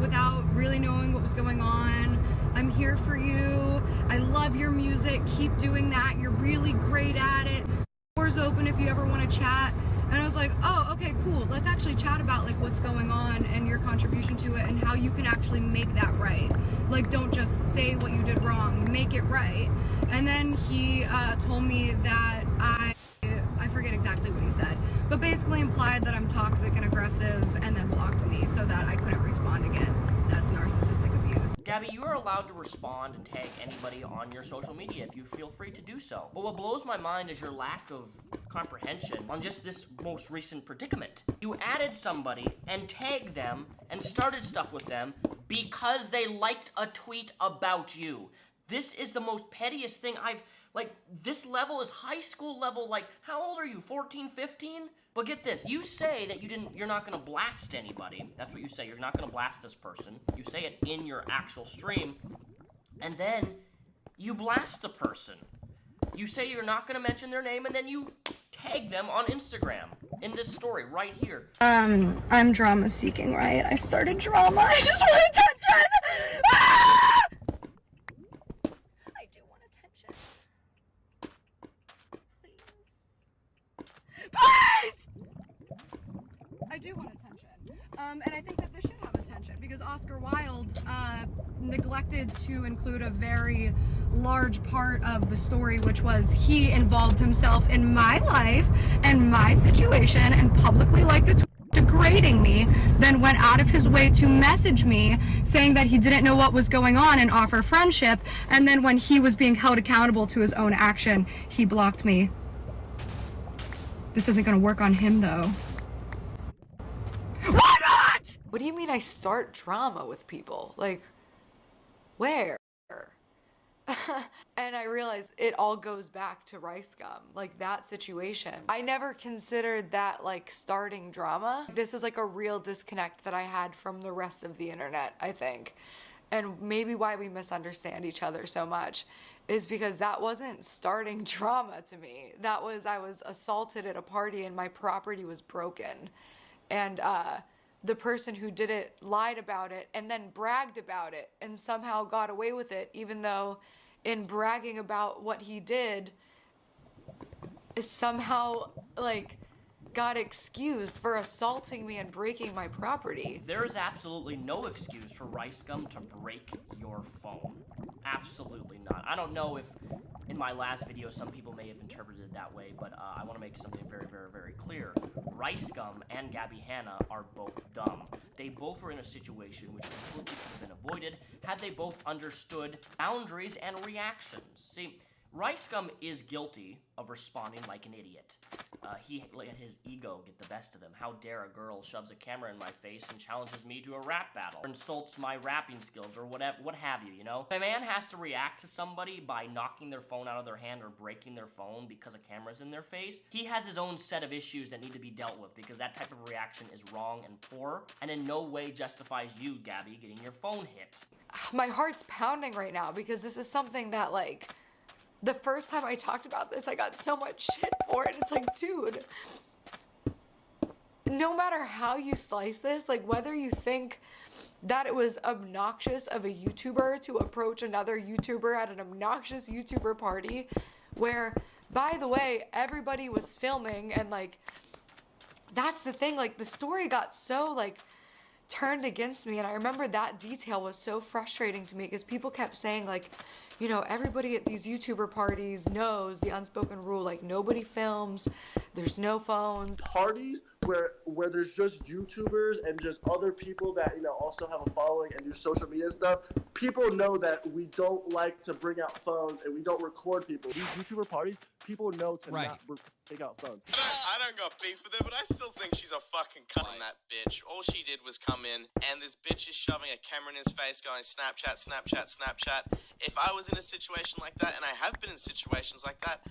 without really knowing what was going on. I'm here for you. I love your music. Keep doing that. You're really great at it. Doors open if you ever want to chat. And I was like, oh, okay, cool. Let's actually chat about like what's going on and your contribution to it and how you can actually make that right. Like, don't just say what you did wrong, make it right. And then he told me that I forget exactly what he said, but basically implied that I'm toxic and aggressive, and then blocked me so that I couldn't respond again. That's narcissistic abuse. Gabby, you are allowed to respond and tag anybody on your social media if you feel free to do so. But what blows my mind is your lack of comprehension on just this most recent predicament. You added somebody and tagged them and started stuff with them because they liked a tweet about you. This is the most pettiest thing like, this level is high school level. Like, how old are you, 14, 15? But get this, you say that you're not gonna blast anybody. That's what you say, you're not gonna blast this person. You say it in your actual stream, and then you blast the person. You say you're not gonna mention their name, and then you tag them on Instagram in this story right here. I'm drama seeking, right? I started drama. I just want attention! Ah! I do want attention. Please! I do want attention. And I think that this should have attention because Oscar Wilde neglected to include a very large part of the story, which was he involved himself in my life and my situation and publicly liked it, degrading me, then went out of his way to message me saying that he didn't know what was going on and offer friendship, and then when he was being held accountable to his own action, he blocked me. This isn't gonna work on him though. Why not? What do you mean I start drama with people? Like, where? And I realized it all goes back to Rice Gum, like that situation. I never considered that like starting drama. This is like a real disconnect that I had from the rest of the internet, I think. And maybe why we misunderstand each other so much is because that wasn't starting drama to me. That was, I was assaulted at a party and my property was broken. And the person who did it lied about it and then bragged about it and somehow got away with it, even though in bragging about what he did somehow like got excused for assaulting me and breaking my property. There is absolutely no excuse for Rice Gum to break your phone. Absolutely not. I don't know if in my last video some people may have interpreted it that way, but I want to make something very, very, very clear. Rice Gum and Gabby Hanna are both dumb. They both were in a situation which completely could have been avoided had they both understood boundaries and reactions. See, Rice Gum is guilty of responding like an idiot. He let his ego get the best of him. How dare a girl shoves a camera in my face and challenges me to a rap battle, or insults my rapping skills, or whatever, what have you, you know? If a man has to react to somebody by knocking their phone out of their hand or breaking their phone because a camera's in their face, he has his own set of issues that need to be dealt with, because that type of reaction is wrong and poor, and in no way justifies you, Gabby, getting your phone hit. My heart's pounding right now because this is something that, like, the first time I talked about this, I got so much shit for it. It's like, dude, no matter how you slice this, like whether you think that it was obnoxious of a YouTuber to approach another YouTuber at an obnoxious YouTuber party where, by the way, everybody was filming, and like, that's the thing, like the story got so like turned against me, and I remember that detail was so frustrating to me because people kept saying like, you know, everybody at these YouTuber parties knows the unspoken rule, like nobody films, there's no phones. Parties where there's just YouTubers and just other people that, you know, also have a following and do social media stuff, people know that we don't like to bring out phones and we don't record people. These YouTuber parties, people know to not take out phones. I don't got beef with her, but I still think she's a fucking cunt on that bitch. All she did was come in, and this bitch is shoving a camera in his face going, Snapchat, Snapchat, Snapchat. If I was in a situation like that, and I have been in situations like that,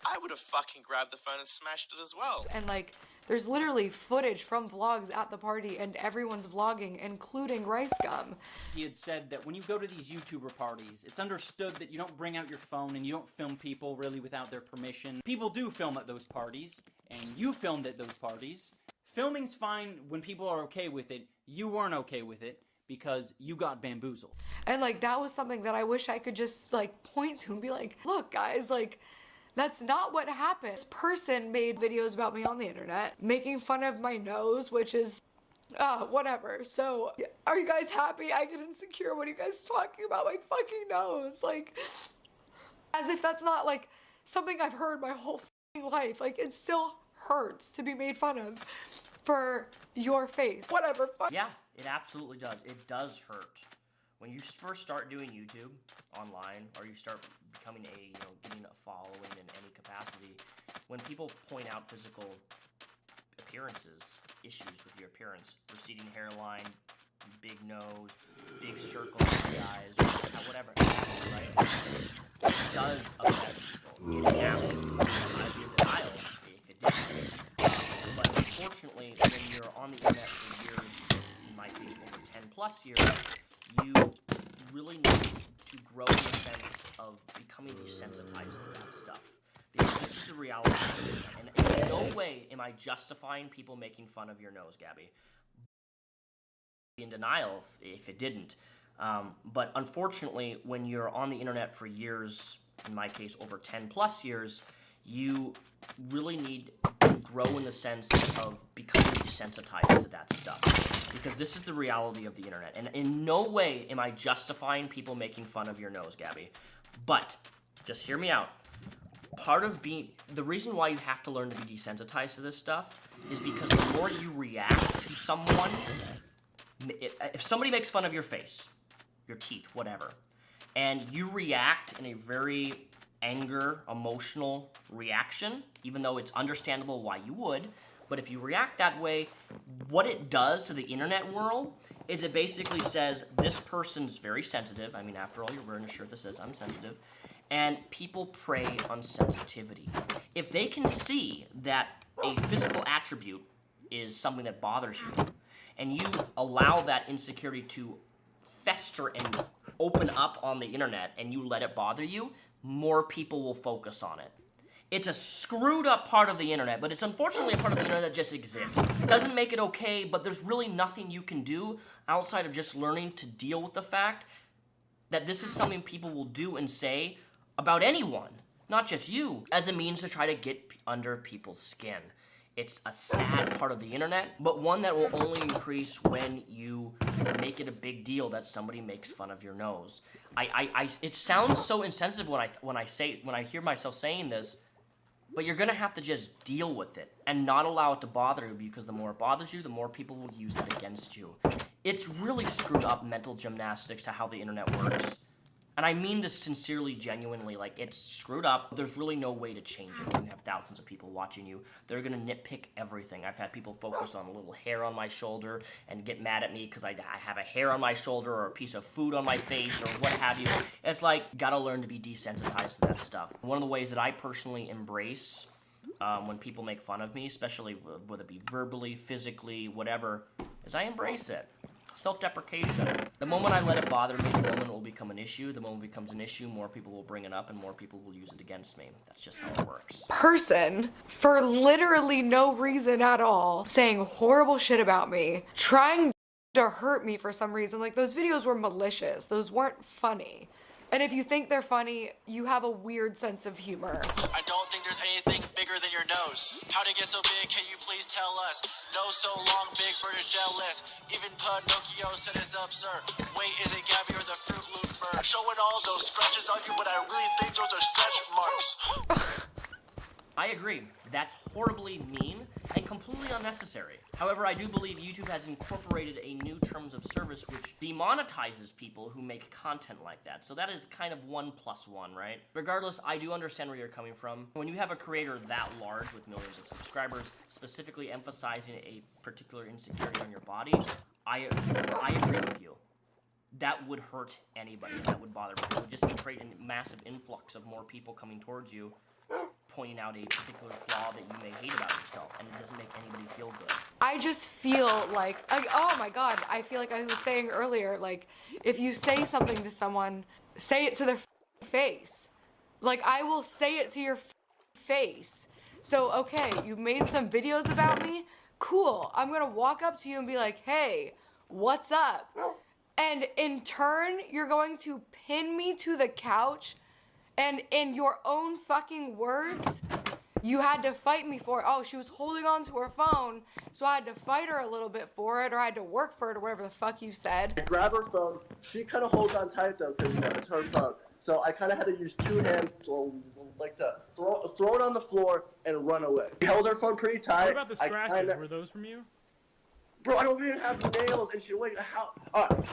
I would have fucking grabbed the phone and smashed it as well. And like, there's literally footage from vlogs at the party, and everyone's vlogging, including Rice Gum. He had said that when you go to these YouTuber parties, it's understood that you don't bring out your phone and you don't film people really without their permission. People do film at those parties, and you filmed at those parties. Filming's fine when people are okay with it. You weren't okay with it. because you got bamboozled. And like, that was something that I wish I could just like point to and be like, look guys, like, that's not what happened. This person made videos about me on the internet, making fun of my nose, which is, whatever. So, are you guys happy? I get insecure when you guys talking about my fucking nose. Like, as if that's not like something I've heard my whole fucking life. Like, it still hurts to be made fun of for your face. Whatever, fuck. Yeah, it absolutely does. It does hurt. When you first start doing YouTube online, or you start becoming getting a following in any capacity, when people point out physical appearances, issues with your appearance, receding hairline, big nose, big circle in the eyes, whatever, right? It does affect people. It happens. I'd be in denial if it didn't. But unfortunately, when you're on the internet for years, in my case over 10 plus years, you really need to grow in the sense of becoming desensitized to that stuff. Because this is the reality of it. And in no way am I justifying people making fun of your nose, Gabby. In denial if it didn't. But unfortunately, when you're on the internet for years, in my case over 10 plus years, you really need to grow in the sense of becoming desensitized to that stuff. Because this is the reality of the internet. And in no way am I justifying people making fun of your nose, Gabby. But, just hear me out. The reason why you have to learn to be desensitized to this stuff is because the more you react to someone, if somebody makes fun of your face, your teeth, whatever, and you react in a very emotional reaction, even though it's understandable why you would, but if you react that way, what it does to the internet world is it basically says, this person's very sensitive. I mean, after all, you're wearing a shirt that says, I'm sensitive. And people prey on sensitivity. If they can see that a physical attribute is something that bothers you, and you allow that insecurity to fester and open up on the internet, and you let it bother you, more people will focus on it. It's a screwed up part of the internet, but it's unfortunately a part of the internet that just exists. It doesn't make it okay, but there's really nothing you can do outside of just learning to deal with the fact that this is something people will do and say about anyone, not just you, as a means to try to get under people's skin. It's a sad part of the internet, but one that will only increase when you make it a big deal that somebody makes fun of your nose. It sounds so insensitive when I hear myself saying this, but you're gonna have to just deal with it and not allow it to bother you, because the more it bothers you, the more people will use it against you. It's really screwed up mental gymnastics to how the internet works. And I mean this sincerely, genuinely, like, it's screwed up. There's really no way to change it. You have thousands of people watching you. They're gonna nitpick everything. I've had people focus on a little hair on my shoulder and get mad at me because I have a hair on my shoulder or a piece of food on my face or what have you. It's like, gotta learn to be desensitized to that stuff. One of the ways that I personally embrace when people make fun of me, especially whether it be verbally, physically, whatever, is I embrace it. Self-deprecation. The moment I let it bother me, the moment it will become an issue. The moment it becomes an issue, more people will bring it up and more people will use it against me. That's just how it works. Person, for literally no reason at all, saying horrible shit about me, trying to hurt me for some reason. Like, those videos were malicious. Those weren't funny. And if you think they're funny, you have a weird sense of humor. I don't think there's anything bigger than your nose. How'd it get so big? Can you please tell us? Nose so long, big British jealous. Even Pinocchio said it's absurd. Wait, is it Gabby or the Fruit Loop bird? Showing all those scratches on you, but I really think those are stretch marks. I agree. That's horribly mean and completely unnecessary. However, I do believe YouTube has incorporated a new terms of service which demonetizes people who make content like that. So that is kind of 1+1, right? Regardless, I do understand where you're coming from. When you have a creator that large with millions of subscribers, specifically emphasizing a particular insecurity on your body, I agree with you. That would hurt anybody. That would bother me. It would just create a massive influx of more people coming towards you, pointing out a particular flaw that you may hate about yourself, and it doesn't make anybody feel good. I just feel like, oh my god, I feel like I was saying earlier, like, if you say something to someone, say it to their face. Like, I will say it to your face. So, okay, you made some videos about me? Cool. I'm gonna walk up to you and be like, hey, what's up? And in turn, you're going to pin me to the couch, and in your own fucking words, you had to fight me for it. Oh, she was holding on to her phone, so I had to fight her a little bit for it, or I had to work for it, or whatever the fuck you said. I grab her phone. She kind of holds on tight though, because it's her phone. So I kind of had to use two hands to throw it on the floor and run away. She held her phone pretty tight. What about the scratches? Were those from you? Bro, I don't even have nails, and she like how?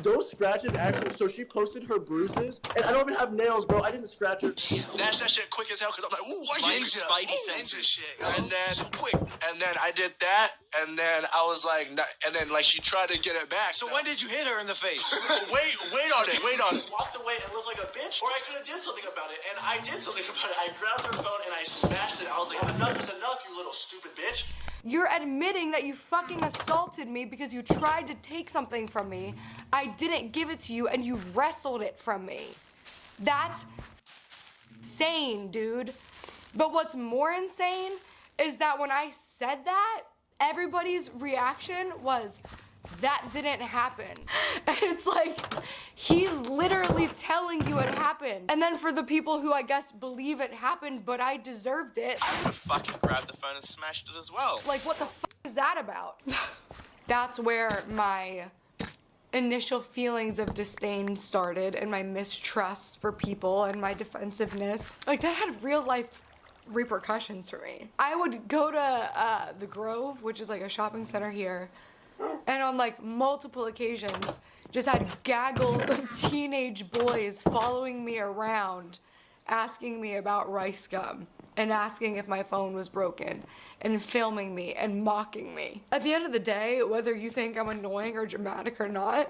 Those scratches actually. So she posted her bruises, and I don't even have nails, bro. I didn't scratch her. Snatched that shit quick as hell because I'm like, ooh, Spidey senses. Shit, and then so quick. And then I did that, and then I was like, and then like she tried to get it back. So when did you hit her in the face? wait on it. Walked away and looked like a bitch, or I could have did something about it, and I did something about it. I grabbed her phone and I smashed it. I was like, enough is enough, you little stupid bitch. You're admitting that you fucking assaulted me because you tried to take something from me. I didn't give it to you and you wrestled it from me. That's insane, dude. But what's more insane is that when I said that, everybody's reaction was, that didn't happen. And it's like, he's literally telling you it happened. And then for the people who I guess believe it happened, but I deserved it. I would have fucking grabbed the phone and smashed it as well. Like, what the fuck is that about? That's where my initial feelings of disdain started, and my mistrust for people and my defensiveness. Like, that had real life repercussions for me. I would go to the Grove, which is like a shopping center here, and on like multiple occasions just had gaggles of teenage boys following me around, asking me about rice gum and asking if my phone was broken and filming me and mocking me. At the end of the day, whether you think I'm annoying or dramatic or not,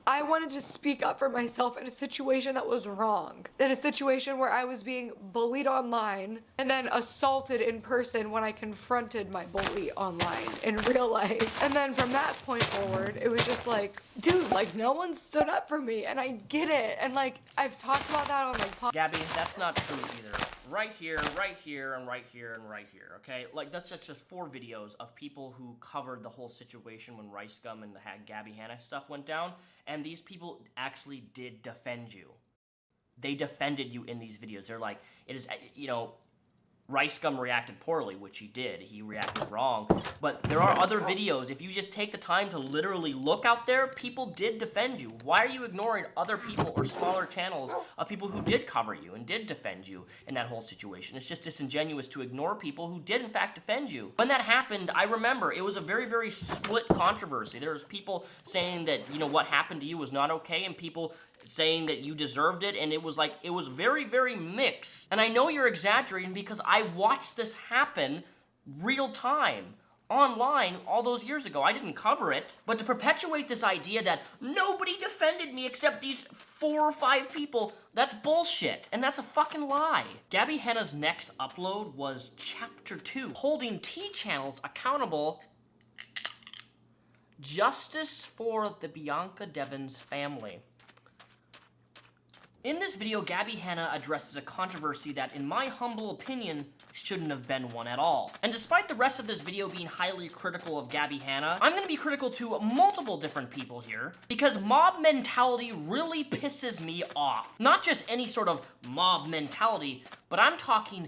I wanted to speak up for myself in a situation that was wrong. In a situation where I was being bullied online and then assaulted in person when I confronted my bully online in real life. And then from that point forward, it was just like, dude, like no one stood up for me and I get it. And like, I've talked about that on like Gabby, that's not true either. Right here, right here, and right here, and right here, okay? Like, that's just 4 videos of people who covered the whole situation when Rice Gum and the Gabby Hanna stuff went down, and these people actually did defend you. They defended you in these videos. They're like, it is, you know, Rice Gum reacted poorly, which he did. He reacted wrong. But there are other videos. If you just take the time to literally look out there, people did defend you. Why are you ignoring other people or smaller channels of people who did cover you and did defend you in that whole situation? It's just disingenuous to ignore people who did, in fact, defend you. When that happened, I remember it was a very, very split controversy. There was people saying that, you know, what happened to you was not okay, and people saying that you deserved it, and it was like, it was very, very mixed. And I know you're exaggerating because I watched this happen real time, online, all those years ago. I didn't cover it. But to perpetuate this idea that nobody defended me except these 4 or 5 people, that's bullshit. And that's a fucking lie. Gabby Hanna's next upload was Chapter 2, holding T-channels accountable. Justice for the Bianca Devins family. In this video, Gabby Hanna addresses a controversy that, in my humble opinion, shouldn't have been one at all. And despite the rest of this video being highly critical of Gabby Hanna, I'm gonna be critical to multiple different people here, because mob mentality really pisses me off. Not just any sort of mob mentality, but I'm talking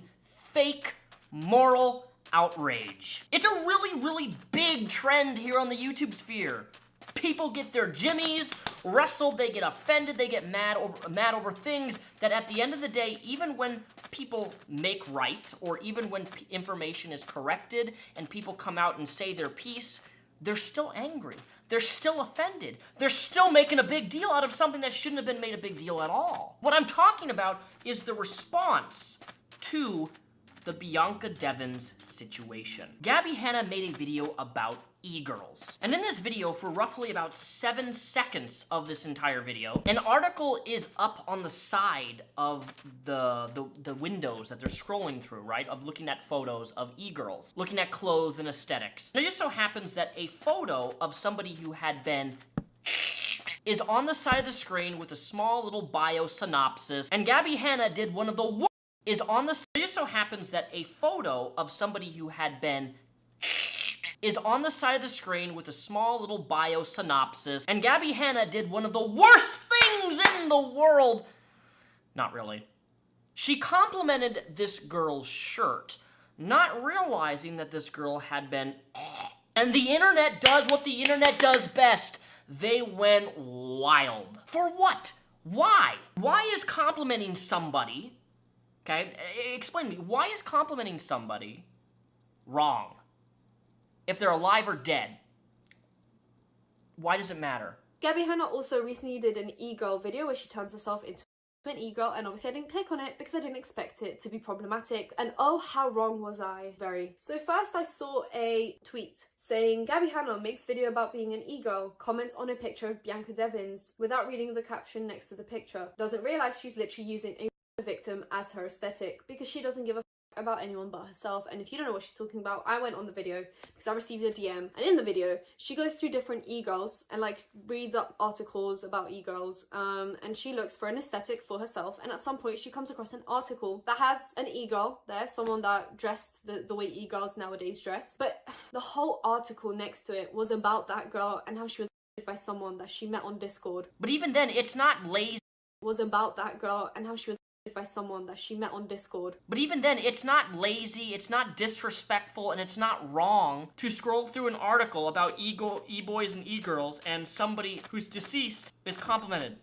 fake moral outrage. It's a really, really big trend here on the YouTube sphere. People get their jimmies wrestled, they get offended, they get mad over things that at the end of the day, even when people make right, or even when information is corrected and people come out and say their piece, they're still angry. They're still offended. They're still making a big deal out of something that shouldn't have been made a big deal at all. What I'm talking about is the response to the Bianca Devins situation. Gabby Hanna made a video about e-girls. And in this video, for roughly about 7 seconds of this entire video, an article is up on the side of the windows that they're scrolling through, right? Of looking at photos of e-girls, looking at clothes and aesthetics. And it just so happens that a photo of somebody who had been is on the side of the screen with a small little bio synopsis, and Gabby Hanna did one of the worst is on the. It just so happens that a photo of somebody who had been is on the side of the screen with a small little bio synopsis, and Gabby Hanna did one of the worst things in the world. Not really. She complimented this girl's shirt, not realizing that this girl had been And the internet does what the internet does best. They went wild. For what? Why? Why is complimenting somebody, okay, explain to me, why is complimenting somebody wrong? If they're alive or dead, why does it matter? Gabby Hanna also recently did an e-girl video where she turns herself into an e-girl, and obviously I didn't click on it because I didn't expect it to be problematic, and oh, how wrong was I? Very. So first I saw a tweet saying Gabby Hanna makes video about being an e-girl, comments on a picture of Bianca Devins without reading the caption next to the picture, doesn't realise she's literally using a victim as her aesthetic because she doesn't give a about anyone but herself. And if you don't know what she's talking about, I went on the video because I received a DM, and in the video she goes through different e-girls and like reads up articles about e-girls, and she looks for an aesthetic for herself, and at some point she comes across an article that has an e-girl there, someone that dressed the way e-girls nowadays dress, but the whole article next to it was about that girl and how she was by someone that she met on Discord. But even then, it's not lazy. Was about that girl and how she was by someone that she met on Discord. But even then, it's not lazy, it's not disrespectful, and it's not wrong to scroll through an article about e-boys and e-girls and somebody who's deceased is complimented.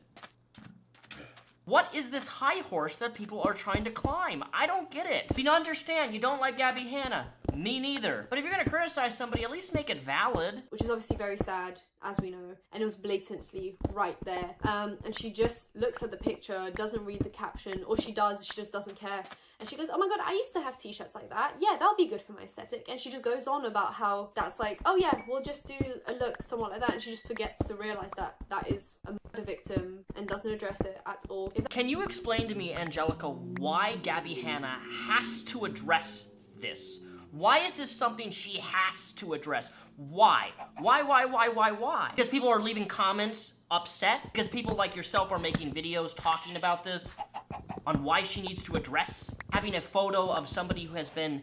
What is this high horse that people are trying to climb? I don't get it. So you understand, you don't like Gabby Hanna. Me neither. But if you're gonna criticize somebody, at least make it valid. Which is obviously very sad, as we know, and it was blatantly right there. And she just looks at the picture, doesn't read the caption, or she does, she just doesn't care. And she goes, oh my god, I used to have t-shirts like that. Yeah, that'll be good for my aesthetic. And she just goes on about how that's like, oh yeah, we'll just do a look somewhat like that. And she just forgets to realise that that is a murder victim and doesn't address it at all. Can you explain to me, Angelica, why Gabby Hanna has to address this? Why is this something she has to address? Why? Why? Because people are leaving comments upset? Because people like yourself are making videos talking about this? On why she needs to address having a photo of somebody who has been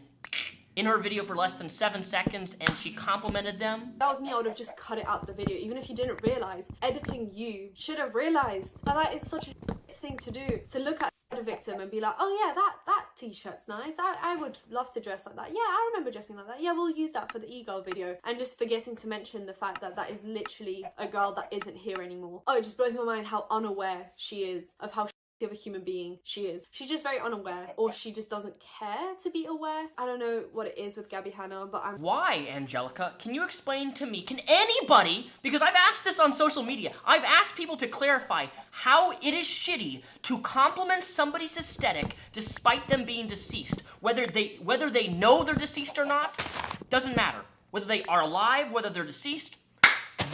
in her video for less than 7 seconds and she complimented them? That was me, I would have just cut it out the video. Even if you didn't realise, editing you should have realised that that is such a thing to do. To look at a victim and be like, oh yeah, that t-shirt's nice, I would love to dress like that, yeah, I remember dressing like that, yeah, we'll use that for the e-girl video, and just forgetting to mention the fact that that is literally a girl that isn't here anymore. Oh, it just blows my mind how unaware she is of how of a human being she is. She's just very unaware, or she just doesn't care to be aware. I don't know what it is with Gabby Hanna, but Why, Angelica? Can you explain to me? Can anybody, because I've asked this on social media, I've asked people to clarify how it is shitty to compliment somebody's aesthetic despite them being deceased. Whether they know they're deceased or not, doesn't matter. Whether they are alive, whether they're deceased.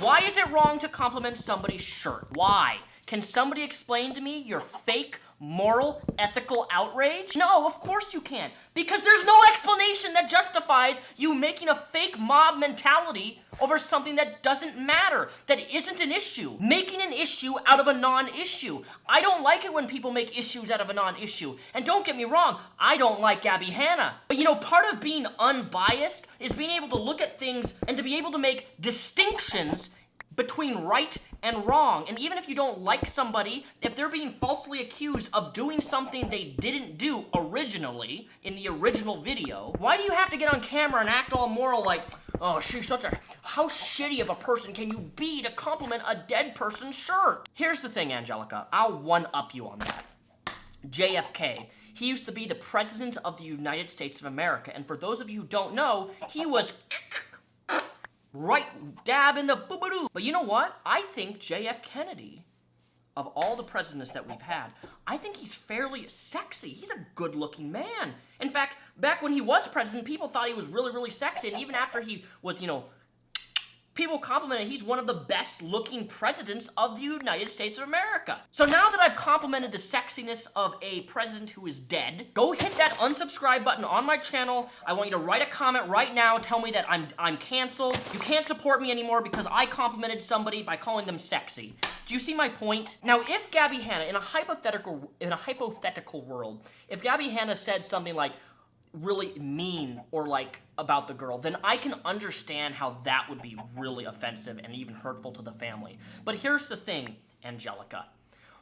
Why is it wrong to compliment somebody's shirt? Why? Can somebody explain to me your fake, moral, ethical outrage? No, of course you can't. Because there's no explanation that justifies you making a fake mob mentality over something that doesn't matter, that isn't an issue. Making an issue out of a non-issue. I don't like it when people make issues out of a non-issue. And don't get me wrong, I don't like Gabby Hanna. But you know, part of being unbiased is being able to look at things and to be able to make distinctions between right and wrong. And even if you don't like somebody, if they're being falsely accused of doing something they didn't do originally, in the original video, why do you have to get on camera and act all moral like, oh, she's such a, how shitty of a person can you be to compliment a dead person's shirt? Here's the thing, Angelica, I'll one-up you on that. JFK, he used to be the President of the United States of America, and for those of you who don't know, he was right dab in the boo-boo-doo. But you know what? I think JF Kennedy, of all the presidents that we've had, I think he's fairly sexy. He's a good-looking man. In fact, back when he was president, people thought he was really, really sexy. And even after he was, you know, people complimented he's one of the best-looking presidents of the United States of America. So now that I've complimented the sexiness of a president who is dead, go hit that unsubscribe button on my channel. I want you to write a comment right now, tell me that I'm canceled. You can't support me anymore because I complimented somebody by calling them sexy. Do you see my point? Now, if Gabby Hanna, in a hypothetical world, if Gabby Hanna said something like, really mean or like about the girl, then I can understand how that would be really offensive and even hurtful to the family. But here's the thing, Angelica.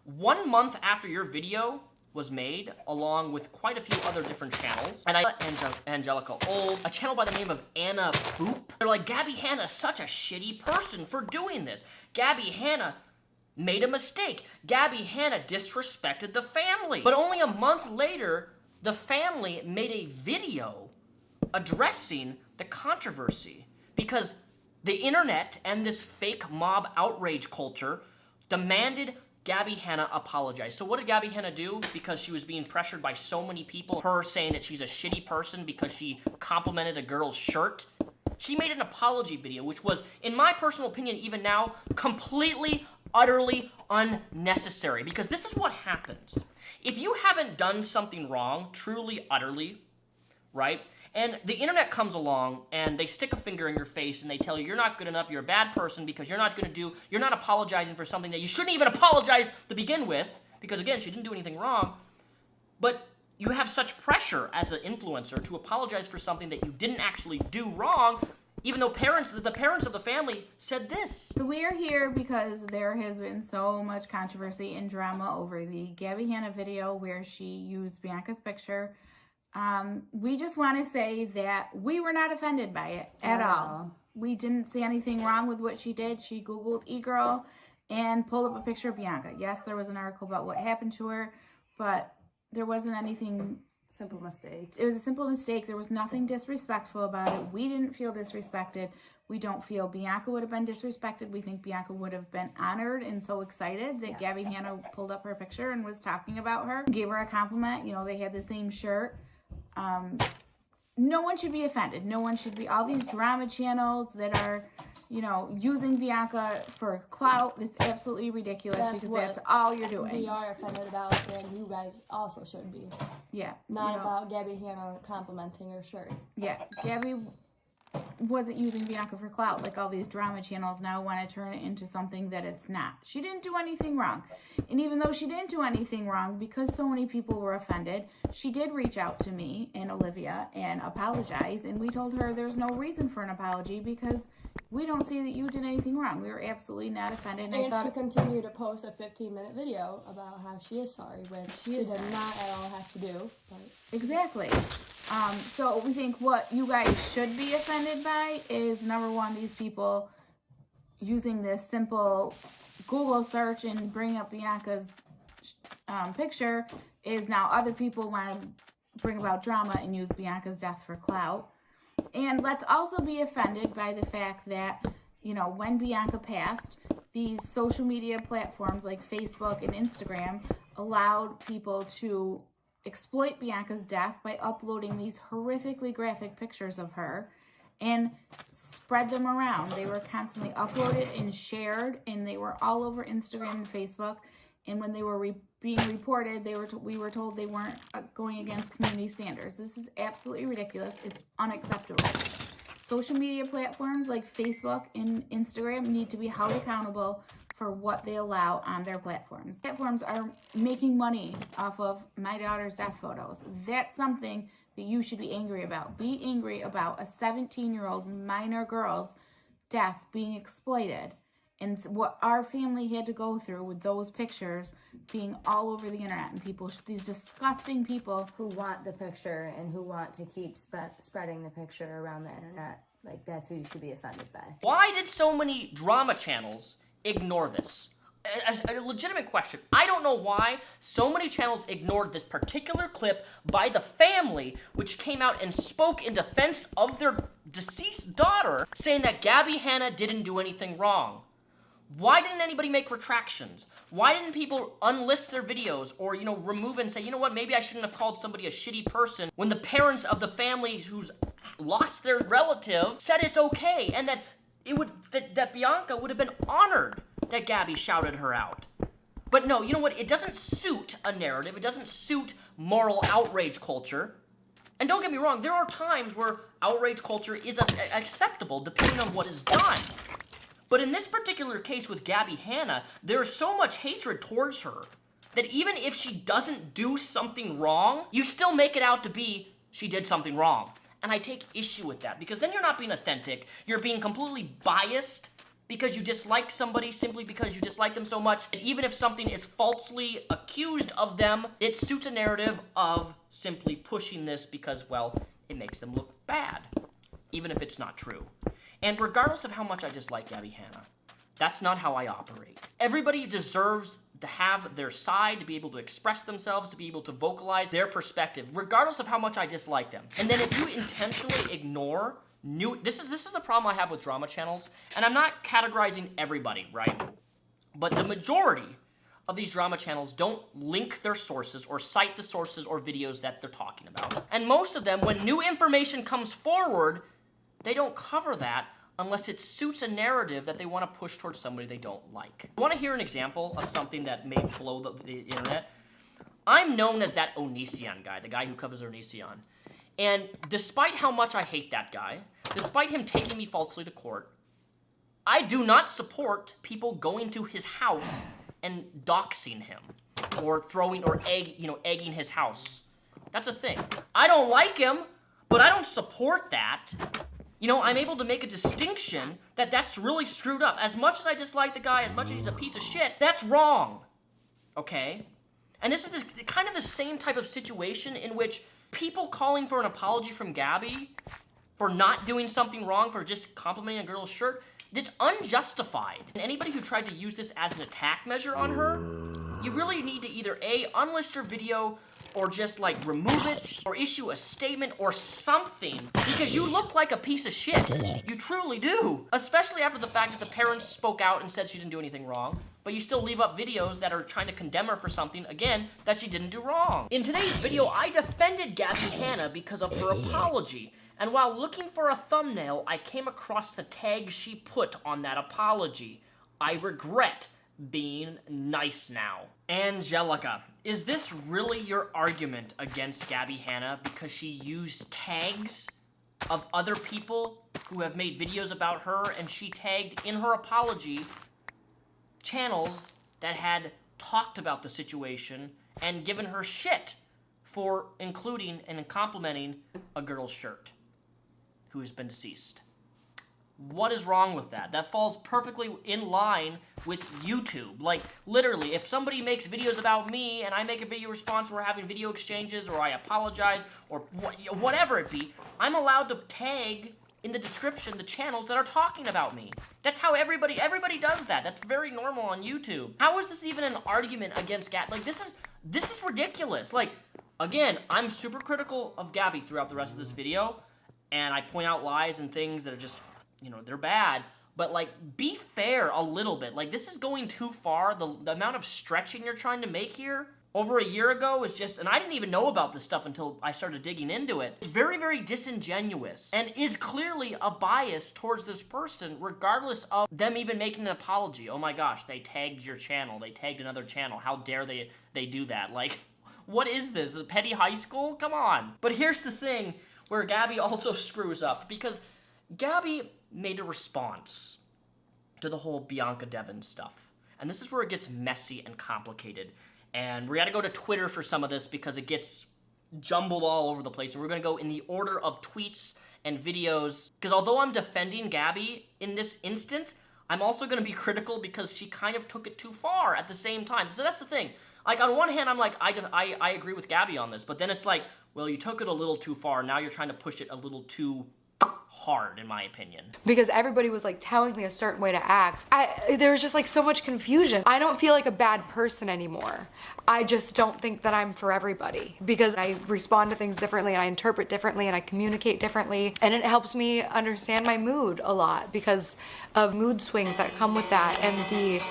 1 month after your video was made, along with quite a few other different channels, and I let Angelica Old, a channel by the name of Anna Boop, they're like, Gabby Hanna's such a shitty person for doing this. Gabby Hanna made a mistake. Gabby Hanna disrespected the family. But only a month later, the family made a video addressing the controversy because the internet and this fake mob outrage culture demanded Gabby Hanna apologize. So what did Gabby Hanna do? Because she was being pressured by so many people, her saying that she's a shitty person because she complimented a girl's shirt. She made an apology video, which was, in my personal opinion, even now, completely, utterly unnecessary. Because this is what happens. If you haven't done something wrong, truly, utterly, right? And the internet comes along and they stick a finger in your face and they tell you you're not good enough, you're a bad person because you're not apologizing for something that you shouldn't even apologize to begin with, because again, she didn't do anything wrong. But you have such pressure as an influencer to apologize for something that you didn't actually do wrong, even though the parents of the family said this. So we are here because there has been so much controversy and drama over the Gabby Hanna video where she used Bianca's picture. We just want to say that we were not offended by it at all. We didn't see anything wrong with what she did. She Googled e-girl and pulled up a picture of Bianca. Yes, there was an article about what happened to her, but there wasn't anything. Simple mistake. It was a simple mistake. There was nothing disrespectful about it. We didn't feel disrespected. We don't feel Bianca would have been disrespected. We think Bianca would have been honored and so excited that Gabby Hanna pulled up her picture and was talking about her. Gave her a compliment. You know, they had the same shirt. No one should be offended. No one should be. All these drama channels that are, you know, using Bianca for clout, it's absolutely ridiculous because that's all you're doing. We are offended about, and you guys also should be. Yeah. Not about Gabby Hanna complimenting her shirt. Yeah, Gabby wasn't using Bianca for clout like all these drama channels now want to turn it into something that it's not. She didn't do anything wrong. And even though she didn't do anything wrong, because so many people were offended, she did reach out to me and Olivia and apologize. And we told her there's no reason for an apology because we don't see that you did anything wrong. We were absolutely not offended. And she continued to post a 15-minute video about how she is sorry, which she did not at all have to do. But. Exactly. So we think what you guys should be offended by is, number one, these people using this simple Google search and bring up Bianca's picture is now other people want to bring about drama and use Bianca's death for clout. And let's also be offended by the fact that, you know, when Bianca passed, these social media platforms like Facebook and Instagram allowed people to exploit Bianca's death by uploading these horrifically graphic pictures of her and spread them around. They were constantly uploaded and shared, and they were all over Instagram and Facebook. And when they were being reported, we were told they weren't going against community standards. This is absolutely ridiculous. It's unacceptable. Social media platforms like Facebook and Instagram need to be held accountable for what they allow on their platforms. Platforms are making money off of my daughter's death photos. That's something that you should be angry about. Be angry about a 17-year-old minor girl's death being exploited and what our family had to go through with those pictures being all over the internet, and people, these disgusting people who want the picture and who want to keep spreading the picture around the internet. Like, that's who you should be offended by. Why did so many drama channels ignore this? As a legitimate question, I don't know why so many channels ignored this particular clip by the family, which came out and spoke in defense of their deceased daughter, saying that Gabby Hanna didn't do anything wrong. Why didn't anybody make retractions? Why didn't people unlist their videos or, you know, remove and say, you know what, maybe I shouldn't have called somebody a shitty person when the parents of the family who's lost their relative said it's okay and that that Bianca would have been honored that Gabby shouted her out. But no, you know what? It doesn't suit a narrative. It doesn't suit moral outrage culture. And don't get me wrong, there are times where outrage culture is acceptable depending on what is done. But in this particular case with Gabby Hanna, there's so much hatred towards her that even if she doesn't do something wrong, you still make it out to be she did something wrong. And I take issue with that, because then you're not being authentic. You're being completely biased because you dislike somebody simply because you dislike them so much. And even if something is falsely accused of them, it suits a narrative of simply pushing this because, well, it makes them look bad, even if it's not true. And regardless of how much I dislike Gabby Hanna, that's not how I operate. Everybody deserves to have their side, to be able to express themselves, to be able to vocalize their perspective, regardless of how much I dislike them. And then if you intentionally ignore this is the problem I have with drama channels, and I'm not categorizing everybody, right? But the majority of these drama channels don't link their sources or cite the sources or videos that they're talking about. And most of them, when new information comes forward, they don't cover that unless it suits a narrative that they want to push towards somebody they don't like. You want to hear an example of something that may blow the internet? I'm known as that Onision guy, the guy who covers Onision. And despite how much I hate that guy, despite him taking me falsely to court, I do not support people going to his house and doxing him or egging his house. That's a thing. I don't like him, but I don't support that. You know, I'm able to make a distinction that that's really screwed up. As much as I dislike the guy, as much as he's a piece of shit, that's wrong. Okay? And this is kind of the same type of situation in which people calling for an apology from Gabby for not doing something wrong, for just complimenting a girl's shirt, it's unjustified. And anybody who tried to use this as an attack measure on her, you really need to either A, unlist your video, or just like remove it, or issue a statement or something, because you look like a piece of shit. You truly do. Especially after the fact that the parents spoke out and said she didn't do anything wrong, but you still leave up videos that are trying to condemn her for something, again, that she didn't do wrong. In today's video, I defended Gabby Hanna because of her apology. And while looking for a thumbnail, I came across the tag she put on that apology. I regret being nice now. Angelica, is this really your argument against Gabby Hanna because she used tags of other people who have made videos about her, and she tagged in her apology channels that had talked about the situation and given her shit for including and complimenting a girl's shirt who has been deceased? What is wrong with that? That falls perfectly in line with YouTube. Like, literally, if somebody makes videos about me and I make a video response, we're having video exchanges, or I apologize, or whatever it be, I'm allowed to tag in the description the channels that are talking about me. That's how everybody does that. That's very normal on YouTube. How is this even an argument against Gabby? Like, this is ridiculous. Like, again, I'm super critical of Gabby throughout the rest of this video, and I point out lies and things that are just, you know, they're bad, but like, be fair a little bit. Like, this is going too far. The amount of stretching you're trying to make here over a year ago is just, and I didn't even know about this stuff until I started digging into it. It's very, very disingenuous and is clearly a bias towards this person, regardless of them even making an apology. Oh my gosh, they tagged your channel. They tagged another channel. How dare they do that? Like, what is this? A petty high school? Come on. But here's the thing where Gabby also screws up, because Gabby made a response to the whole Bianca Devin stuff. And this is where it gets messy and complicated. And we gotta go to Twitter for some of this because it gets jumbled all over the place. And we're gonna go in the order of tweets and videos. Because although I'm defending Gabby in this instance, I'm also gonna be critical because she kind of took it too far at the same time. So that's the thing. Like, on one hand, I'm like, I agree with Gabby on this. But then it's like, well, you took it a little too far. Now you're trying to push it a little too hard, in my opinion. Because everybody was like telling me a certain way to act. There was just like so much confusion. I don't feel like a bad person anymore. I just don't think that I'm for everybody, because I respond to things differently and I interpret differently and I communicate differently, and it helps me understand my mood a lot because of mood swings that come with that and the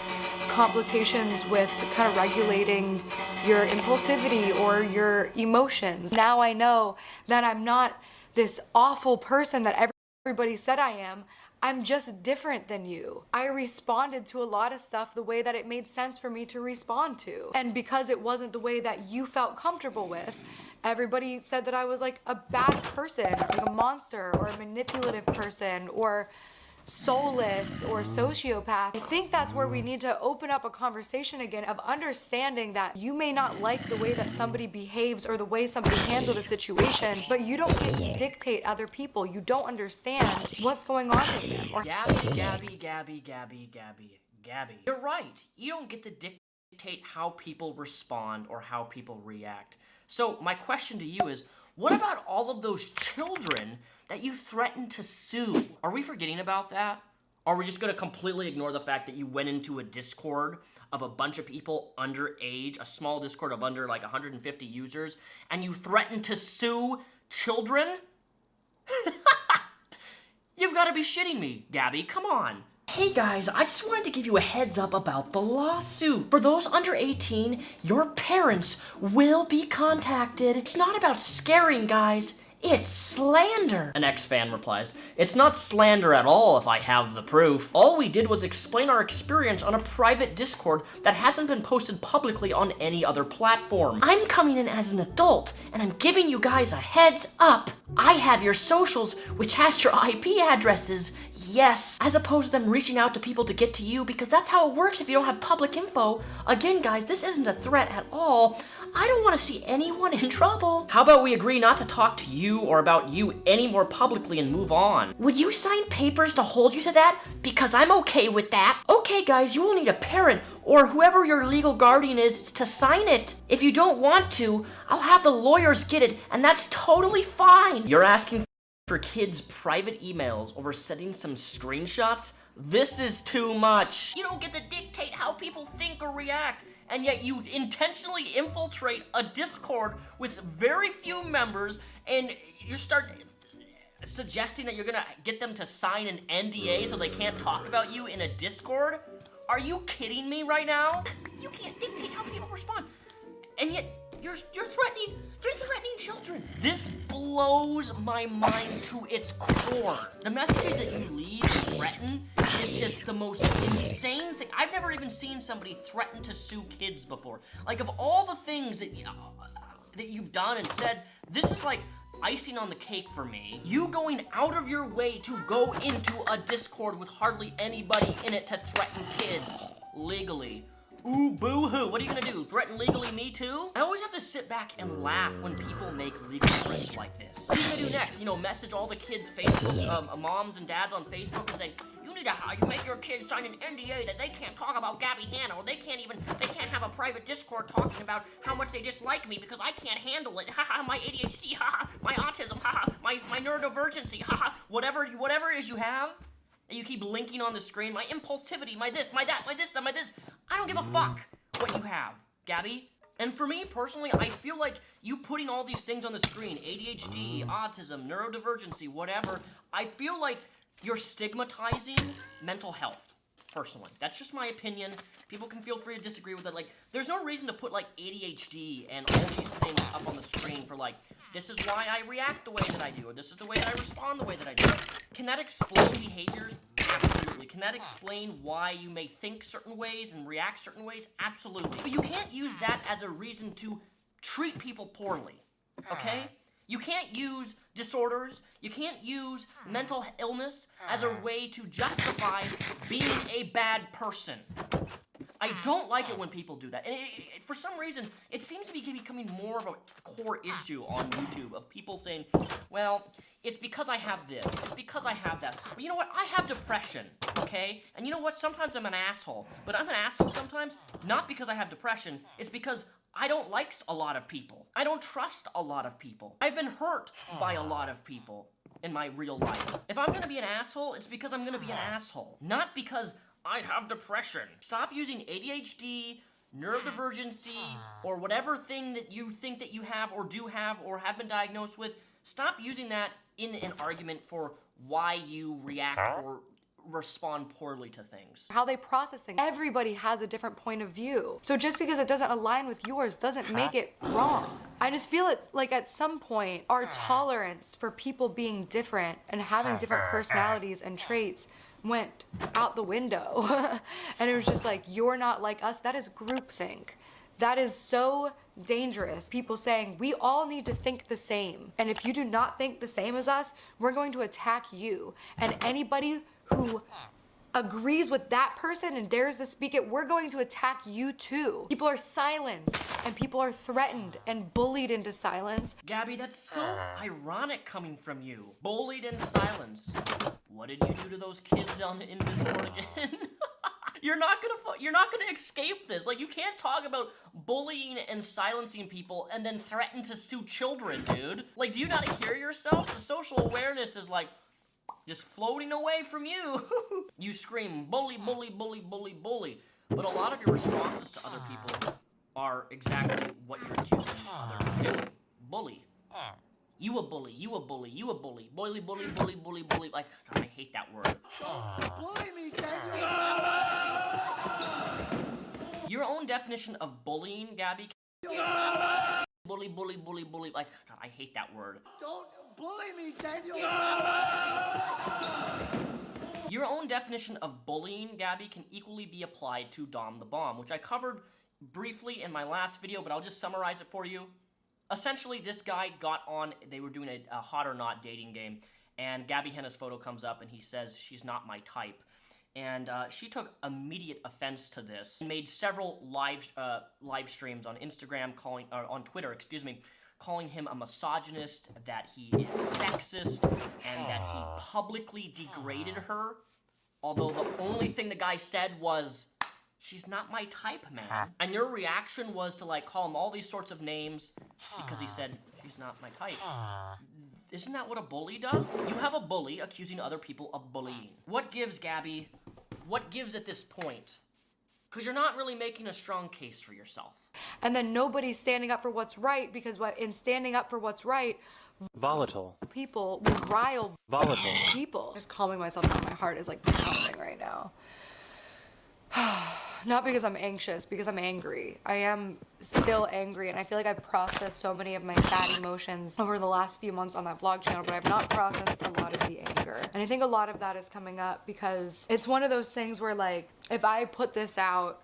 complications with kind of regulating your impulsivity or your emotions. Now I know that I'm not this awful person that everybody said I am. I'm just different than you. I responded to a lot of stuff the way that it made sense for me to respond to. And because it wasn't the way that you felt comfortable with, everybody said that I was like a bad person, like a monster or a manipulative person or soulless or sociopath. I think that's where we need to open up a conversation again of understanding that you may not like the way that somebody behaves or the way somebody handled a situation, but you don't get to dictate other people. You don't understand what's going on with them. Or Gabby. You're right. You don't get to dictate how people respond or how people react. So my question to you is, what about all of those children that you threatened to sue? Are we forgetting about that? Are we just going to completely ignore the fact that you went into a Discord of a bunch of people underage, a small Discord of under like 150 users, and you threatened to sue children? You've got to be shitting me, Gabby. Come on. Hey guys, I just wanted to give you a heads up about the lawsuit. For those under 18, your parents will be contacted. It's not about scaring, guys. It's slander. An ex-fan replies, it's not slander at all if I have the proof. All we did was explain our experience on a private Discord that hasn't been posted publicly on any other platform. I'm coming in as an adult, and I'm giving you guys a heads up. I have your socials, which has your IP addresses. Yes, as opposed to them reaching out to people to get to you, because that's how it works if you don't have public info. Again, guys, this isn't a threat at all. I don't want to see anyone in trouble. How about we agree not to talk to you or about you any more publicly and move on? Would you sign papers to hold you to that? Because I'm okay with that. Okay, guys, you will need a parent or whoever your legal guardian is to sign it. If you don't want to, I'll have the lawyers get it, and that's totally fine. You're asking for kids' private emails over sending some screenshots? This is too much. You don't get to dictate how people think or react, and yet you intentionally infiltrate a Discord with very few members, and you start suggesting that you're gonna get them to sign an NDA so they can't talk about you in a Discord? Are you kidding me right now? You can't dictate how people respond, and yet you're threatening children. This blows my mind to its core. The messages that you leave and threaten is just the most insane thing. I've never even seen somebody threaten to sue kids before. Like, of all the things that you've done and said, this is like icing on the cake for me. You going out of your way to go into a Discord with hardly anybody in it to threaten kids legally. Ooh, boo-hoo, what are you gonna do? Threaten legally me too? I always have to sit back and laugh when people make legal threats like this. What are you gonna do next? You know, message all the kids' Facebook, moms and dads on Facebook and say, you make your kids sign an NDA that they can't talk about Gabby Hanna, or they can't have a private Discord talking about how much they dislike me because I can't handle it. Haha, my ADHD, haha, my autism, haha, my neurodivergency, haha, whatever it is you have, that you keep linking on the screen, my impulsivity, my this, my that, my this, my this. I don't give a fuck what you have, Gabby. And for me, personally, I feel like you putting all these things on the screen, ADHD, autism, neurodivergency, whatever, I feel like you're stigmatizing mental health, personally. That's just my opinion. People can feel free to disagree with it. Like, there's no reason to put, like, ADHD and all these things up on the screen for, like, this is why I react the way that I do, or this is the way that I respond the way that I do. Can that explain behaviors? Absolutely. Can that explain why you may think certain ways and react certain ways? Absolutely. But you can't use that as a reason to treat people poorly, okay? You can't use disorders, you can't use mental illness as a way to justify being a bad person. I don't like it when people do that. And for some reason, it seems to be becoming more of a core issue on YouTube of people saying, well, it's because I have this, it's because I have that. But you know what? I have depression, okay? And you know what? Sometimes I'm an asshole. But I'm an asshole sometimes, not because I have depression, it's because I don't like a lot of people. I don't trust a lot of people. I've been hurt by a lot of people in my real life. If I'm gonna be an asshole, it's because I'm gonna be an asshole, not because I have depression. Stop using ADHD, neurodivergency, or whatever thing that you think that you have or do have or have been diagnosed with. Stop using that in an argument for why you react or respond poorly to things. How they process things. Everybody has a different point of view. So just because it doesn't align with yours doesn't make it wrong. I just feel it like at some point our tolerance for people being different and having different personalities and traits went out the window. And it was just like, you're not like us. That is groupthink. That is so dangerous. People saying we all need to think the same. And if you do not think the same as us, we're going to attack you. And anybody who agrees with that person and dares to speak it, we're going to attack you too. People are silenced and people are threatened and bullied into silence. Gabby, that's so ironic coming from you. Bullied and silenced. What did you do to those kids in Discord again? You're not gonna escape this. Like, you can't talk about bullying and silencing people and then threaten to sue children, dude. Like, do you not hear yourself? The social awareness is like just floating away from you. You scream, bully, bully, bully, bully, bully. But a lot of your responses to other people are exactly what you're accusing others of doing. Bully. You a bully, you a bully, you a bully. Bully, bully, bully, bully, bully. Like, God, I hate that word. Don't bully me, Daniel! Your own definition of bullying, Gabby. Bully, bully, bully, bully. Like, God, I hate that word. Don't bully me, Daniel! Your own definition of bullying, Gabby, can equally be applied to Dom the Bomb, which I covered briefly in my last video, but I'll just summarize it for you. Essentially, this guy got on, they were doing a hot or not dating game, and Gabby Hanna's photo comes up and he says, she's not my type. And she took immediate offense to this and made several live streams on Instagram, on Twitter, excuse me, calling him a misogynist, that he is sexist, and that he publicly degraded her. Although the only thing the guy said was, she's not my type, man. And your reaction was to like call him all these sorts of names because he said, she's not my type. Isn't that what a bully does? You have a bully accusing other people of bullying. What gives, Gabby? What gives at this point? Because you're not really making a strong case for yourself. And then nobody's standing up for what's right, because in standing up for what's right, volatile people will rile volatile people. Just calming myself down, my heart is like pounding right now. Not because I'm anxious, because I'm angry. I am still angry, and I feel like I've processed so many of my sad emotions over the last few months on that vlog channel, but I've not processed a lot of the anger. And I think a lot of that is coming up because it's one of those things where, like, if I put this out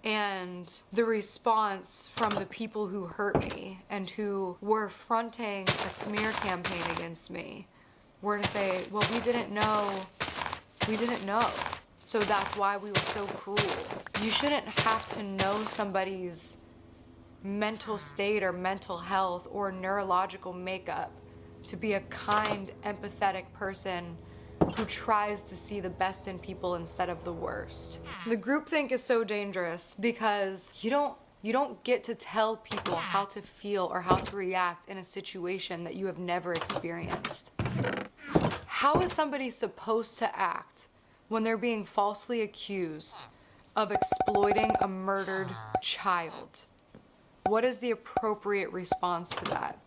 and the response from the people who hurt me and who were fronting a smear campaign against me were to say, well, we didn't know. So that's why we were so cruel. You shouldn't have to know somebody's mental state or mental health or neurological makeup to be a kind, empathetic person who tries to see the best in people instead of the worst. The groupthink is so dangerous because you don't get to tell people how to feel or how to react in a situation that you have never experienced. How is somebody supposed to act when they're being falsely accused of exploiting a murdered child? What is the appropriate response to that?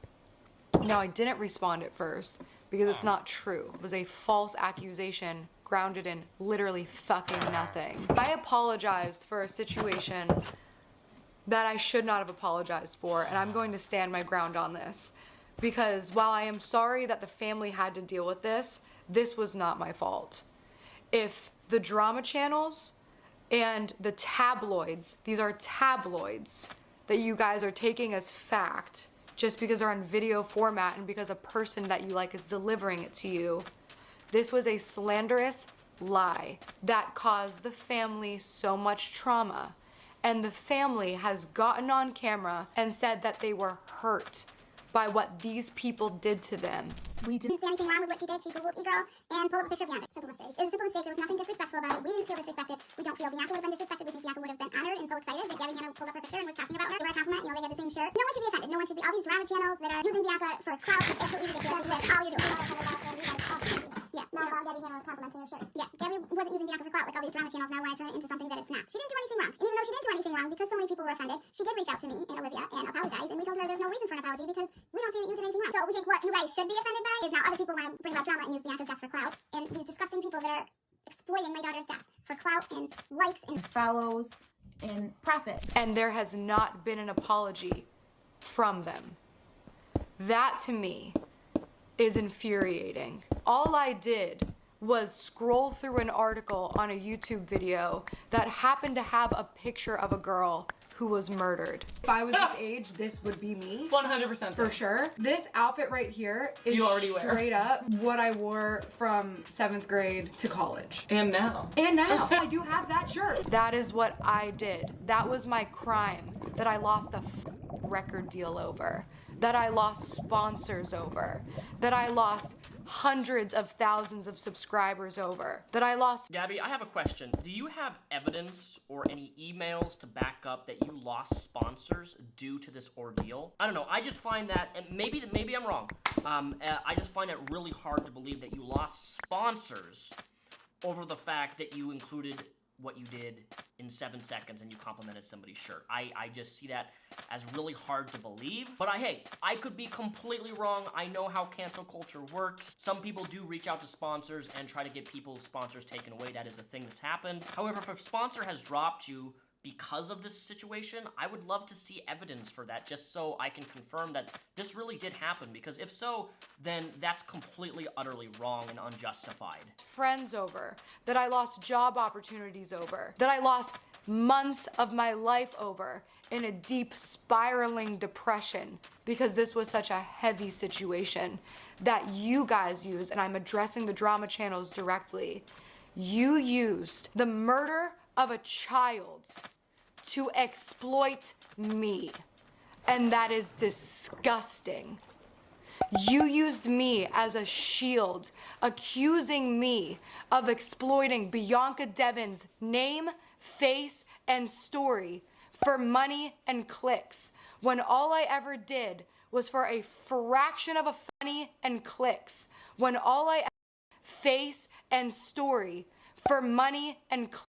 Now, I didn't respond at first because it's not true. It was a false accusation grounded in literally fucking nothing. I apologized for a situation that I should not have apologized for, and I'm going to stand my ground on this. Because while I am sorry that the family had to deal with this, this was not my fault. If the drama channels and the tabloids, these are tabloids that you guys are taking as fact just because they're on video format and because a person that you like is delivering it to you, this was a slanderous lie that caused the family so much trauma. And the family has gotten on camera and said that they were hurt by what these people did to them. We didn't see anything wrong with what she did. She Googled e-girl and pulled up a picture of Bianca. Simple mistake. It was a simple mistake. There was nothing disrespectful about it. We didn't feel disrespected. We don't feel Bianca would have been disrespected. We think Bianca would have been honored and so excited that Gabby Hanna pulled up her picture and was talking about her. They were a compliment. You know, they had the same shirt. No one should be offended. No one should be. All these drama channels that are using Bianca for clout. It's so easy to feel like all you're doing. Yeah, now Gabby Hanna complimenting her shirt. Yeah, Gabby wasn't using Bianca for clout like all these drama channels now want to turn it into something that it's not. She didn't do anything wrong. And even though she didn't do anything wrong, because so many people were offended, she did reach out to me and Olivia and apologize. And we told her there's no reason for an apology because we don't see that you did anything wrong. So we think what you guys should be offended by is now other people want to bring about drama and use Bianca's death for clout. And these disgusting people that are exploiting my daughter's death for clout and likes and follows and profit. And there has not been an apology from them. That to me is infuriating. All I did was scroll through an article on a YouTube video that happened to have a picture of a girl who was murdered. If I was this age, this would be me. 100%. For sure. This outfit right here is You already wear. straight up what I wore from 7th grade to college. And now. And now. I do have that shirt. That is what I did. That was my crime that I lost a record deal over. That I lost sponsors over. That I lost hundreds of thousands of subscribers over. That I lost. Gabby, I have a question. Do you have evidence or any emails to back up that you lost sponsors due to this ordeal? I don't know. I just find that, and maybe I'm wrong. I just find it really hard to believe that you lost sponsors over the fact that you included what you did in 7 seconds and you complimented somebody's shirt. I just see that as really hard to believe. But hey, I could be completely wrong. I know how cancel culture works. Some people do reach out to sponsors and try to get people's sponsors taken away. That is a thing that's happened. However, if a sponsor has dropped you because of this situation, I would love to see evidence for that, just so I can confirm that this really did happen, because if so, then that's completely, utterly wrong and unjustified. Friends over, that I lost job opportunities over, that I lost months of my life over in a deep spiraling depression because this was such a heavy situation that you guys used, and I'm addressing the drama channels directly. You used the murder of a child to exploit me, and that is disgusting. You used me as a shield, accusing me of exploiting Bianca Devin's name, face, and story for money and clicks, when all I ever did was for a fraction of a funny and clicks, when all I face and story for money and clicks.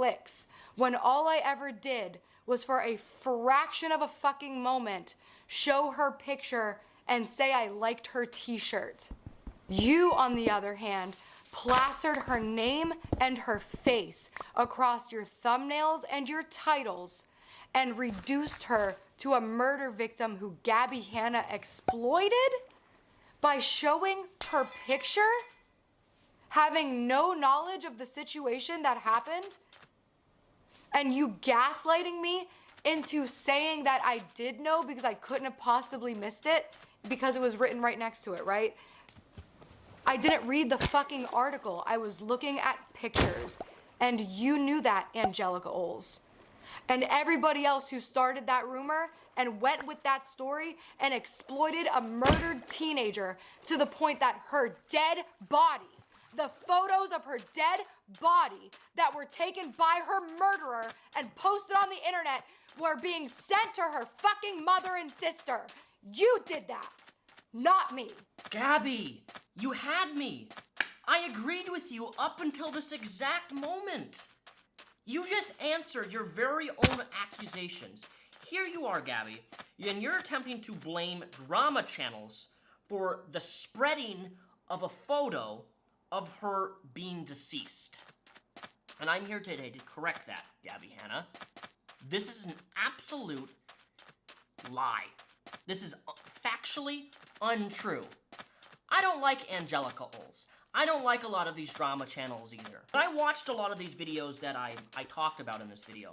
clicks when all I ever did was for a fraction of a fucking moment show her picture and say I liked her t-shirt. You, on the other hand, plastered her name and her face across your thumbnails and your titles and reduced her to a murder victim who Gabby Hanna exploited by showing her picture, having no knowledge of the situation that happened, and you gaslighting me into saying that I did know because I couldn't have possibly missed it because it was written right next to it, right? I didn't read the fucking article. I was looking at pictures, and you knew that, Angelica Oles. And everybody else who started that rumor and went with that story and exploited a murdered teenager to the point that her dead body, the photos of her dead body that were taken by her murderer and posted on the internet were being sent to her fucking mother and sister. You did that, not me. Gabby, you had me. I agreed with you up until this exact moment. You just answered your very own accusations. Here you are, Gabby, and you're attempting to blame drama channels for the spreading of a photo of her being deceased. And I'm here today to correct that, Gabby Hanna. This is an absolute lie. This is factually untrue. I don't like Angelica Oles. I don't like a lot of these drama channels either. But I watched a lot of these videos that I talked about in this video,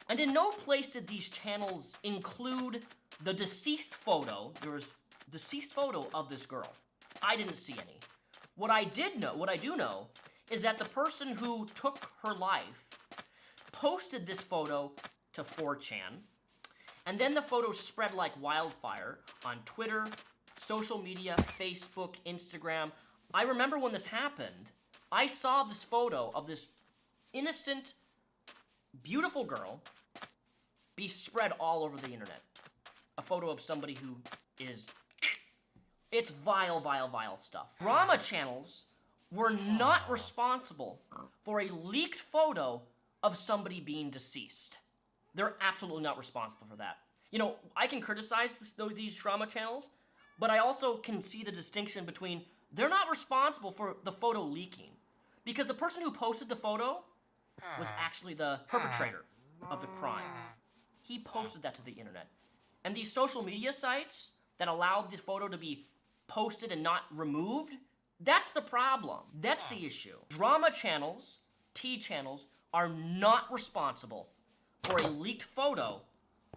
and in no place did these channels include the deceased photo. There was a deceased photo of this girl. I didn't see any. What I do know, is that the person who took her life posted this photo to 4chan, and then the photo spread like wildfire on Twitter, social media, Facebook, Instagram. I remember when this happened, I saw this photo of this innocent, beautiful girl be spread all over the internet. A photo of somebody who is... It's vile, vile, vile stuff. Drama channels were not responsible for a leaked photo of somebody being deceased. They're absolutely not responsible for that. You know, I can criticize these drama channels, but I also can see the distinction between they're not responsible for the photo leaking, because the person who posted the photo was actually the perpetrator of the crime. He posted that to the internet. And these social media sites that allowed this photo to be posted and not removed, that's the problem. That's the issue. Drama channels, T channels, are not responsible for a leaked photo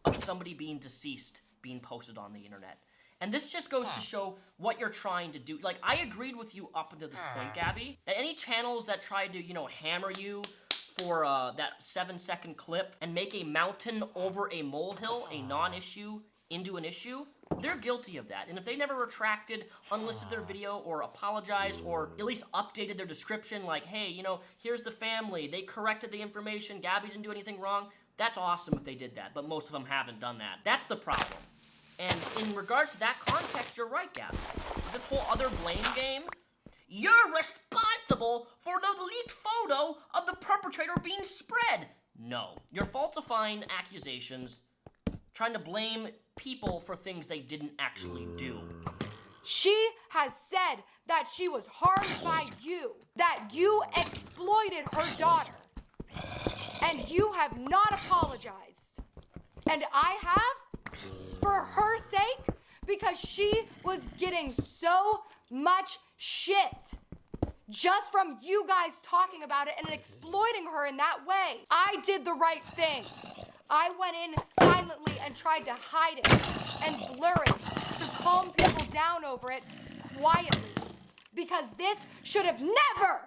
of somebody being deceased being posted on the internet. And this just goes to show what you're trying to do. Like, I agreed with you up until this point, Gabby. That any channels that tried to, you know, hammer you for that 7-second clip and make a mountain over a molehill, a non-issue, into an issue, they're guilty of that. And if they never retracted, unlisted their video, or apologized, or at least updated their description, like, hey, you know, here's the family, they corrected the information, Gabby didn't do anything wrong, that's awesome if they did that, but most of them haven't done that. That's the problem. And in regards to that context, you're right, Gabby. This whole other blame game, you're responsible for the leaked photo of the perpetrator being spread. No, you're falsifying accusations, trying to blame people for things they didn't actually do. She has said that she was harmed by you, that you exploited her daughter, and you have not apologized. And I have, for her sake, because she was getting so much shit just from you guys talking about it and exploiting her in that way. I did the right thing. I went in silently and tried to hide it and blur it to calm people down over it quietly, because this should have never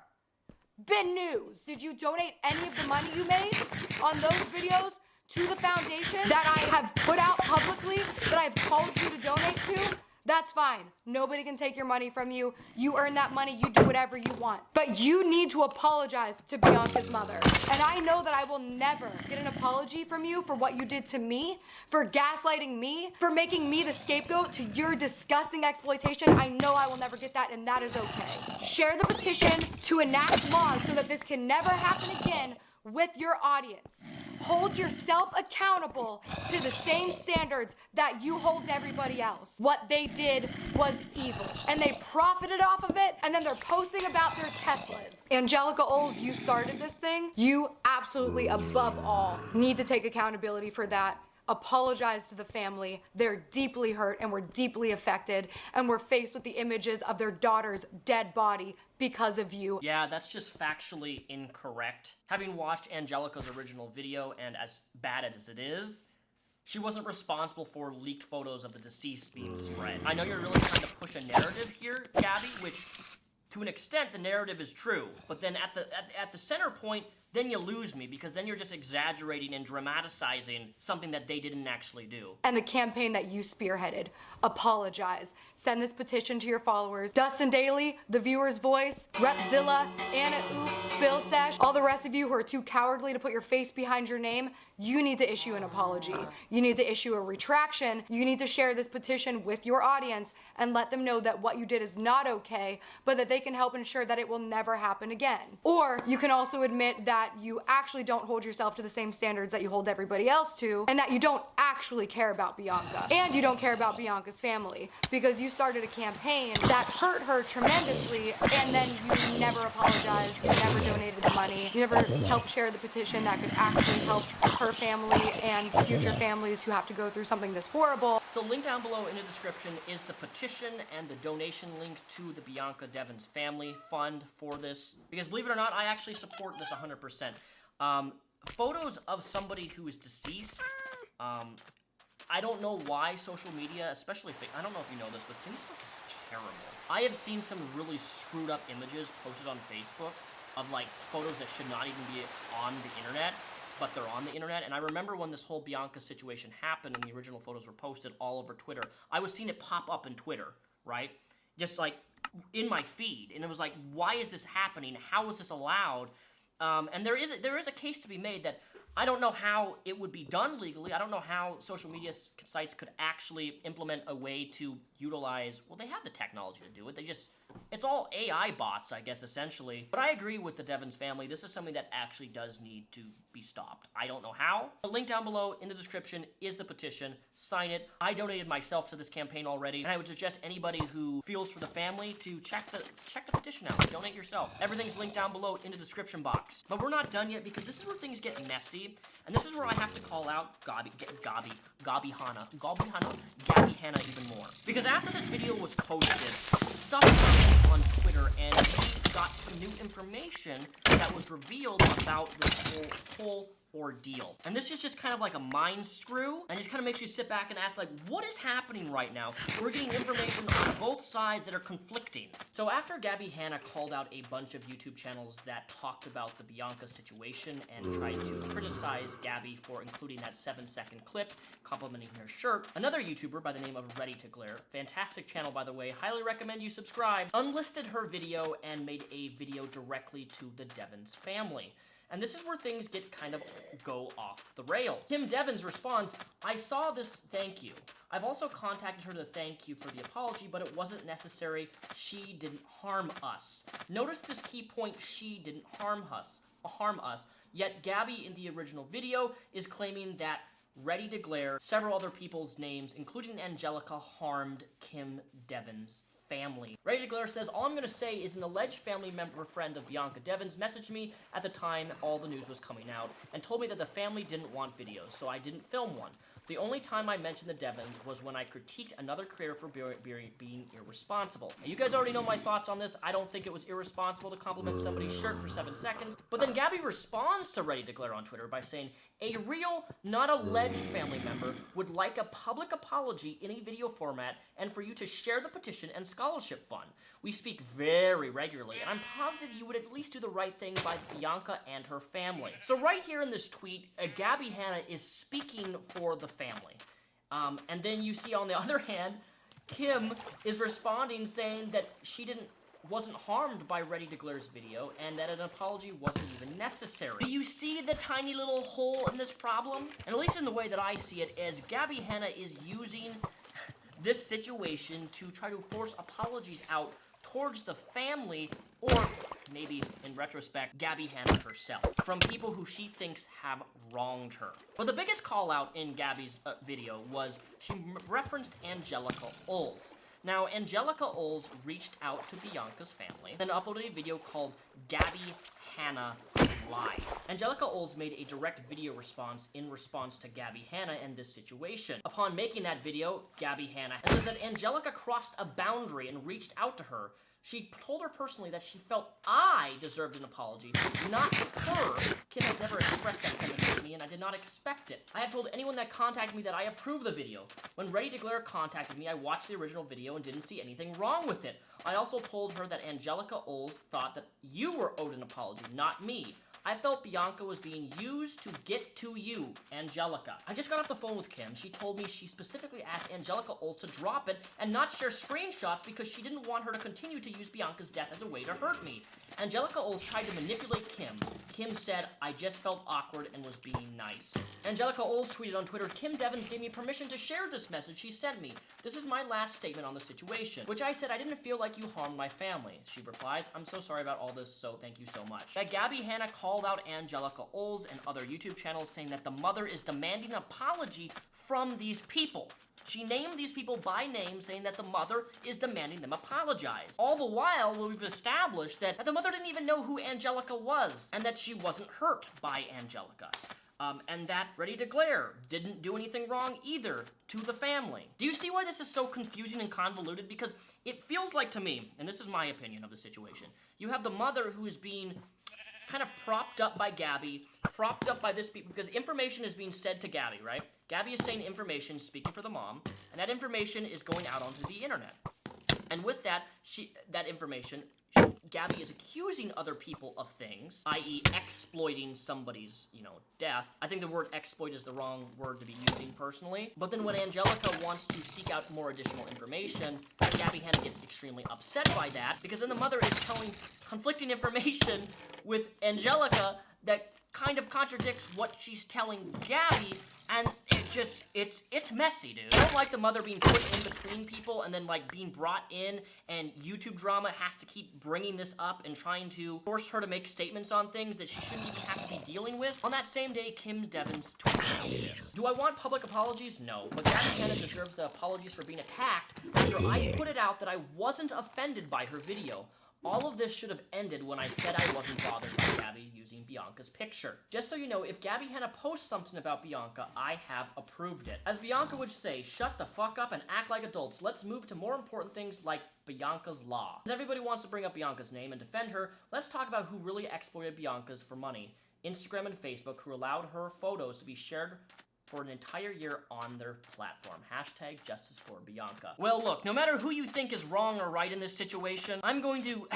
been news. Did you donate any of the money you made on those videos to the foundation that I have put out publicly, that I've told you to donate to? That's fine. Nobody can take your money from you. You earn that money, you do whatever you want. But you need to apologize to Bianca's mother. And I know that I will never get an apology from you for what you did to me, for gaslighting me, for making me the scapegoat to your disgusting exploitation. I know I will never get that, and that is okay. Share the petition to enact laws so that this can never happen again with your audience. Hold yourself accountable to the same standards that you hold everybody else. What they did was evil, and they profited off of it, and then they're posting about their Teslas. Angelica Oles, you started this thing. You absolutely, above all, need to take accountability for that. Apologize to the family. They're deeply hurt and were deeply affected, and were faced with the images of their daughter's dead body because of you. Yeah, that's just factually incorrect. Having watched Angelica's original video, and as bad as it is, she wasn't responsible for leaked photos of the deceased being spread. I know you're really trying to push a narrative here, Gabby, which to an extent the narrative is true, but then at the center point, then you lose me, because then you're just exaggerating and dramatizing something that they didn't actually do. And the campaign that you spearheaded. Apologize. Send this petition to your followers. Dustin Daly, The Viewer's Voice, Repzilla, Anna Oop, Spill Sesh, all the rest of you who are too cowardly to put your face behind your name, you need to issue an apology. You need to issue a retraction. You need to share this petition with your audience and let them know that what you did is not okay, but that they can help ensure that it will never happen again. Or you can also admit that you actually don't hold yourself to the same standards that you hold everybody else to, and that you don't actually care about Bianca. And you don't care about Bianca's family, because you started a campaign that hurt her tremendously, and then you never apologized, you never donated the money, you never helped share the petition that could actually help her family and future families who have to go through something this horrible. So link down below in the description is the petition and the donation link to the Bianca Devins Family Fund for this. Because believe it or not, I actually support this 100%. Photos of somebody who is deceased, I don't know why social media, especially, I don't know if you know this, but Facebook is terrible. I have seen some really screwed up images posted on Facebook of like photos that should not even be on the internet, but they're on the internet. And I remember when this whole Bianca situation happened and the original photos were posted all over Twitter, I was seeing it pop up in Twitter, right? Just like in my feed. And it was like, why is this happening? How is this allowed? And there is a case to be made that I don't know how it would be done legally. I don't know how social media sites could actually implement a way to utilize, well, they have the technology to do it. It's all AI bots, I guess, essentially. But I agree with the Devins family. This is something that actually does need to be stopped. I don't know how. The link down below in the description is the petition. Sign it. I donated myself to this campaign already, and I would suggest anybody who feels for the family to check the petition out. Donate yourself. Everything's linked down below in the description box. But we're not done yet, because this is where things get messy, and this is where I have to call out Gabby Hanna even more. Because after this video was posted, stuff happened on Twitter, and we got some new information that was revealed about this whole ordeal. And this is just kind of like a mind screw, and just kind of makes you sit back and ask, like, what is happening right now? We're getting information on both sides that are conflicting. So after Gabby Hanna called out a bunch of YouTube channels that talked about the Bianca situation and tried to criticize Gabby for including that 7-second clip complimenting her shirt, another YouTuber by the name of Ready to Glare, fantastic channel by the way, highly recommend you subscribe, unlisted her video and made a video directly to the Devins family. And this is where things get kind of go off the rails. Kim Devins responds, I saw this, thank you. I've also contacted her to thank you for the apology, but it wasn't necessary. She didn't harm us. Notice this key point, she didn't harm us. Yet Gabby in the original video is claiming that Ready to Glare, several other people's names, including Angelica, harmed Kim Devins' family. Ready to Glare says, all I'm going to say is an alleged family member friend of Bianca Devins messaged me at the time all the news was coming out and told me that the family didn't want videos, so I didn't film one. The only time I mentioned the Devins was when I critiqued another creator for being irresponsible. Now, you guys already know my thoughts on this. I don't think it was irresponsible to compliment somebody's shirt for 7 seconds. But then Gabby responds to Ready to Glare on Twitter by saying, a real, not alleged family member would like a public apology in a video format and for you to share the petition and scholarship fund. We speak very regularly, and I'm positive you would at least do the right thing by Bianca and her family. So right here in this tweet, Gabby Hanna is speaking for the family. And then you see on the other hand, Kim is responding saying that she wasn't harmed by Ready to Glare's video and that an apology wasn't even necessary. Do you see the tiny little hole in this problem? And at least in the way that I see it, is Gabby Hanna is using this situation to try to force apologies out towards the family, or maybe in retrospect, Gabby Hanna herself, from people who she thinks have wronged her. But the biggest call out in Gabby's video was she referenced Angelica Oles. Now, Angelica Oles reached out to Bianca's family, then uploaded a video called Gabby Hanna Live. Angelica Oles made a direct video response in response to Gabby Hanna and this situation. Upon making that video, Gabby Hanna says that Angelica crossed a boundary and reached out to her. She told her personally that she felt I deserved an apology, not her. Kim has never expressed that sentiment to me, and I did not expect it. I have told anyone that contacted me that I approve the video. When Ready to Glare contacted me, I watched the original video and didn't see anything wrong with it. I also told her that Angelica Oles thought that you were owed an apology, not me. I felt Bianca was being used to get to you, Angelica. I just got off the phone with Kim. She told me she specifically asked Angelica Oles to drop it and not share screenshots because she didn't want her to continue to use Bianca's death as a way to hurt me. Angelica Oles tried to manipulate Kim. Kim said, I just felt awkward and was being nice. Angelica Oles tweeted on Twitter, Kim Devins gave me permission to share this message she sent me. This is my last statement on the situation. Which I said, I didn't feel like you harmed my family. She replies, I'm so sorry about all this, so thank you so much. That Gabby Hanna called out Angelica Oles and other YouTube channels saying that the mother is demanding an apology from these people. She named these people by name, saying that the mother is demanding them apologize. All the while, we've established that the mother didn't even know who Angelica was, and that she wasn't hurt by Angelica. And that Ready to Glare didn't do anything wrong either to the family. Do you see why this is so confusing and convoluted? Because it feels like to me, and this is my opinion of the situation, you have the mother who is being kind of propped up by Gabby, propped up by this people, because information is being said to Gabby, right? Gabby is saying information, speaking for the mom, and that information is going out onto the internet. And with that, Gabby is accusing other people of things, i.e. exploiting somebody's, death. I think the word exploit is the wrong word to be using personally. But then when Angelica wants to seek out more additional information, Gabby Hanna gets extremely upset by that, because then the mother is telling conflicting information with Angelica that kind of contradicts what she's telling Gabby, and it's messy, dude. I don't like the mother being put in between people and then being brought in, and YouTube drama has to keep bringing this up and trying to force her to make statements on things that she shouldn't even have to be dealing with. On that same day, Kim Devins tweeted out this. Do I want public apologies? No. But Gabby Hanna deserves the apologies for being attacked after I put it out that I wasn't offended by her video. All of this should have ended when I said I wasn't bothered by Gabby using Bianca's picture. Just so you know, if Gabby Hanna posts something about Bianca, I have approved it. As Bianca would say, shut the fuck up and act like adults. Let's move to more important things like Bianca's law. As everybody wants to bring up Bianca's name and defend her, let's talk about who really exploited Bianca's for money. Instagram and Facebook, who allowed her photos to be shared for an entire year on their platform. Hashtag justice for Bianca. Well, look, no matter who you think is wrong or right in this situation, I'm going to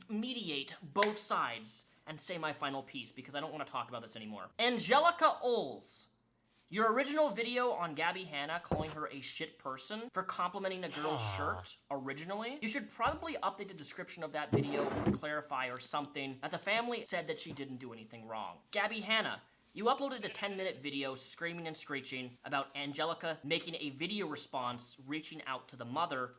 mediate both sides and say my final piece because I don't want to talk about this anymore. Angelica Oles, your original video on Gabby Hanna calling her a shit person for complimenting a girl's shirt originally, you should probably update the description of that video or clarify or something that the family said that she didn't do anything wrong. Gabby Hanna, you uploaded a 10-minute video screaming and screeching about Angelica making a video response, reaching out to the mother,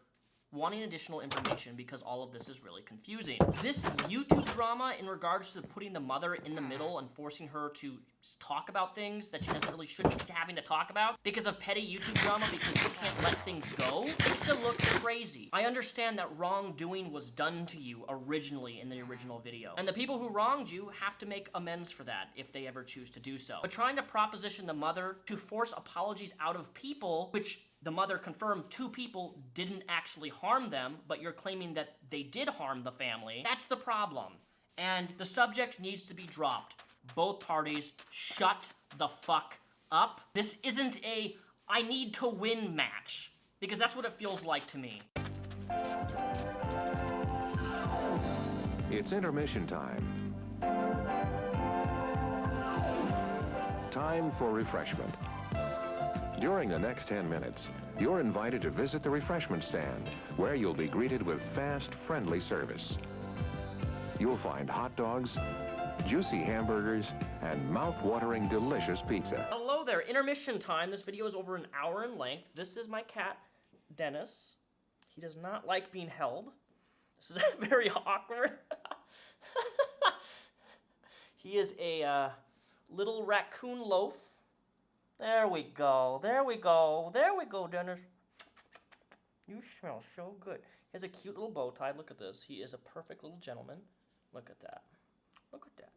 wanting additional information because all of this is really confusing. This YouTube drama in regards to putting the mother in the middle and forcing her to talk about things that she shouldn't be having to talk about because of petty YouTube drama because you can't let things go, makes it look crazy. I understand that wrongdoing was done to you originally in the original video, and the people who wronged you have to make amends for that if they ever choose to do so. But trying to proposition the mother to force apologies out of people, which the mother confirmed 2 people didn't actually harm them, but you're claiming that they did harm the family, that's the problem. And the subject needs to be dropped. Both parties shut the fuck up. This isn't a I need to win match, because that's what it feels like to me. It's intermission time. Time for refreshment. During the next 10 minutes, you're invited to visit the refreshment stand, where you'll be greeted with fast, friendly service. You'll find hot dogs, juicy hamburgers, and mouth-watering delicious pizza. Hello there, intermission time. This video is over an hour in length. This is my cat, Dennis. He does not like being held. This is very awkward. He is a little raccoon loaf. There we go. There we go. There we go, Dennis. You smell so good. He has a cute little bow tie. Look at this. He is a perfect little gentleman. Look at that. Look at that.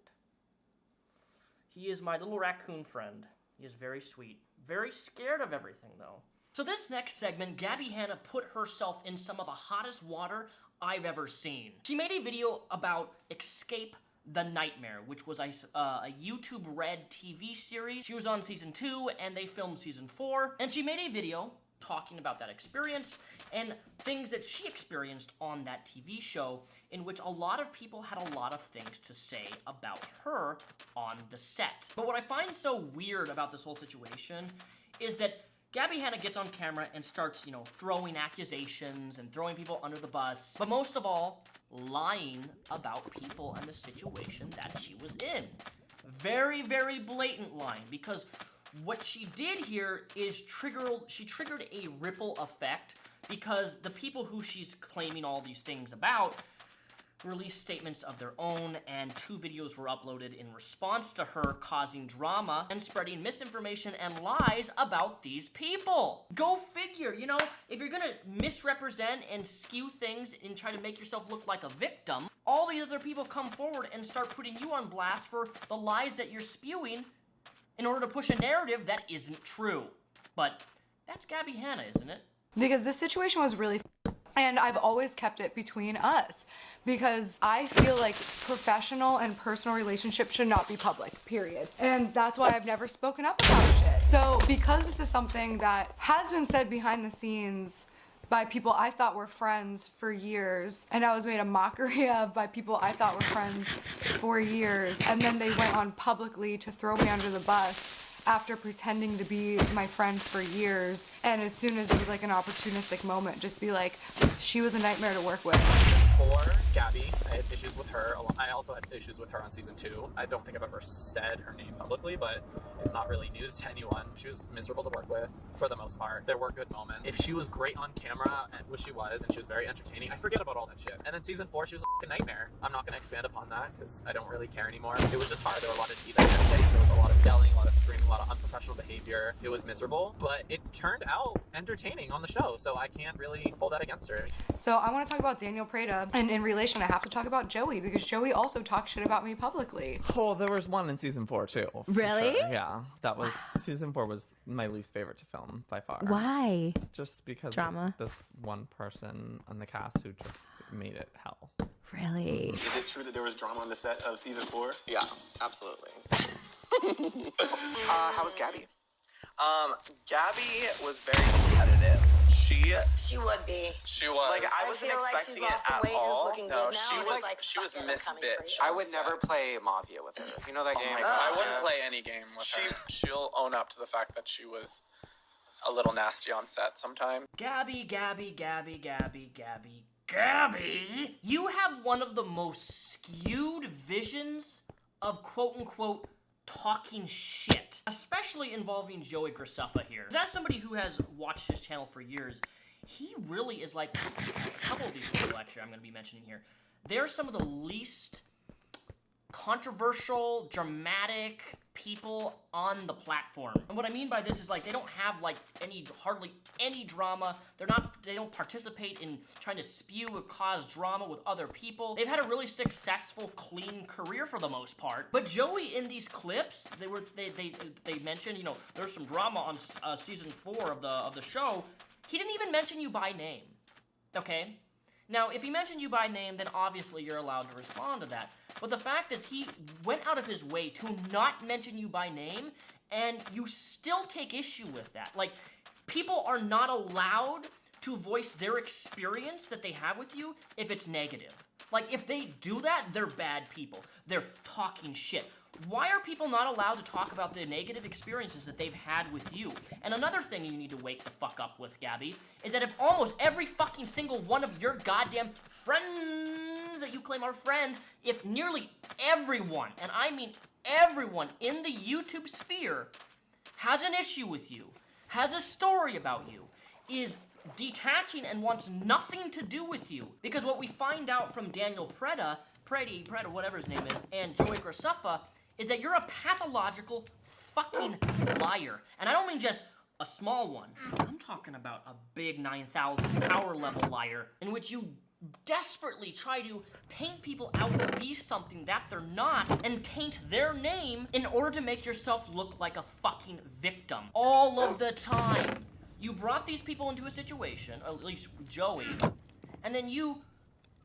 He is my little raccoon friend. He is very sweet. Very scared of everything, though. So this next segment, Gabby Hanna put herself in some of the hottest water I've ever seen. She made a video about Escape the Nightmare, which was a YouTube Red TV series. She was on season 2, and they filmed season 4. And she made a video talking about that experience and things that she experienced on that TV show, in which a lot of people had a lot of things to say about her on the set. But what I find so weird about this whole situation is that Gabby Hanna gets on camera and starts, you know, throwing accusations and throwing people under the bus, but most of all, lying about people and the situation that she was in. Very, very blatant lying, because what she did here is she triggered a ripple effect, because the people who she's claiming all these things about released statements of their own, and 2 videos were uploaded in response to her, causing drama and spreading misinformation and lies about these people. Go figure, you know, if you're gonna misrepresent and skew things and try to make yourself look like a victim, all these other people come forward and start putting you on blast for the lies that you're spewing in order to push a narrative that isn't true. But that's Gabby Hanna, isn't it? Because this situation was really and I've always kept it between us, because I feel like professional and personal relationships should not be public, period. And that's why I've never spoken up about shit. So because this is something that has been said behind the scenes by people I thought were friends for years, and I was made a mockery of by people I thought were friends for years, and then they went on publicly to throw me under the bus after pretending to be my friend for years, and as soon as it was like an opportunistic moment, just be like, she was a nightmare to work with. For Gabby, I had issues with her. I also had issues with her on season 2. I don't think I've ever said her name publicly, but it's not really news to anyone. She was miserable to work with for the most part. There were good moments. If she was great on camera, which she was, and she was very entertaining, I forget about all that shit. And then season 4, she was a nightmare. I'm not going to expand upon that because I don't really care anymore. It was just hard. There were a lot of tea that took place. There was a lot of yelling, a lot of screaming, a lot of unprofessional behavior. It was miserable, but it turned out entertaining on the show, so I can't really hold that against her. So I want to talk about Daniel Prada, and in relation I have to talk about Joey, because Joey also talks shit about me publicly. Oh, there was one in season 4 too. Really? Sure. Yeah, that was season 4 was my least favorite to film by far. Why? Just because Drama. Of this one person on the cast who just made it hell. Really? Is it true that there was drama on the set of season 4? Yeah, absolutely. How was Gabby? Gabby was very competitive. She would be. She was. Like, I wasn't expecting it at all. Looking No, good now. she was Miss Bitch. I would never play Mafia with her. You know that game? I wouldn't play any game with her. She'll own up to the fact that she was a little nasty on set sometime. Gabby, you have one of the most skewed visions of quote-unquote talking shit, especially involving Joey Graceffa here. As somebody who has watched his channel for years, he really is like, a couple of these people actually I'm going to be mentioning here, they're some of the least controversial, dramatic people on the platform. And what I mean by this is, like, they don't have like hardly any drama. They don't participate in trying to spew or cause drama with other people. They've had a really successful, clean career for the most part. But Joey, in these clips, they mentioned, you know, there's some drama on season 4 of the show. He didn't even mention you by name. Okay? Now, if he mentioned you by name, then obviously you're allowed to respond to that. But the fact is, he went out of his way to not mention you by name, and you still take issue with that. Like, people are not allowed to voice their experience that they have with you if it's negative. Like, if they do that, they're bad people. They're talking shit. Why are people not allowed to talk about the negative experiences that they've had with you? And another thing you need to wake the fuck up with, Gabby, is that if almost every fucking single one of your goddamn friends that you claim are friends, if nearly everyone, and I mean everyone in the YouTube sphere, has an issue with you, has a story about you, is detaching and wants nothing to do with you. Because what we find out from Daniel Prada Prady, whatever his name is, and Joey Graceffa is that you're a pathological fucking liar. And I don't mean just a small one. I'm talking about a big 9,000 power level liar in which you desperately try to paint people out to be something that they're not and taint their name in order to make yourself look like a fucking victim. All of the time. You brought these people into a situation, or at least Joey, and then you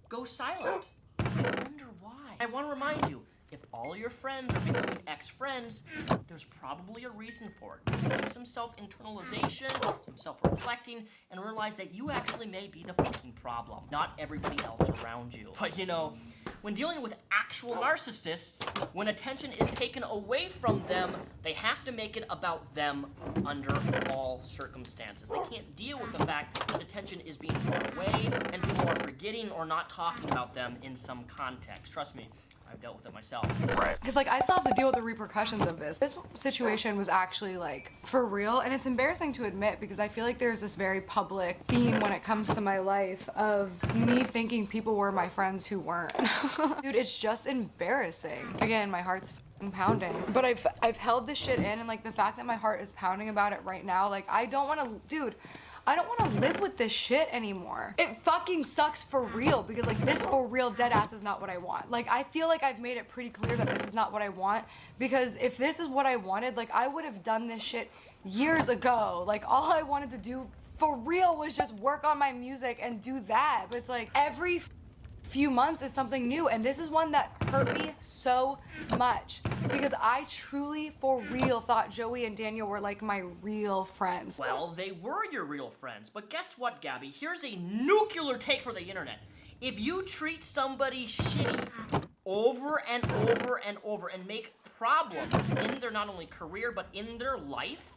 go silent. I wonder why. I want to remind you, if all your friends are becoming ex-friends, there's probably a reason for it. Do some self-internalization, some self-reflecting, and realize that you actually may be the fucking problem, not everybody else around you. But you know, when dealing with actual narcissists, when attention is taken away from them, they have to make it about them under all circumstances. They can't deal with the fact that attention is being drawn away and people are forgetting or not talking about them in some context. Trust me, I've dealt with it myself. Right. Because like I still have to deal with the repercussions of this. This situation was actually like for real, and it's embarrassing to admit because I feel like there's this very public theme when it comes to my life of me thinking people were my friends who weren't. Dude, it's just embarrassing. Again, my heart's pounding, but I've held this shit in, and like the fact that my heart is pounding about it right now, like I don't want to, dude, I don't want to live with this shit anymore. It fucking sucks for real because like this for real dead ass is not what I want. Like I feel like I've made it pretty clear that this is not what I want, because if this is what I wanted, like I would have done this shit years ago. Like all I wanted to do for real was just work on my music and do that. But it's like every few months is something new, and this is one that hurt me so much because I truly for real thought Joey and Daniel were like my real friends. Well, they were your real friends, but guess what, Gabby? Here's a nuclear take for the internet. If you treat somebody shitty over and over and over and make problems in their not only career but in their life,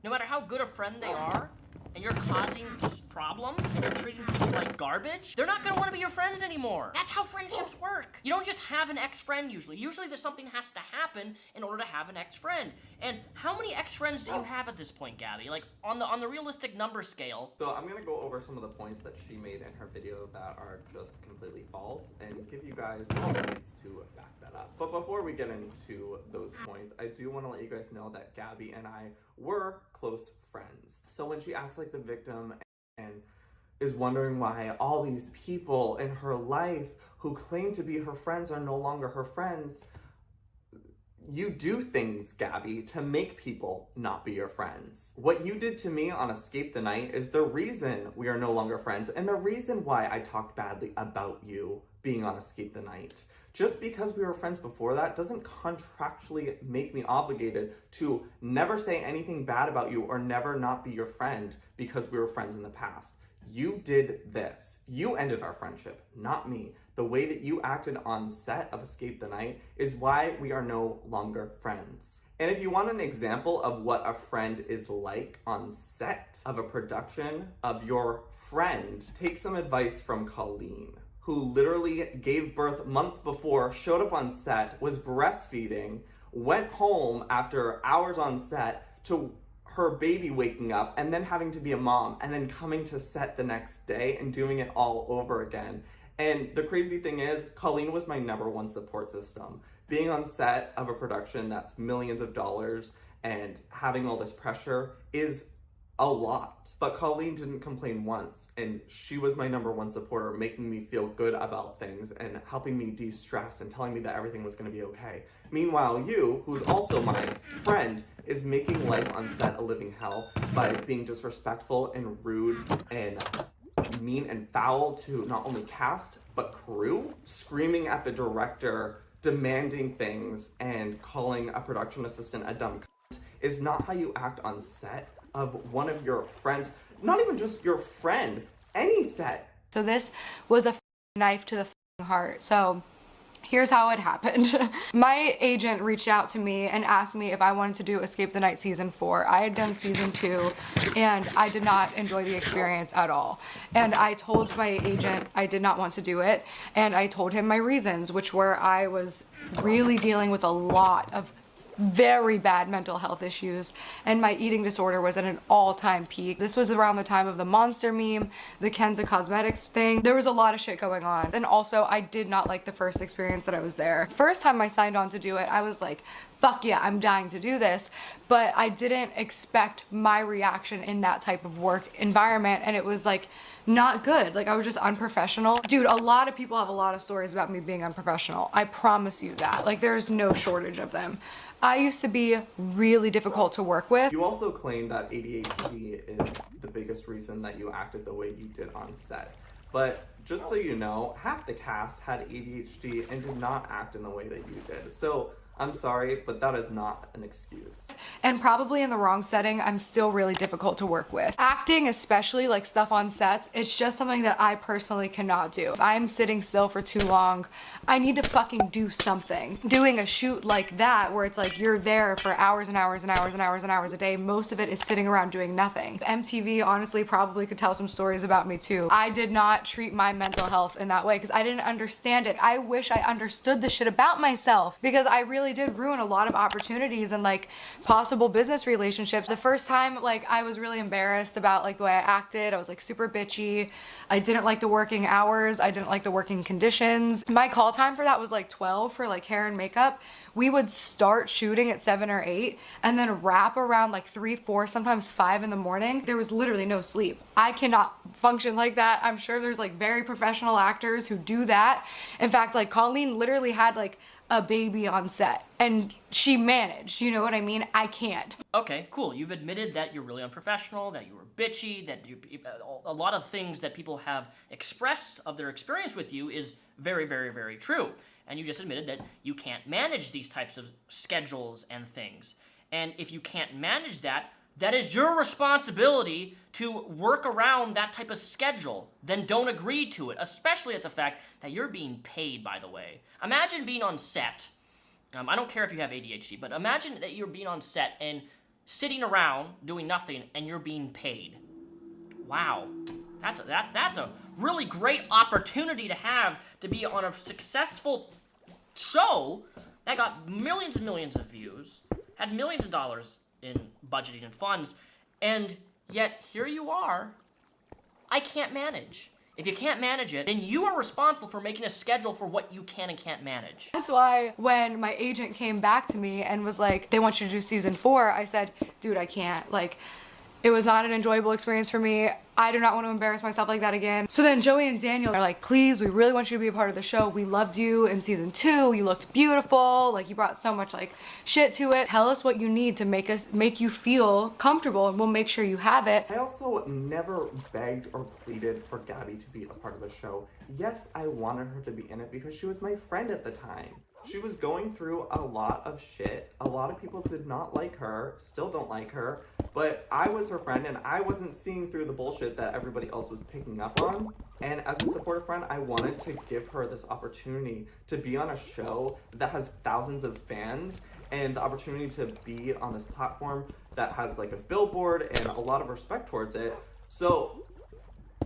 no matter how good a friend they are, and you're causing problems, and you're treating people like garbage, they're not gonna wanna be your friends anymore. That's how friendships work. You don't just have an ex-friend usually. Usually there's something has to happen in order to have an ex-friend. And how many ex-friends do you have at this point, Gabby? Like, on the realistic number scale. So I'm gonna go over some of the points that she made in her video that are just completely false and give you guys the points to back that up. But before we get into those points, I do wanna let you guys know that Gabby and I were close friends. So when she acts like the victim and is wondering why all these people in her life who claim to be her friends are no longer her friends, you do things, Gabby, to make people not be your friends. What you did to me on Escape the Night is the reason we are no longer friends, and the reason why I talked badly about you being on Escape the Night. Just because we were friends before that doesn't contractually make me obligated to never say anything bad about you or never not be your friend because we were friends in the past. You did this. You ended our friendship, not me. The way that you acted on set of Escape the Night is why we are no longer friends. And if you want an example of what a friend is like on set of a production of your friend, take some advice from Colleen, who literally gave birth months before, showed up on set, was breastfeeding, went home after hours on set to her baby waking up and then having to be a mom and then coming to set the next day and doing it all over again. And the crazy thing is, Colleen was my #1 support system. Being on set of a production that's millions of dollars and having all this pressure is a lot. But Colleen didn't complain once, and she was my #1 supporter, making me feel good about things and helping me de-stress and telling me that everything was going to be okay. Meanwhile, you, who's also my friend, is making life on set a living hell by being disrespectful and rude and mean and foul to not only cast, but crew, screaming at the director, demanding things, and calling a production assistant a dumb cunt is not how you act on set of one of your friends, not even just your friend, any set. So this was a knife to the heart. So here's how it happened. My agent reached out to me and asked me if I wanted to do Escape the Night season 4. I had done season 2 and I did not enjoy the experience at all. And I told my agent I did not want to do it. And I told him my reasons, which were I was really dealing with a lot of very bad mental health issues, and my eating disorder was at an all-time peak. This was around the time of the monster meme, the Kenza Cosmetics thing. There was a lot of shit going on. And also, I did not like the first experience that I was there. First time I signed on to do it, I was like, fuck yeah, I'm dying to do this. But I didn't expect my reaction in that type of work environment, and it was like not good. Like, I was just unprofessional. Dude, a lot of people have a lot of stories about me being unprofessional. I promise you that. Like, there's no shortage of them. I used to be really difficult to work with. You also claim that ADHD is the biggest reason that you acted the way you did on set. But just so you know, half the cast had ADHD and did not act in the way that you did. So I'm sorry, but that is not an excuse. And probably in the wrong setting, I'm still really difficult to work with. Acting, especially like stuff on sets, it's just something that I personally cannot do. If I'm sitting still for too long, I need to fucking do something. Doing a shoot like that, where it's like you're there for hours and hours and hours and hours and hours a day, most of it is sitting around doing nothing. MTV honestly probably could tell some stories about me too. I did not treat my mental health in that way because I didn't understand it. I wish I understood the shit about myself, because I really did ruin a lot of opportunities and like possible business relationships. The first time, like, I was really embarrassed about like the way I acted. I was like super bitchy. I didn't like the working hours. I didn't like the working conditions. My call time for that was like 12 for like hair and makeup. We would start shooting at 7 or 8 and then wrap around like 3, 4, sometimes 5 in the morning. There was literally no sleep. I cannot function like that. I'm sure there's like very professional actors who do that. In fact, like Colleen literally had like a baby on set and she managed, you know what I mean? I can't. Okay, cool. You've admitted that you're really unprofessional, that you were bitchy, that a lot of things that people have expressed of their experience with you is very, very, very true. And you just admitted that you can't manage these types of schedules and things. And if you can't manage that, that is your responsibility to work around that type of schedule. Then don't agree to it, especially at the fact that you're being paid, by the way. Imagine being on set. I don't care if you have ADHD, but imagine that you're being on set and sitting around doing nothing and you're being paid. Wow. That's a really great opportunity to have, to be on a successful show that got millions and millions of views, had millions of dollars in budgeting and funds, and yet here you are. I can't manage. If you can't manage it, then you are responsible for making a schedule for what you can and can't manage. That's why when my agent came back to me and was like, they want you to do season 4, I said, dude, I can't. Like, it was not an enjoyable experience for me. I do not want to embarrass myself like that again. So then Joey and Daniel are like, please, we really want you to be a part of the show. We loved you in season 2. You looked beautiful. Like, you brought so much like shit to it. Tell us what you need to make you feel comfortable, and we'll make sure you have it. I also never begged or pleaded for Gabby to be a part of the show. Yes, I wanted her to be in it because she was my friend at the time. She was going through a lot of shit. A lot of people did not like her, still don't like her, but I was her friend and I wasn't seeing through the bullshit that everybody else was picking up on. And as a supportive friend, I wanted to give her this opportunity to be on a show that has thousands of fans, and the opportunity to be on this platform that has like a billboard and a lot of respect towards it. So,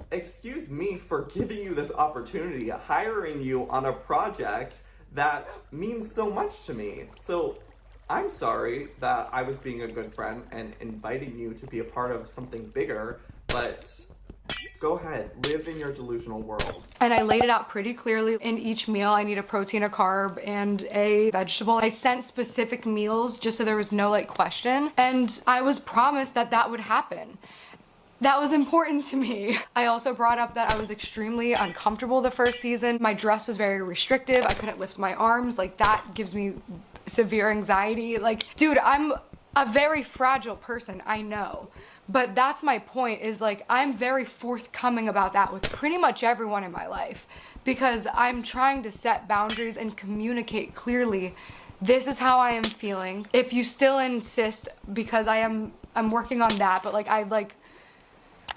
excuse me for giving you this opportunity, hiring you on a project that means so much to me. So I'm sorry that I was being a good friend and inviting you to be a part of something bigger, but go ahead, live in your delusional world. And I laid it out pretty clearly. In each meal, I need a protein, a carb, and a vegetable. I sent specific meals just so there was no like question. And I was promised that that would happen. That was important to me. I also brought up that I was extremely uncomfortable the first season. My dress was very restrictive. I couldn't lift my arms. Like, that gives me severe anxiety. Like, dude, I'm a very fragile person, I know. But that's my point, is like, I'm very forthcoming about that with pretty much everyone in my life, because I'm trying to set boundaries and communicate clearly. This is how I am feeling. If you still insist, because I'm working on that, but like,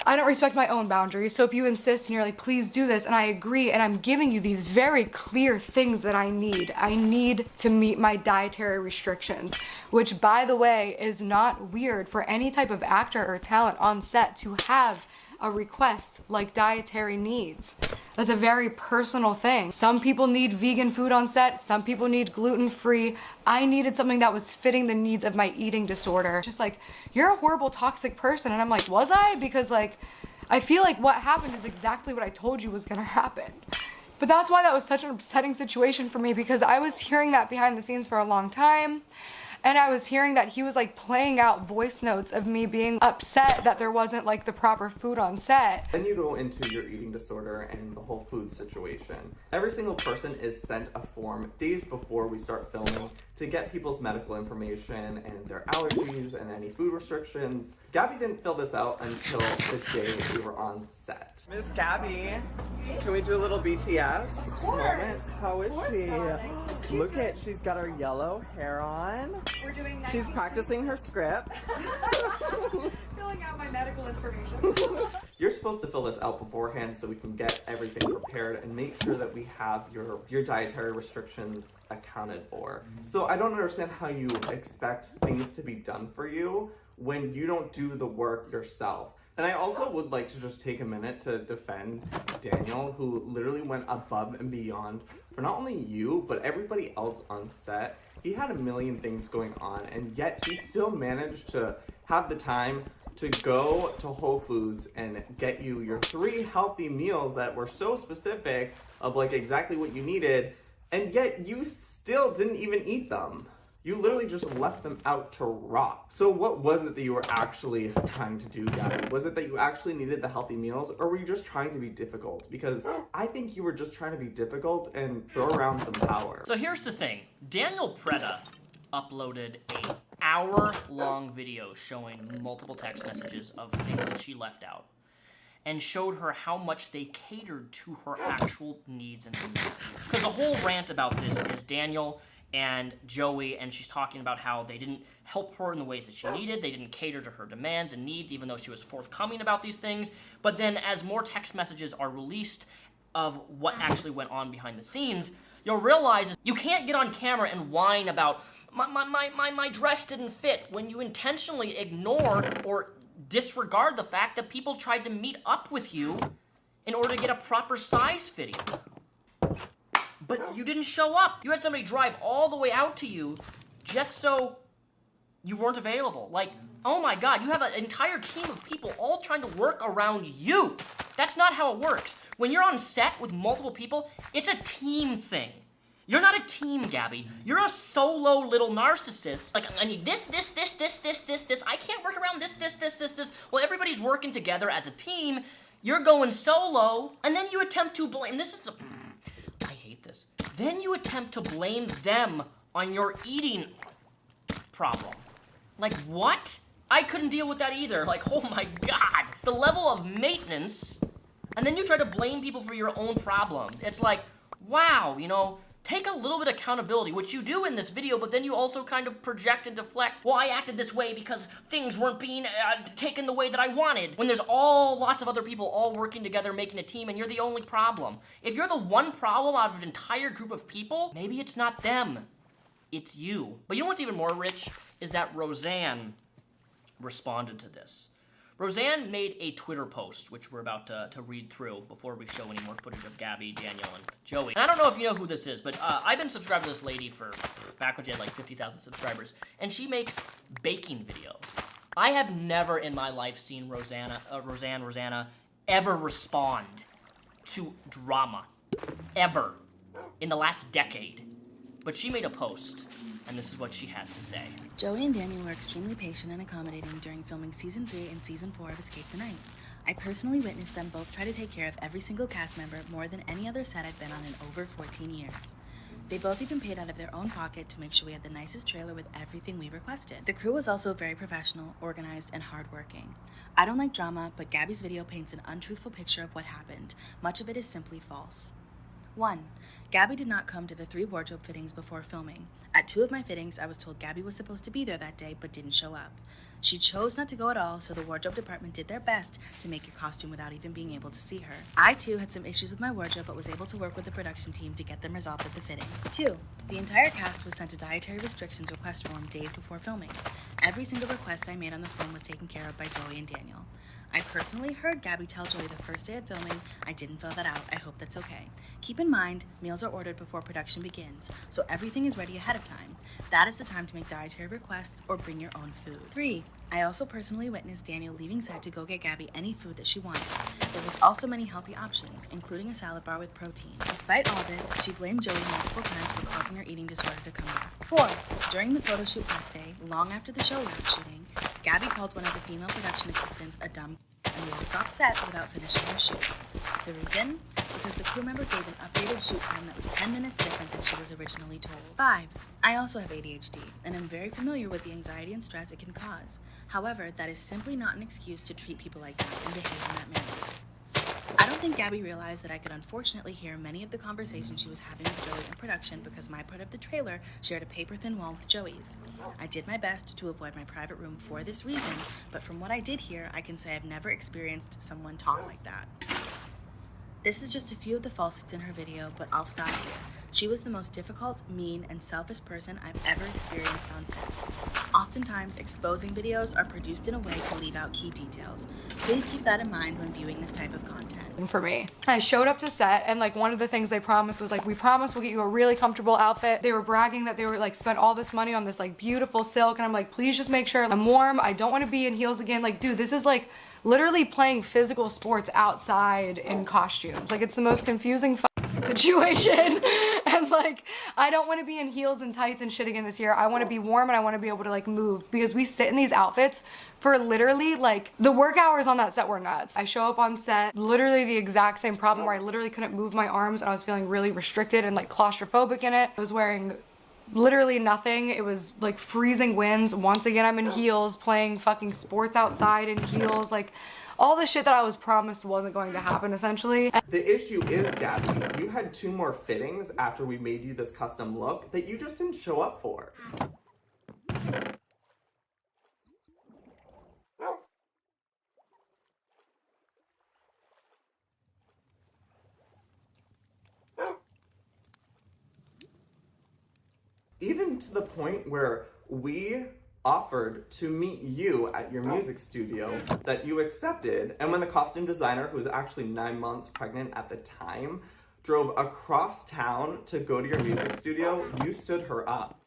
I don't respect my own boundaries. So if you insist and you're like, please do this, and I agree, and I'm giving you these very clear things that I need to meet my dietary restrictions, which, by the way, is not weird for any type of actor or talent on set to have a request like dietary needs. That's a very personal thing. Some people need vegan food on set, some people need gluten-free. I needed something that was fitting the needs of my eating disorder. Just like, you're a horrible, toxic person. And I'm like, was I? Because like, I feel like what happened is exactly what I told you was gonna happen. But that's why that was such an upsetting situation for me, because I was hearing that behind the scenes for a long time. And I was hearing that he was like playing out voice notes of me being upset that there wasn't like the proper food on set. Then you go into your eating disorder and the whole food situation. Every single person is sent a form days before we start filming to get people's medical information and their allergies and any food restrictions. Gabby didn't fill this out until the day we were on set. Miss Gabby, can we do a little BTS moment? How is she? Look at, she's got her yellow hair on. We're doing She's practicing her script. filling out my medical information. You're supposed to fill this out beforehand so we can get everything prepared and make sure that we have your dietary restrictions accounted for. So I don't understand how you expect things to be done for you when you don't do the work yourself. And I also would like to just take a minute to defend Daniel, who literally went above and beyond for not only you, but everybody else on set. He had a million things going on, and yet he still managed to have the time to go to Whole Foods and get you your 3 healthy meals that were so specific of like exactly what you needed, and yet you still didn't even eat them. You literally just left them out to rot. So what was it that you were actually trying to do, Gabby? Was it that you actually needed the healthy meals, or were you just trying to be difficult? Because I think you were just trying to be difficult and throw around some power. So here's the thing. Daniel Preda uploaded an hour-long video showing multiple text messages of things that she left out, and showed her how much they catered to her actual needs and demands. Because the whole rant about this is Daniel and Joey, and she's talking about how they didn't help her in the ways that she needed, they didn't cater to her demands and needs, even though she was forthcoming about these things. But then as more text messages are released of what actually went on behind the scenes, you'll realize you can't get on camera and whine about, my dress didn't fit, when you intentionally ignore or disregard the fact that people tried to meet up with you in order to get a proper size fitting. But you didn't show up. You had somebody drive all the way out to you just so you weren't available. Like, oh my God, you have an entire team of people all trying to work around you. That's not how it works. When you're on set with multiple people, it's a team thing. You're not a team, Gabby. You're a solo little narcissist. Like, I need this. I can't work around this. Well, everybody's working together as a team. You're going solo, and then you attempt to blame. I hate this. Then you attempt to blame them on your eating problem. Like, what? I couldn't deal with that either. Like, oh my God. The level of maintenance, and then you try to blame people for your own problems. It's like, wow, you know, take a little bit of accountability, which you do in this video, but then you also kind of project and deflect. Well, I acted this way because things weren't being taken the way that I wanted. When there's lots of other people all working together, making a team, and you're the only problem. If you're the one problem out of an entire group of people, maybe it's not them, it's you. But you know what's even more rich? Is that Roseanne responded to this. Roseanne made a Twitter post, which we're about to read through before we show any more footage of Gabby, Daniel, and Joey. And I don't know if you know who this is, but I've been subscribed to this lady for back when she had like 50,000 subscribers, and she makes baking videos. I have never in my life seen Rosanna ever respond to drama, ever, in the last decade. But she made a post, and this is what she had to say. Joey and Daniel were extremely patient and accommodating during filming Season 3 and Season 4 of Escape the Night. I personally witnessed them both try to take care of every single cast member more than any other set I've been on in over 14 years. They both even paid out of their own pocket to make sure we had the nicest trailer with everything we requested. The crew was also very professional, organized, and hardworking. I don't like drama, but Gabby's video paints an untruthful picture of what happened. Much of it is simply false. 1. Gabby did not come to the 3 wardrobe fittings before filming. At 2 of my fittings, I was told Gabby was supposed to be there that day, but didn't show up. She chose not to go at all, so the wardrobe department did their best to make your costume without even being able to see her. I, too, had some issues with my wardrobe, but was able to work with the production team to get them resolved at the fittings. 2. The entire cast was sent a dietary restrictions request form days before filming. Every single request I made on the form was taken care of by Joey and Daniel. I personally heard Gabby tell Joey the first day of filming, I didn't fill that out. I hope that's okay. Keep in mind, meals are ordered before production begins, so everything is ready ahead of time. That is the time to make dietary requests or bring your own food. 3. I also personally witnessed Daniel leaving set to go get Gabby any food that she wanted. There was also many healthy options, including a salad bar with protein. Despite all this, she blamed Joey multiple times for causing her eating disorder to come out. 4. During the photo shoot press day, long after the show wrapped shooting, Gabby called one of the female production assistants a dumb and walked off set without finishing her shoot. The reason? Because the crew member gave an updated shoot time that was 10 minutes different than she was originally told. 5. I also have ADHD, and I'm very familiar with the anxiety and stress it can cause. However, that is simply not an excuse to treat people like that and behave in that manner. I don't think Gabby realized that I could unfortunately hear many of the conversations she was having with Joey in production because my part of the trailer shared a paper-thin wall with Joey's. I did my best to avoid my private room for this reason, but from what I did hear, I can say I've never experienced someone talk like that. This is just a few of the falsehoods in her video, but I'll stop here. She was the most difficult, mean, and selfish person I've ever experienced on set. Oftentimes, exposing videos are produced in a way to leave out key details. Please keep that in mind when viewing this type of content. For me, I showed up to set, and like one of the things they promised was like, we promise we'll get you a really comfortable outfit. They were bragging that they were like spent all this money on this like beautiful silk, and I'm like, please just make sure I'm warm. I don't want to be in heels again. Like, dude, this is like literally playing physical sports outside in costumes. Like, it's the most confusing situation. And like, I don't want to be in heels and tights and shit again this year. I want to be warm and I want to be able to like move, because we sit in these outfits for literally like, the work hours on that set were nuts. I show up on set, literally the exact same problem where I literally couldn't move my arms and I was feeling really restricted and like claustrophobic in it. I was wearing literally nothing. It was like freezing winds. Once again, I'm in heels, playing fucking sports outside in heels. Like, all the shit that I was promised wasn't going to happen, essentially. The issue is, Gabby, you had 2 more fittings after we made you this custom look that you just didn't show up for. Even to the point where we offered to meet you at your music studio that you accepted, and when the costume designer, who was actually 9 months pregnant at the time, drove across town to go to your music studio, you stood her up.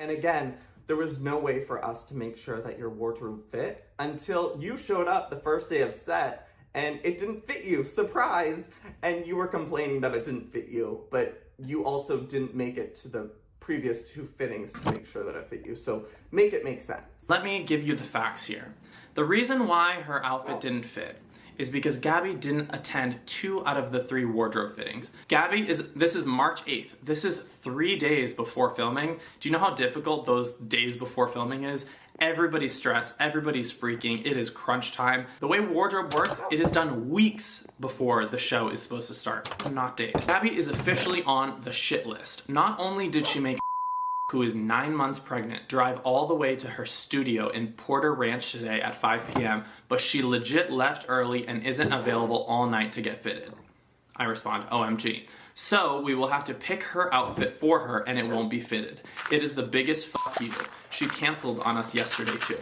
And again, there was no way for us to make sure that your wardrobe fit until you showed up the first day of set and it didn't fit you. Surprise! And you were complaining that it didn't fit you, but you also didn't make it to the previous 2 fittings to make sure that it fit you. So make it make sense. Let me give you the facts here. The reason why her outfit didn't fit is because Gabby didn't attend 2 out of the 3 wardrobe fittings. This is March 8th. This is 3 days before filming. Do you know how difficult those days before filming is? Everybody's stressed, everybody's freaking, it is crunch time. The way wardrobe works, it is done weeks before the show is supposed to start, not days. Gabby is officially on the shit list. Not only did she make who is 9 months pregnant, drive all the way to her studio in Porter Ranch today at 5 p.m., but she legit left early and isn't available all night to get fitted. I respond, OMG. So we will have to pick her outfit for her and it won't be fitted. It is the biggest fuck you. She canceled on us yesterday too.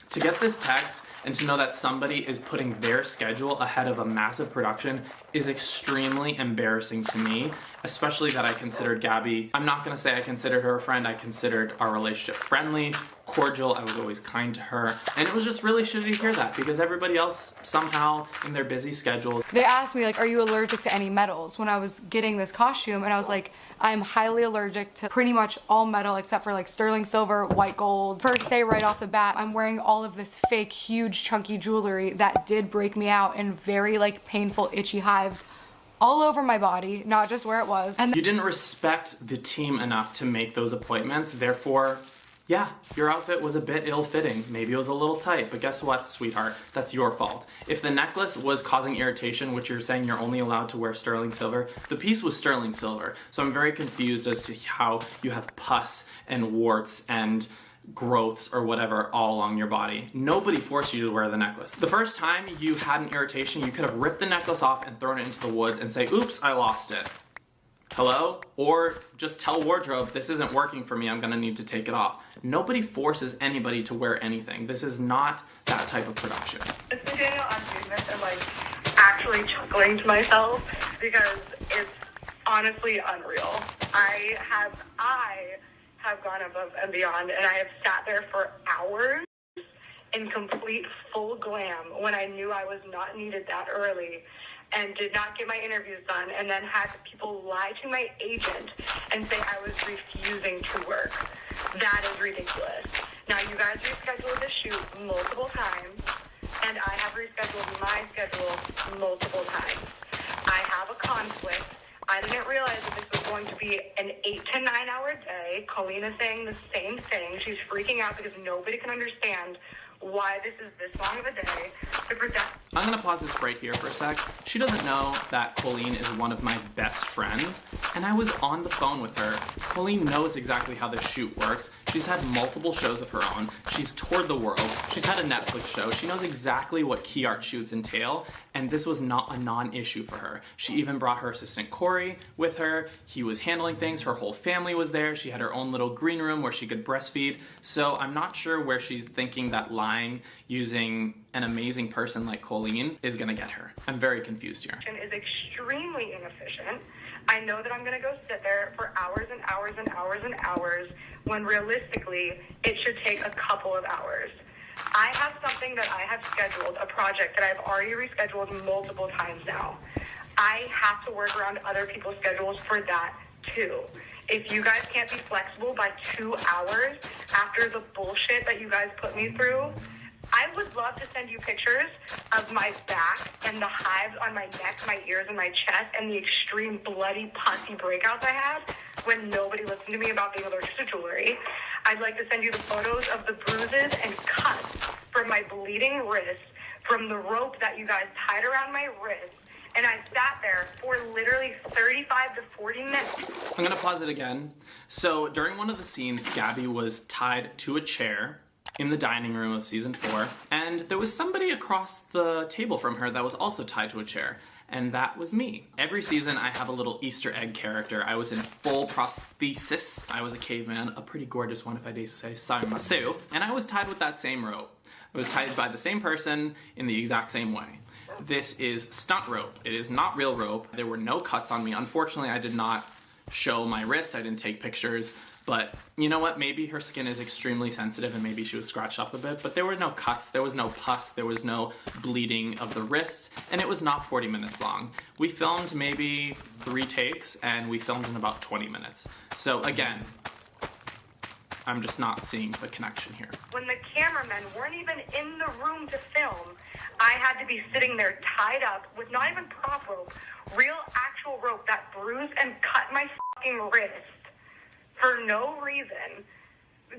To get this text and to know that somebody is putting their schedule ahead of a massive production is extremely embarrassing to me, especially that I considered Gabby, I'm not gonna say I considered her a friend, I considered our relationship friendly, cordial, I was always kind to her, and it was just really shitty to hear that because everybody else somehow in their busy schedules. They asked me like, are you allergic to any metals when I was getting this costume, and I was like, I'm highly allergic to pretty much all metal except for like sterling silver, white gold. First day right off the bat, I'm wearing all of this fake huge chunky jewelry that did break me out in very like painful itchy hives all over my body, not just where it was. And you didn't respect the team enough to make those appointments, therefore, yeah, your outfit was a bit ill-fitting. Maybe it was a little tight, but guess what, sweetheart? That's your fault. If the necklace was causing irritation, which you're saying you're only allowed to wear sterling silver, the piece was sterling silver. So I'm very confused as to how you have pus and warts and growths or whatever all along your body. Nobody forced you to wear the necklace. The first time you had an irritation, you could have ripped the necklace off and thrown it into the woods and say, oops, I lost it. Hello? Or just tell wardrobe, this isn't working for me, I'm gonna need to take it off. Nobody forces anybody to wear anything. This is not that type of production. It's Daniel, I'm doing this and like actually chuckling to myself because it's honestly unreal. I have gone above and beyond, and I have sat there for hours in complete full glam when I knew I was not needed that early, and did not get my interviews done, and then had people lie to my agent and say I was refusing to work. That is ridiculous. Now, you guys rescheduled the shoot multiple times, and I have rescheduled my schedule multiple times. I have a conflict. I didn't realize that this was going to be an 8 to 9 hour day. Colleen is saying the same thing. She's freaking out because nobody can understand why this is this long of a day to present. I'm gonna pause this right here for a sec. She doesn't know that Colleen is one of my best friends, and I was on the phone with her. Colleen knows exactly how this shoot works. She's had multiple shows of her own. She's toured the world. She's had a Netflix show. She knows exactly what key art shoots entail, and this was not a non-issue for her. She even brought her assistant Corey with her. He was handling things. Her whole family was there. She had her own little green room where she could breastfeed. So I'm not sure where she's thinking that lying using an amazing person like Colleen is gonna get her. I'm very confused here. Is extremely inefficient. I know that I'm going to go sit there for hours and hours and hours and hours when realistically it should take a couple of hours. I have something that I have scheduled, a project that I've already rescheduled multiple times now. I have to work around other people's schedules for that too. If you guys can't be flexible by 2 hours after the bullshit that you guys put me through, I would love to send you pictures of my back and the hives on my neck, my ears, and my chest, and the extreme bloody pussy breakouts I had when nobody listened to me about being allergic to jewelry. I'd like to send you the photos of the bruises and cuts from my bleeding wrist from the rope that you guys tied around my wrist. And I sat there for literally 35 to 40 minutes. I'm gonna pause it again. So during one of the scenes, Gabby was tied to a chair in the dining room of season 4, and there was somebody across the table from her that was also tied to a chair, and that was me. Every season I have a little Easter egg character. I was in full prosthesis. I was a caveman, a pretty gorgeous one if I do say so myself, and I was tied with that same rope. I was tied by the same person in the exact same way. This is stunt rope. It is not real rope. There were no cuts on me. Unfortunately, I did not show my wrist. I didn't take pictures. But you know what? Maybe her skin is extremely sensitive and maybe she was scratched up a bit, but there were no cuts, there was no pus, there was no bleeding of the wrists, and it was not 40 minutes long. We filmed maybe 3 takes and we filmed in about 20 minutes. So again, I'm just not seeing the connection here. When the cameramen weren't even in the room to film, I had to be sitting there tied up with not even prop rope, real actual rope that bruised and cut my fucking wrist. For no reason.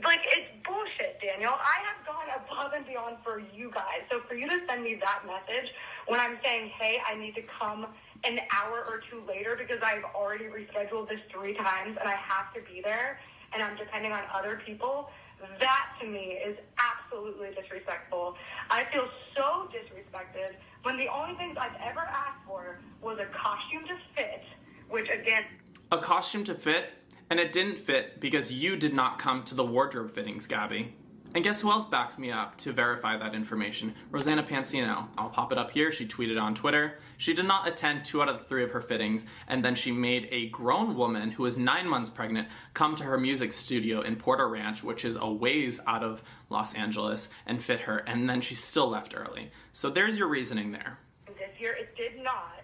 Like, it's bullshit, Daniel. I have gone above and beyond for you guys. So for you to send me that message when I'm saying, hey, I need to come an hour or 2 later because I've already rescheduled this 3 times and I have to be there and I'm depending on other people, that to me is absolutely disrespectful. I feel so disrespected when the only things I've ever asked for was a costume to fit, which again... A costume to fit? And it didn't fit because you did not come to the wardrobe fittings, Gabby. And guess who else backs me up to verify that information? Rosanna Pansino. I'll pop it up here. She tweeted on Twitter. She did not attend 2 out of the 3 of her fittings, and then she made a grown woman who is 9 months pregnant come to her music studio in Porter Ranch, which is a ways out of Los Angeles, and fit her, and then she still left early. So there's your reasoning there. This year it did not.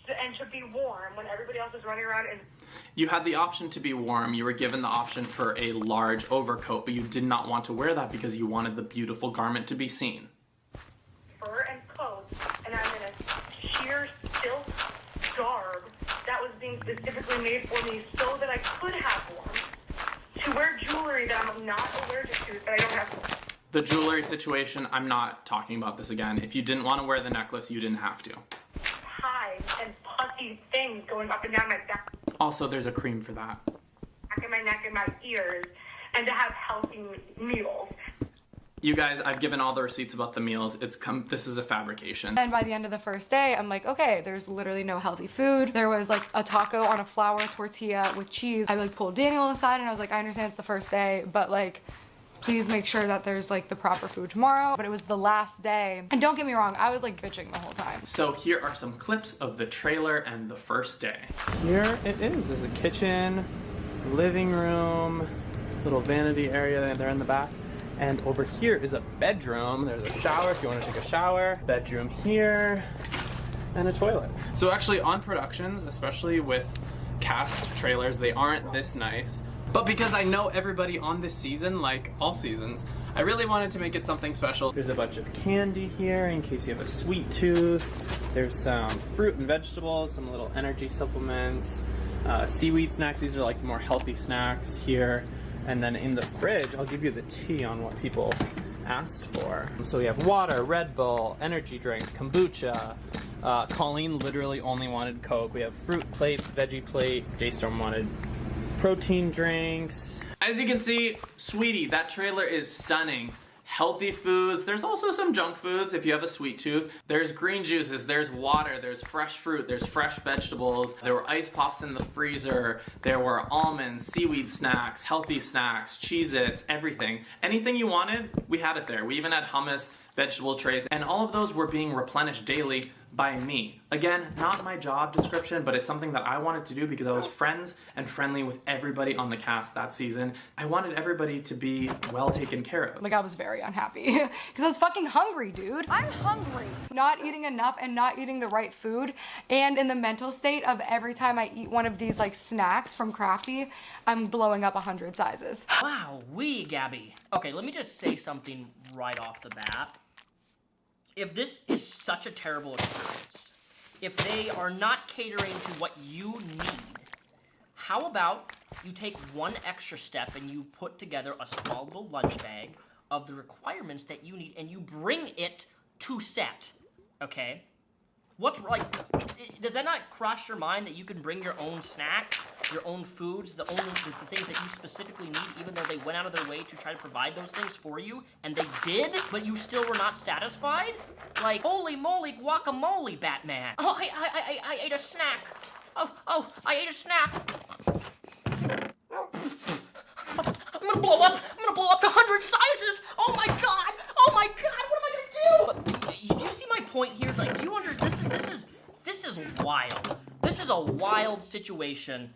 And to be warm when everybody else is running around in... You had the option to be warm. You were given the option for a large overcoat, but you did not want to wear that because you wanted the beautiful garment to be seen. Fur and coats, and I'm in a sheer silk garb that was being specifically made for me so that I could have warm. To wear jewelry that I'm not allergic to, that I don't have... The jewelry situation, I'm not talking about this again. If you didn't want to wear the necklace, you didn't have to. And pussy things going up and down my back. Also, there's a cream for that. Back in my neck and my ears, and to have healthy meals. You guys, I've given all the receipts about the meals. This is a fabrication. And by the end of the first day, I'm like, okay, there's literally no healthy food. There was like a taco on a flour tortilla with cheese. I like pulled Daniel aside and I was like, I understand it's the first day, but like, please make sure that there's like the proper food tomorrow. But it was the last day. And don't get me wrong, I was like bitching the whole time. So here are some clips of the trailer and the first day. Here it is. There's a kitchen, living room, little vanity area there in the back. And over here is a bedroom. There's a shower if you want to take a shower. Bedroom here, and a toilet. So actually on productions, especially with cast trailers, they aren't this nice. But because I know everybody on this season, like all seasons, I really wanted to make it something special. There's a bunch of candy here in case you have a sweet tooth. There's some fruit and vegetables, some little energy supplements, seaweed snacks. These are like more healthy snacks here. And then in the fridge, I'll give you the tea on what people asked for. So we have water, Red Bull, energy drinks, kombucha. Colleen literally only wanted Coke. We have fruit plates, veggie plate. J-Storm wanted protein drinks. As you can see, sweetie, that trailer is stunning. Healthy foods. There's also some junk foods if you have a sweet tooth. There's green juices, there's water, there's fresh fruit, there's fresh vegetables. There were ice pops in the freezer. There were almonds, seaweed snacks, healthy snacks, Cheez-Its, everything. Anything you wanted, we had it there. We even had hummus, vegetable trays, and all of those were being replenished daily by me. Again, not my job description, but it's something that I wanted to do because I was friends and friendly with everybody on the cast that season. I wanted everybody to be well taken care of. Like I was very unhappy because I was fucking hungry, dude. I'm hungry. Not eating enough and not eating the right food, and in the mental state of every time I eat one of these like snacks from Crafty, I'm blowing up 100 sizes. Wow, Gabby. Okay, let me just say something right off the bat. If this is such a terrible experience, if they are not catering to what you need, how about you take one extra step and you put together a small little lunch bag of the requirements that you need and you bring it to set, okay? What's like, does that not cross your mind that you can bring your own snacks, your own foods, the things that you specifically need, even though they went out of their way to try to provide those things for you, and they did, but you still were not satisfied? Like, holy moly guacamole, Batman. Oh, I ate a snack. Oh, I ate a snack. I'm gonna blow up to 100 sizes. Oh my god, what am I gonna do? But you see my point here? Like, do you this is wild. This is a wild situation.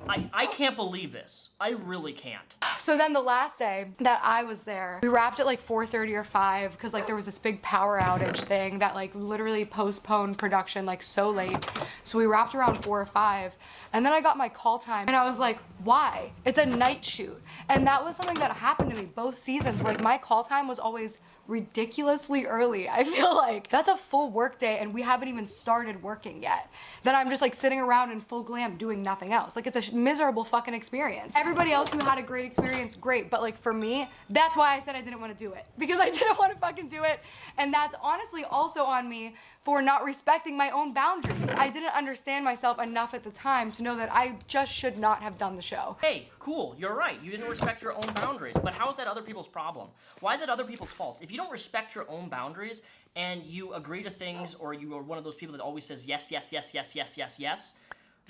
I can't believe this. I really can't. So then the last day that I was there, we wrapped at like 4:30 or 5 because like there was this big power outage thing that like literally postponed production like so late. So we wrapped around 4 or 5. And then I got my call time and I was like, why? It's a night shoot. And that was something that happened to me both seasons where like my call time was always ridiculously early. I feel like that's a full work day and we haven't even started working yet. Then I'm just like sitting around in full glam doing nothing else. Like it's a miserable fucking experience. Everybody else who had a great experience, great. But like for me, that's why I said I didn't want to do it. Because I didn't want to fucking do it. And that's honestly also on me for not respecting my own boundaries. I didn't understand myself enough at the time to know that I just should not have done the show. Hey, cool, you're right. You didn't respect your own boundaries. But how is that other people's problem? Why is it other people's fault? If you don't respect your own boundaries and you agree to things or you are one of those people that always says yes, yes, yes, yes, yes, yes, yes,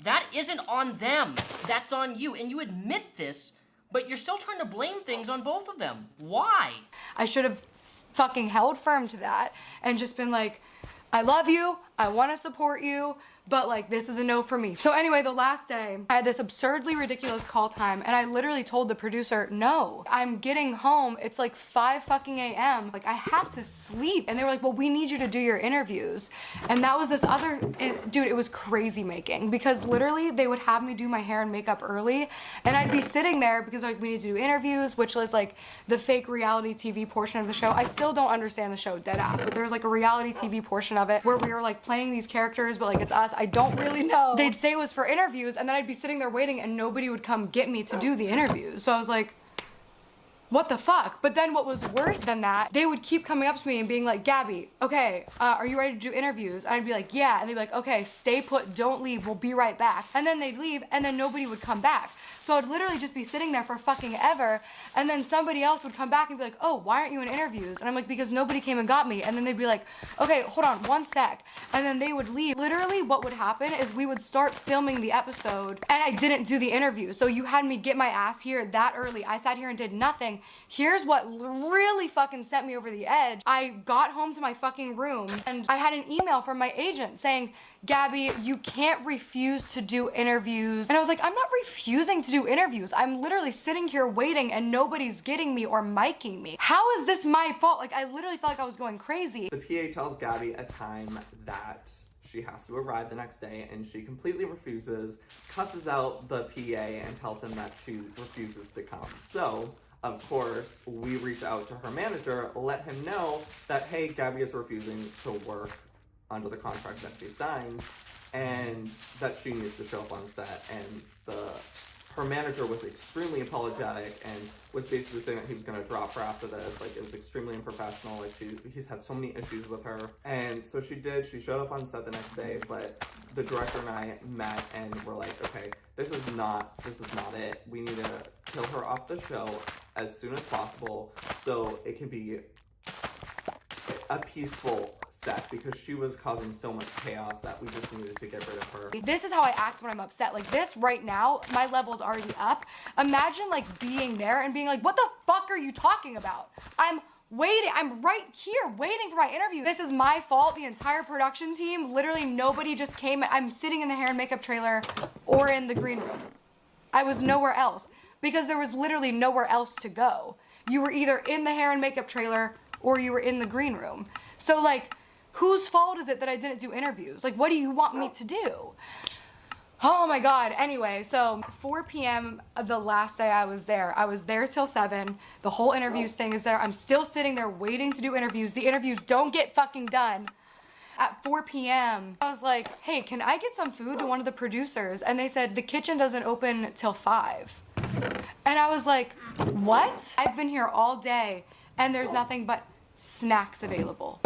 that isn't on them. That's on you. And you admit this, but you're still trying to blame things on both of them. Why? I should have fucking held firm to that and just been like, I love you, I want to support you, but like this is a no for me. So anyway, the last day, I had this absurdly ridiculous call time and I literally told the producer, no, I'm getting home. It's like 5 fucking a.m. Like I have to sleep. And they were like, well, we need you to do your interviews. And that was this other, dude, it was crazy making because literally they would have me do my hair and makeup early and I'd be sitting there because like we need to do interviews, which was like the fake reality TV portion of the show. I still don't understand the show dead ass, but there's like a reality TV portion of it where we were like playing these characters, but like it's us. I don't really know. They'd say it was for interviews and then I'd be sitting there waiting and nobody would come get me to do the interviews. So I was like, what the fuck? But then what was worse than that, they would keep coming up to me and being like, Gabby, okay, are you ready to do interviews? And I'd be like, yeah. And they'd be like, okay, stay put, don't leave, we'll be right back. And then they'd leave and then nobody would come back. So I'd literally just be sitting there for fucking ever. And then somebody else would come back and be like, oh, why aren't you in interviews? And I'm like, because nobody came and got me. And then they'd be like, okay, hold on one sec. And then they would leave. Literally what would happen is we would start filming the episode and I didn't do the interview. So you had me get my ass here that early. I sat here and did nothing. Here's what really fucking sent me over the edge. I got home to my fucking room and I had an email from my agent saying, Gabby, you can't refuse to do interviews. And I was like, I'm not refusing to do interviews. I'm literally sitting here waiting and nobody's getting me or miking me. How is this my fault? Like, I literally felt like I was going crazy. The PA tells Gabby a time that she has to arrive the next day and she completely refuses, cusses out the PA and tells him that she refuses to come. So, of course, we reach out to her manager, let him know that, hey, Gabby is refusing to work under the contract that she signed, and that she needs to show up on set. And her manager was extremely apologetic and was basically saying that he was going to drop her after this. Like, it was extremely unprofessional. Like, he's had so many issues with her. And so she did. She showed up on set the next day, but the director and I met and were like, okay, this is not it. We need to kill her off the show as soon as possible so it can be a peaceful set, because she was causing so much chaos that we just needed to get rid of her. This is how I act when I'm upset. Like, this right now, my level's already up. Imagine like being there and being like, what the fuck are you talking about? I'm waiting, I'm right here waiting for my interview. This is my fault. The entire production team, literally nobody just came. I'm sitting in the hair and makeup trailer or in the green room. I was nowhere else because there was literally nowhere else to go. You were either in the hair and makeup trailer or you were in the green room. So like, whose fault is it that I didn't do interviews? Like, what do you want me to do? Oh my God. Anyway, so 4 p.m. the last day I was there till 7. The whole interviews thing is there. I'm still sitting there waiting to do interviews. The interviews don't get fucking done. At 4 p.m., I was like, hey, can I get some food to one of the producers? And they said, the kitchen doesn't open till 5. And I was like, what? I've been here all day and there's nothing but snacks available.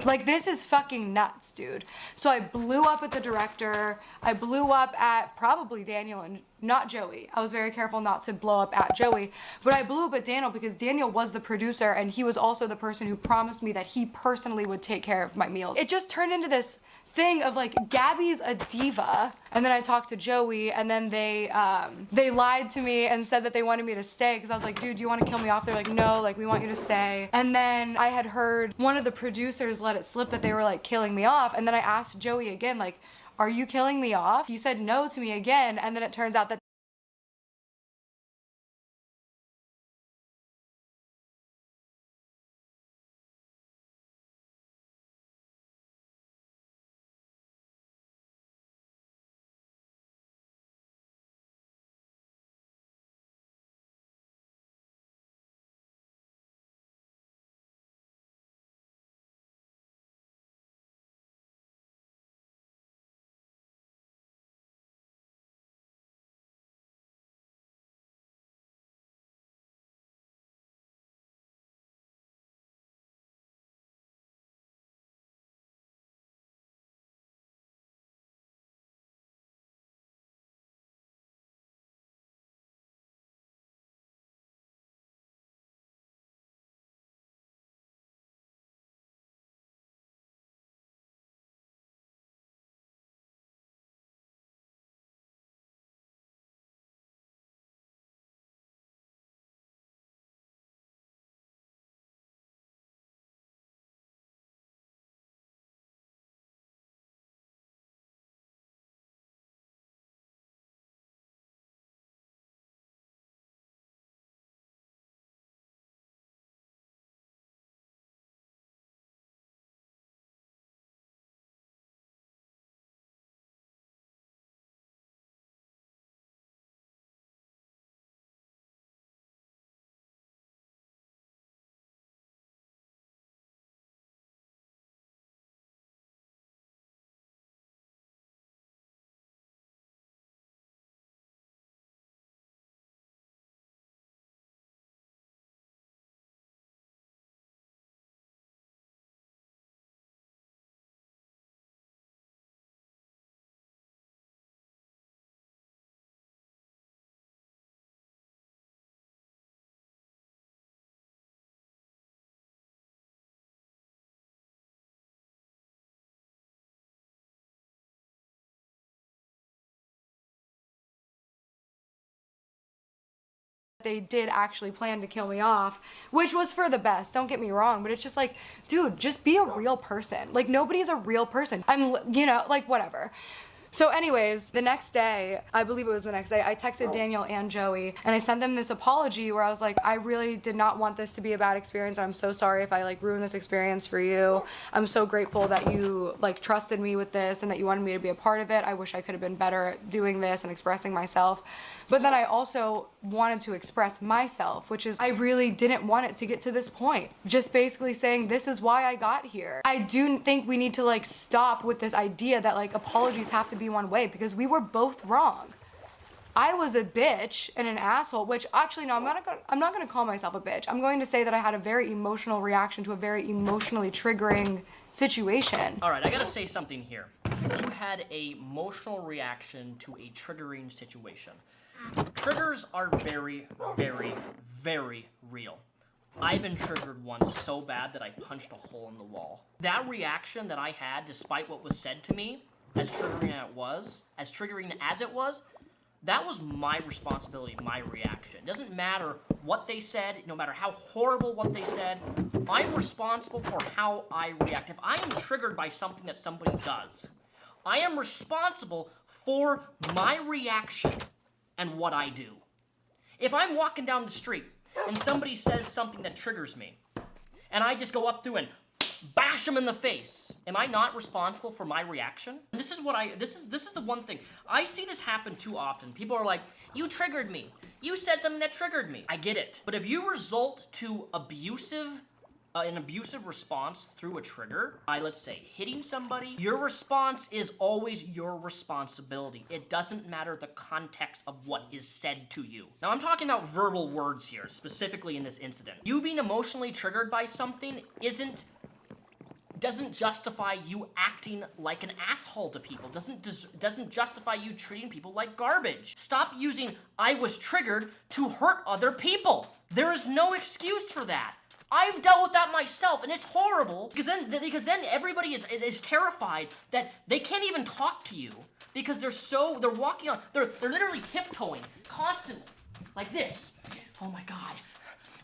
Like, this is fucking nuts, dude. So I blew up at the director. I blew up at probably Daniel and not Joey. I was very careful not to blow up at Joey, but I blew up at Daniel because Daniel was the producer and he was also the person who promised me that he personally would take care of my meals. It just turned into this thing of like, Gabby's a diva. And then I talked to Joey and then they lied to me and said that they wanted me to stay because I was like, dude, do you want to kill me off? They're like, no, like, we want you to stay. And then I had heard one of the producers let it slip that they were like killing me off. And then I asked Joey again, like, are you killing me off? He said no to me again. And then it turns out that they did actually plan to kill me off, which was for the best, don't get me wrong, but it's just like, dude, just be a real person. Like, nobody's a real person. You know, like, whatever. So anyways, the next day, I believe it was the next day, I texted Daniel and Joey and I sent them this apology where I was like, I really did not want this to be a bad experience. I'm so sorry if I like ruined this experience for you. I'm so grateful that you like trusted me with this and that you wanted me to be a part of it. I wish I could have been better at doing this and expressing myself. But then I also wanted to express myself, which is I really didn't want it to get to this point. Just basically saying, this is why I got here. I do think we need to like stop with this idea that like apologies have to be one way, because we were both wrong. I was a bitch and an asshole, which actually, no, I'm not gonna call myself a bitch. I'm going to say that I had a very emotional reaction to a very emotionally triggering situation. All right, I gotta say something here. You had a emotional reaction to a triggering situation. Triggers are very, very, very real. I've been triggered once so bad that I punched a hole in the wall. That reaction that I had, despite what was said to me, as triggering as it was, that was my responsibility, my reaction. It doesn't matter what they said, no matter how horrible what they said, I'm responsible for how I react. If I am triggered by something that somebody does, I am responsible for my reaction and what I do. If I'm walking down the street and somebody says something that triggers me, and I just go up through and bash them in the face, am I not responsible for my reaction? This is the one thing. I see this happen too often. People are like, you triggered me. You said something that triggered me. I get it. But if you result to an abusive response through a trigger, let's say hitting somebody, your response is always your responsibility. It doesn't matter the context of what is said to you. Now I'm talking about verbal words here, specifically in this incident. You being emotionally triggered by something doesn't justify you acting like an asshole to people, doesn't justify you treating people like garbage. Stop using I was triggered to hurt other people. There is no excuse for that. I've dealt with that myself, and it's horrible because then everybody is terrified that they can't even talk to you because they're walking on, they're literally tiptoeing constantly like this. Oh my God.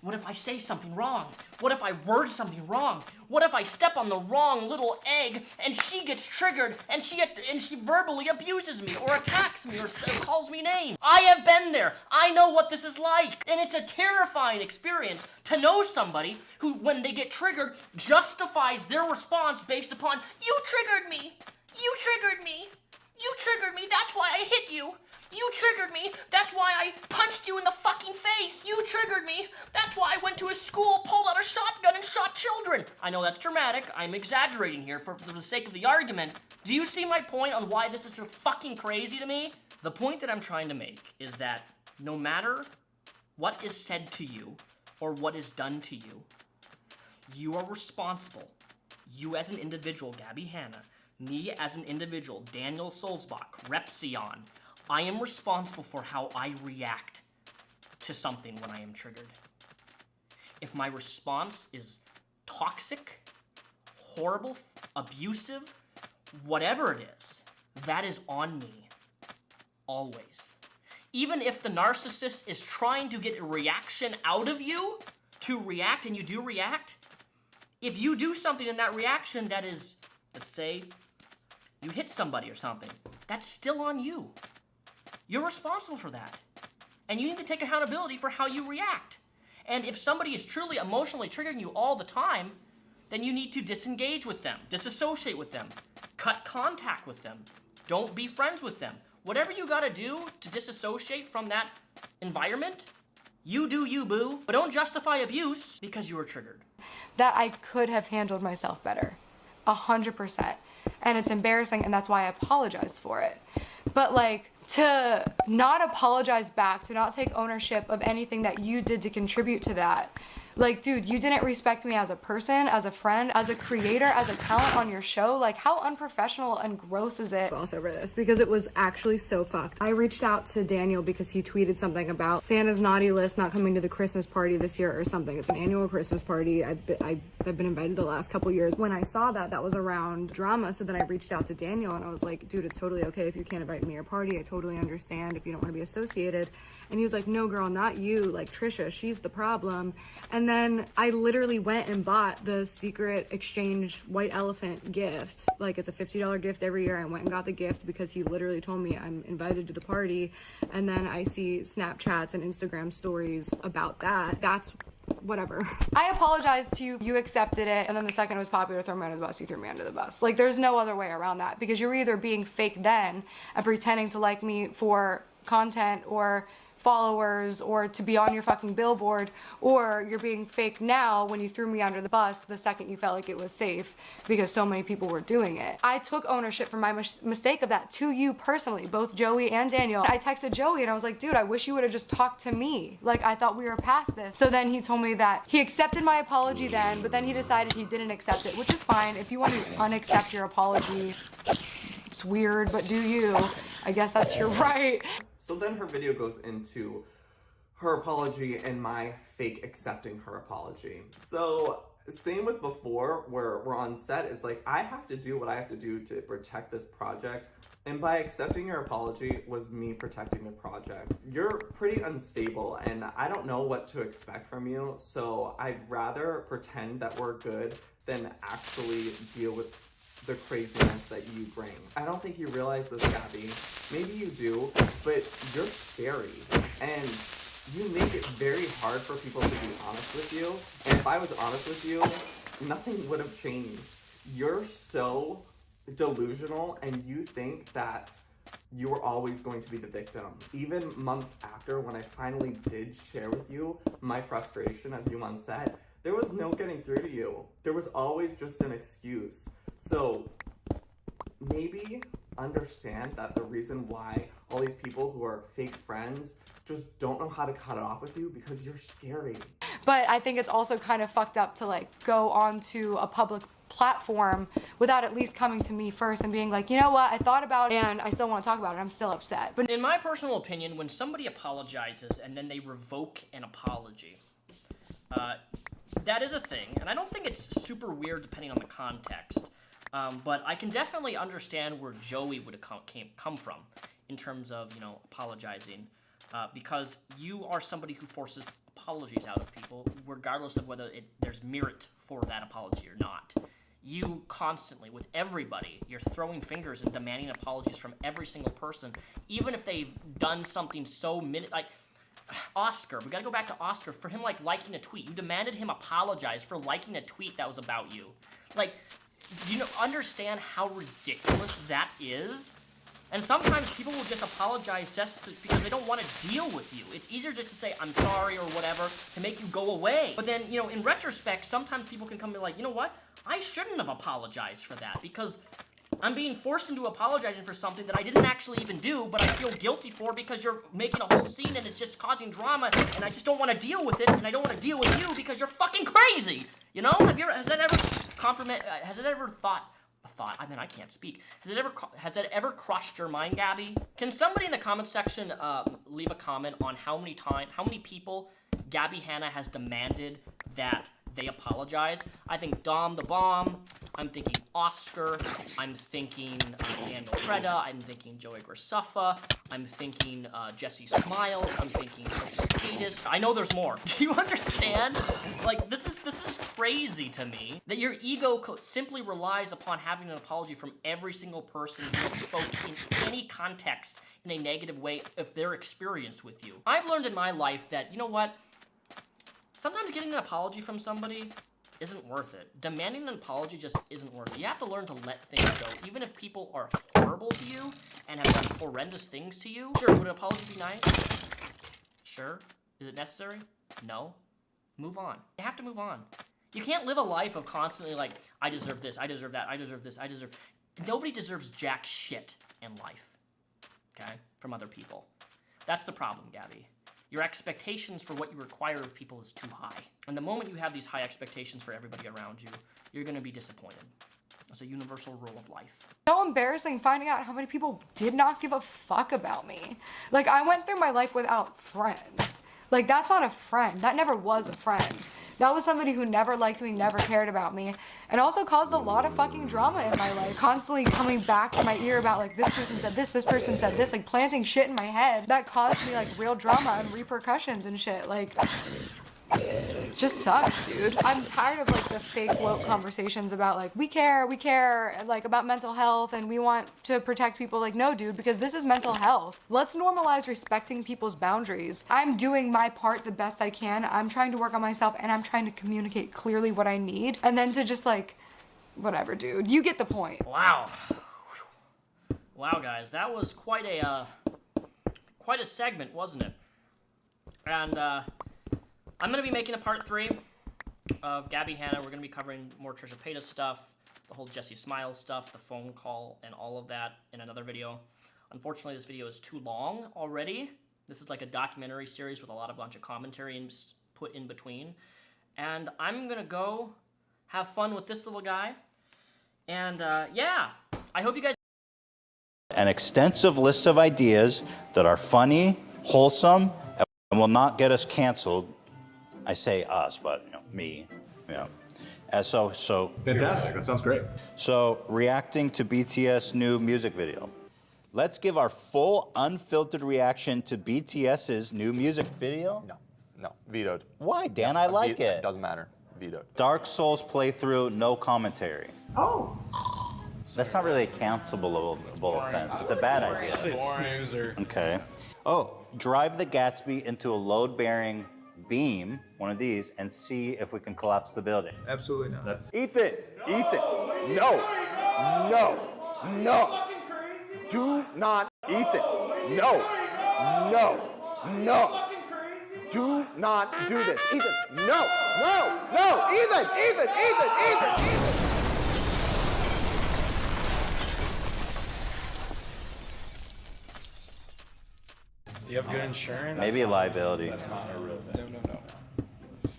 What if I say something wrong? What if I word something wrong? What if I step on the wrong little egg and she gets triggered and she verbally abuses me or attacks me or calls me names? I have been there. I know what this is like. And it's a terrifying experience to know somebody who, when they get triggered, justifies their response based upon, you triggered me. You triggered me. You triggered me. That's why I hit you. You triggered me. That's why I punched you in the fucking face. You triggered me. That's why I went to a school, pulled out a shotgun, and shot children. I know that's dramatic. I'm exaggerating here for the sake of the argument. Do you see my point on why this is so fucking crazy to me? The point that I'm trying to make is that no matter what is said to you or what is done to you, you are responsible. You as an individual, Gabby Hanna, me as an individual, Daniel Solzbach, Repsion, I am responsible for how I react to something when I am triggered. If my response is toxic, horrible, abusive, whatever it is, that is on me. Always. Even if the narcissist is trying to get a reaction out of you to react, and you do react, if you do something in that reaction that is, let's say, you hit somebody or something, that's still on you. You're responsible for that. And you need to take accountability for how you react. And if somebody is truly emotionally triggering you all the time, then you need to disengage with them, disassociate with them, cut contact with them, don't be friends with them. Whatever you gotta do to disassociate from that environment, you do you, boo. But don't justify abuse because you were triggered. That I could have handled myself better, 100%. And it's embarrassing, and that's why I apologize for it. But like, to not apologize back, to not take ownership of anything that you did to contribute to that. Like, dude, you didn't respect me as a person, as a friend, as a creator, as a talent on your show. Like, how unprofessional and gross is it? Gloss over this because it was actually so fucked. I reached out to Daniel because he tweeted something about Santa's naughty list not coming to the Christmas party this year or something. It's an annual Christmas party. I've been invited the last couple years. When I saw that was around drama, so then I reached out to Daniel and I was like, dude, it's totally okay if you can't invite me to your party. I totally totally understand if you don't want to be associated. And he was like, no girl, not you, like Trisha, she's the problem. And then I literally went and bought the secret exchange white elephant gift. Like, it's a $50 gift every year. I went and got the gift because he literally told me I'm invited to the party. And then I see Snapchats and Instagram stories about that. That's whatever. I apologized to you, you accepted it, and then the second it was popular to throw me under the bus, you threw me under the bus. Like, there's no other way around that, because you're either being fake then and pretending to like me for content or followers or to be on your fucking billboard, or you're being fake now when you threw me under the bus the second you felt like it was safe because so many people were doing it. I took ownership for my mistake of that to you personally, both Joey and Daniel. I texted Joey and I was like, dude, I wish you would have just talked to me. Like, I thought we were past this. So then he told me that he accepted my apology then, but then he decided he didn't accept it, which is fine. If you want to unaccept your apology, it's weird, but do you. I guess that's your right. So then her video goes into her apology and my fake accepting her apology. So same with before, where we're on set, it's like I have to do what I have to do to protect this project. And by accepting your apology was me protecting the project. You're pretty unstable and I don't know what to expect from you. So I'd rather pretend that we're good than actually deal with the craziness that you bring. I don't think you realize this, Gabby. Maybe you do, but you're scary. And you make it very hard for people to be honest with you. And if I was honest with you, nothing would have changed. You're so delusional and you think that you were always going to be the victim. Even months after, when I finally did share with you my frustration of you on set, there was no getting through to you. There was always just an excuse. So maybe understand that the reason why all these people who are fake friends just don't know how to cut it off with you because you're scary. But I think it's also kind of fucked up to like go onto a public platform without at least coming to me first and being like, you know what, I thought about it and I still want to talk about it. I'm still upset. But in my personal opinion, when somebody apologizes and then they revoke an apology, that is a thing. And I don't think it's super weird depending on the context. But I can definitely understand where Joey would have come from in terms of, you know, apologizing. Because you are somebody who forces apologies out of people, regardless of whether there's merit for that apology or not. You constantly, with everybody, you're throwing fingers and demanding apologies from every single person, even if they've done something so like Oscar. We gotta go back to Oscar. For him, like, liking a tweet. You demanded him apologize for liking a tweet that was about you. Like, do you understand how ridiculous that is? And sometimes people will just apologize because they don't want to deal with you. It's easier just to say, I'm sorry or whatever, to make you go away. But then, you know, in retrospect, sometimes people can come and be like, you know what? I shouldn't have apologized for that because I'm being forced into apologizing for something that I didn't actually even do, but I feel guilty for because you're making a whole scene and it's just causing drama, and I just don't want to deal with it, and I don't want to deal with you because you're fucking crazy. You know? Has that ever I mean, I can't speak. Has that ever crossed your mind, Gabby? Can somebody in the comment section leave a comment on how many people Gabby Hanna has demanded that they apologize? I think Dom the Bomb. I'm thinking Oscar. I'm thinking Daniel Preda. I'm thinking Joey Graceffa. I'm thinking Jesse Smiles. I'm thinking Cadis. I know there's more. Do you understand? Like, this is crazy to me that your ego simply relies upon having an apology from every single person who spoke in any context in a negative way of their experience with you. I've learned in my life that, you know what? Sometimes getting an apology from somebody isn't worth it. Demanding an apology just isn't worth it. You have to learn to let things go. Even if people are horrible to you and have done horrendous things to you. Sure, would an apology be nice? Sure. Is it necessary? No. Move on. You have to move on. You can't live a life of constantly like, I deserve this, I deserve that, I deserve this, I deserve... Nobody deserves jack shit in life. Okay? From other people. That's the problem, Gabby. Your expectations for what you require of people is too high. And the moment you have these high expectations for everybody around you, you're going to be disappointed. It's a universal rule of life. So embarrassing finding out how many people did not give a fuck about me. Like, I went through my life without friends. Like, that's not a friend. That never was a friend. That was somebody who never liked me, never cared about me, and also caused a lot of fucking drama in my life. Constantly coming back to my ear about like, this person said this person said this, like planting shit in my head that caused me like real drama and repercussions and shit. Like, it just sucks, dude. I'm tired of like the fake woke conversations about like, we care, like about mental health and we want to protect people. Like, no, dude, because this is mental health. Let's normalize respecting people's boundaries. I'm doing my part the best I can. I'm trying to work on myself and I'm trying to communicate clearly what I need. And then to just like, whatever, dude. You get the point. Wow. Wow, guys, that was quite a segment, wasn't it? And I'm gonna be making a part 3 of Gabby Hanna. We're gonna be covering more Trisha Paytas stuff, the whole Jessie Smiles stuff, the phone call, and all of that in another video. Unfortunately, this video is too long already. This is like a documentary series with a bunch of commentary put in between. And I'm gonna go have fun with this little guy. And yeah, I hope you guys. An extensive list of ideas that are funny, wholesome, and will not get us canceled. I say us, but me, And so fantastic. That sounds great. So reacting to BTS' new music video. Let's give our full, unfiltered reaction to BTS's new music video. No, vetoed. Why, Dan? I like it. Doesn't matter. Vetoed. Dark Souls playthrough, no commentary. Oh. That's not really a cancelable offense. It's a bad idea. Snoozer. Okay. Oh, drive the Gatsby into a load-bearing beam, one of these, and see if we can collapse the building. Absolutely not. That's Ethan. No. Do not. Ethan. No. Do not do this. Ethan. No. Ethan. You have good insurance? Maybe a liability. That's not a real thing. No.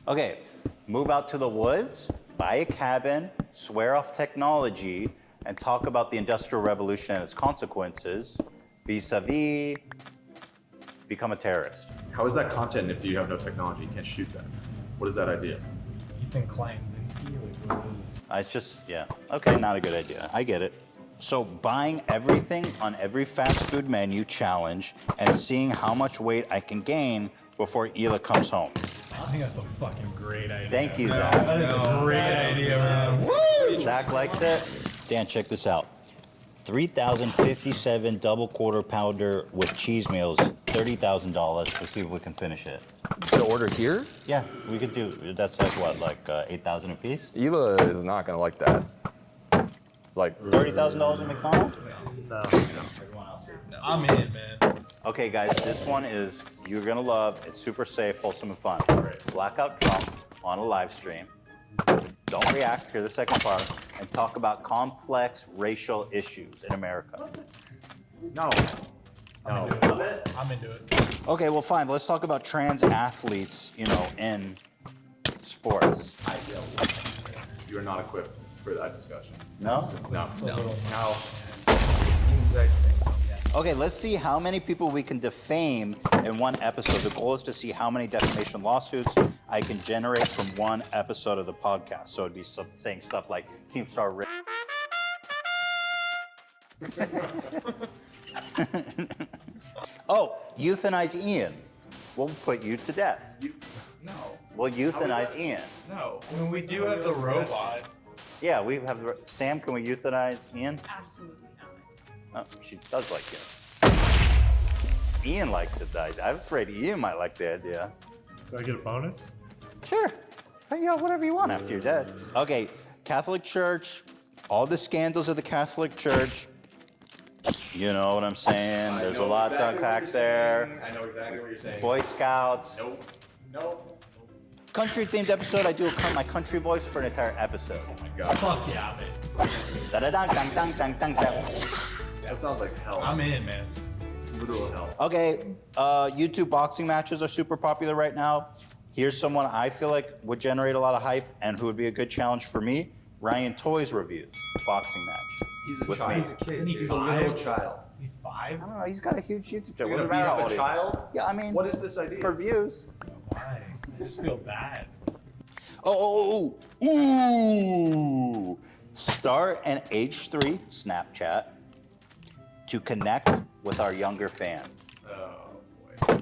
Okay, move out to the woods, buy a cabin, swear off technology, and talk about the Industrial Revolution and its consequences, vis-a-vis, become a terrorist. How is that content if you have no technology? You can't shoot that. What is that idea? Ethan Kleinzinski? Like, what is this? It's just, yeah. Okay, not a good idea. I get it. So buying everything on every fast food menu challenge and seeing how much weight I can gain before Hila comes home. I think that's a fucking great idea. Thank you, Zach. That is a great idea, man. Woo! Zach likes it. Dan, check this out. 3,057 double quarter pounder with cheese meals, $30,000. Let's see if we can finish it. To order here? Yeah, we could do. That's like what, like 8,000 a piece? Hila is not gonna like that. Like $30,000 at McDonald's? No. I'm in, man. Okay, guys, this one is you're gonna love. It's super safe, wholesome, and fun. Blackout Trump on a live stream. Don't react. Hear the second part, and talk about complex racial issues in America. No. I'm into it. Okay, well, fine. Let's talk about trans athletes. In sports. You are not equipped for that discussion. No? No. Okay, let's see how many people we can defame in one episode. The goal is to see how many defamation lawsuits I can generate from one episode of the podcast. So it'd be saying stuff like Keemstar Rick. Oh, euthanize Ian. We'll put you to death. No. We'll euthanize Ian. No. I mean, we do have the robot. Yeah, we have the. Sam, can we euthanize Ian? Absolutely not. Oh, she does like it. Ian likes it. I'm afraid Ian might like the idea. Do I get a bonus? Sure. Yeah, whatever you want after you're dead. Okay, Catholic Church, all the scandals of the Catholic Church. You know what I'm saying? There's a lot to unpack there. I know exactly what you're saying. Boy Scouts. Nope. Country themed episode. I do my country voice for an entire episode. Oh my god. Fuck yeah, man. That sounds like hell. I'm in, man. Literal hell. Okay, YouTube boxing matches are super popular right now. Here's someone I feel like would generate a lot of hype and who would be a good challenge for me. Ryan Toys reviews boxing match. He's a with child. me. He's a kid. Isn't he He's five? a little child. Is he 5? I don't know. He's got a huge YouTube channel. You're What gonna about beat up a child? Yeah, I mean, What is this idea? for views. Why? I just feel bad. Ooh. Start an H3 Snapchat to connect with our younger fans.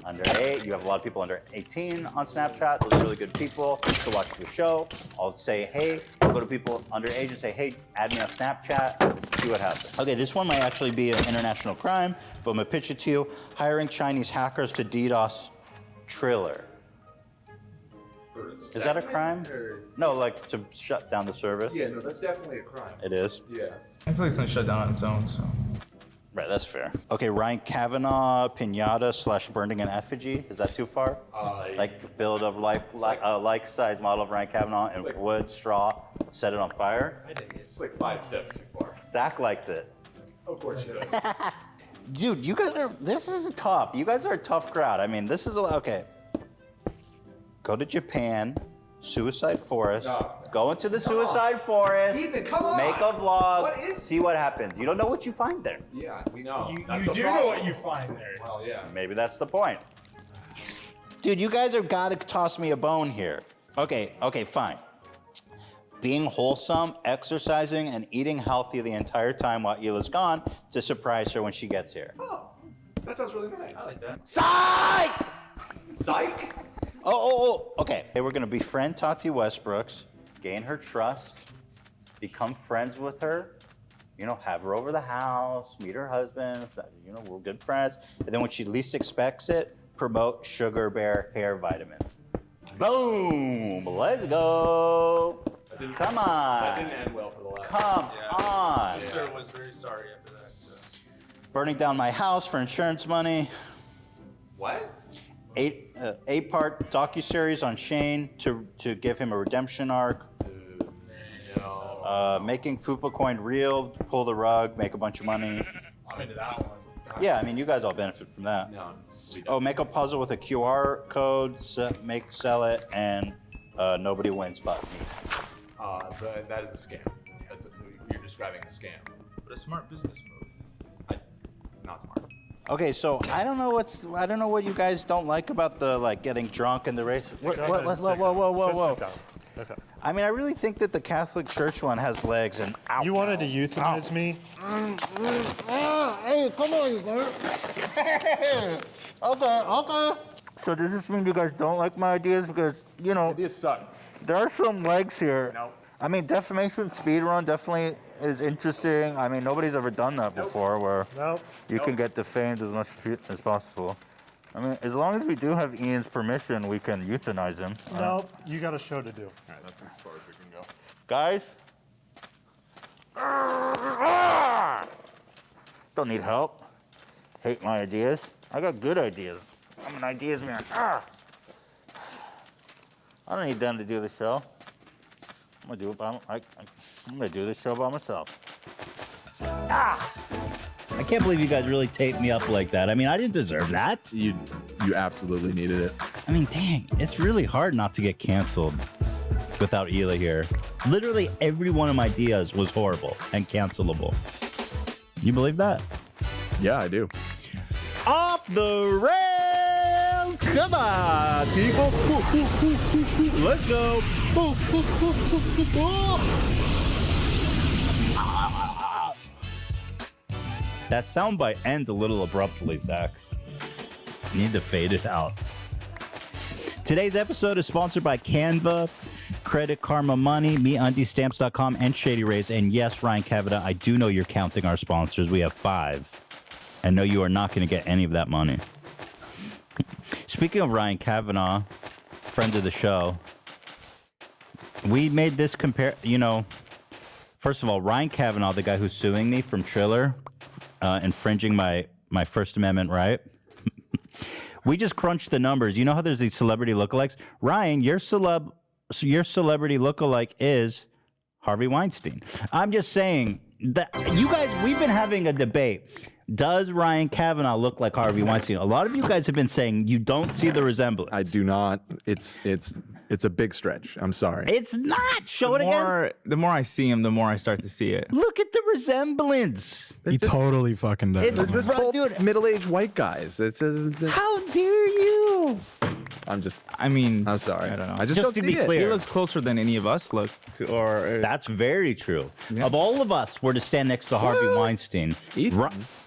Under 8, you have a lot of people under 18 on Snapchat. Those are really good people to watch the show. I'll say, hey, go to people under age and say, hey, add me on Snapchat, see what happens. Okay, this one might actually be an international crime, but I'm gonna pitch it to you. Hiring Chinese hackers to DDoS Triller. Is that a crime? No, like to shut down the service? Yeah, no, that's definitely a crime. It is? Yeah. I feel like it's gonna shut down on its own, so. Right, that's fair. Okay, Ryan Kavanaugh, pinata / burning an effigy. Is that too far? Like build a like-size model of Ryan Kavanaugh in wood, straw, set it on fire? I think it's like 5 steps too far. Zach likes it. Of course he does. Dude, you guys this is tough. You guys are a tough crowd. I mean, this is okay. Go to Japan, Suicide Forest. Go into the Suicide Forest. Ethan, come on. Make a vlog. See what happens. You don't know what you find there. Yeah, we know. You do know what you find there. Well, yeah. Maybe that's the point. Dude, you guys have got to toss me a bone here. Okay, fine. Being wholesome, exercising, and eating healthy the entire time while Hila's gone to surprise her when she gets here. Oh, that sounds really nice. I like that. Psych! Psych? Okay. We're gonna befriend Tati Westbrooks, gain her trust, become friends with her, have her over the house, meet her husband, we're good friends. And then when she least expects it, promote Sugar Bear hair vitamins. Boom! Let's go! Come on! That didn't end well for the last Come on! My sister was very sorry after that. So. Burning down my house for insurance money. What? 8-part docuseries on Shane to give him a redemption arc. Making FupaCoin real, pull the rug, make a bunch of money. I'm into that one. Yeah, I mean, you guys all benefit from that. No, we don't. Make a puzzle with a QR code, sell it, and nobody wins but me. That is a scam. You're describing a scam. But a smart business move. Not smart. Okay, so I don't know what you guys don't like about the getting drunk and the race. Whoa. Okay. I mean, I really think that the Catholic Church one has legs and You wanted to euthanize me? Hey, come on, you guys. Okay. So does this mean you guys don't like my ideas? Because, Ideas suck. there are some legs here. No. I mean, defamation speedrun definitely is interesting. I mean, nobody's ever done that before where you can get defamed as much as possible. I mean, as long as we do have Ian's permission, we can euthanize him. Nope, you got a show to do. All right, that's as far as we can go. Guys? Don't need help. Hate my ideas. I got good ideas. I'm an ideas man. I don't need them to do the show. I'm gonna do this show by myself. I can't believe you guys really taped me up like that. I mean, I didn't deserve that. You absolutely needed it. I mean, dang, it's really hard not to get canceled without Hila here. Literally every one of my ideas was horrible and cancelable. You believe that? Yeah, I do. Off the rails! Come on, people! Let's go! That soundbite ends a little abruptly, Zach. You need to fade it out. Today's episode is sponsored by Canva, Credit Karma Money, MeUndiesStamps.com, and Shady Rays. And yes, Ryan Kavanaugh, I do know you're counting our sponsors. We have 5. And no, you are not going to get any of that money. Speaking of Ryan Kavanaugh, friend of the show, we made this first of all, Ryan Kavanaugh, the guy who's suing me from Triller, infringing my First Amendment right. We just crunched the numbers. You know how there's these celebrity lookalikes? Ryan, your celebrity lookalike is Harvey Weinstein. I'm just saying that you guys, we've been having a debate. Does Ryan Kavanaugh look like Harvey Weinstein? A lot of you guys have been saying you don't see the resemblance. I do not. It's a big stretch. I'm sorry. It's not. Show it again. The more I see him, the more I start to see it. Look at the resemblance. He totally fucking does. It's dude, middle-aged white guys. How dare you? I mean, I'm sorry. I don't know. I just don't to see be it. clear, He looks closer than any of us look. That's very true. Yeah. Of all of us, were to stand next to Harvey Weinstein.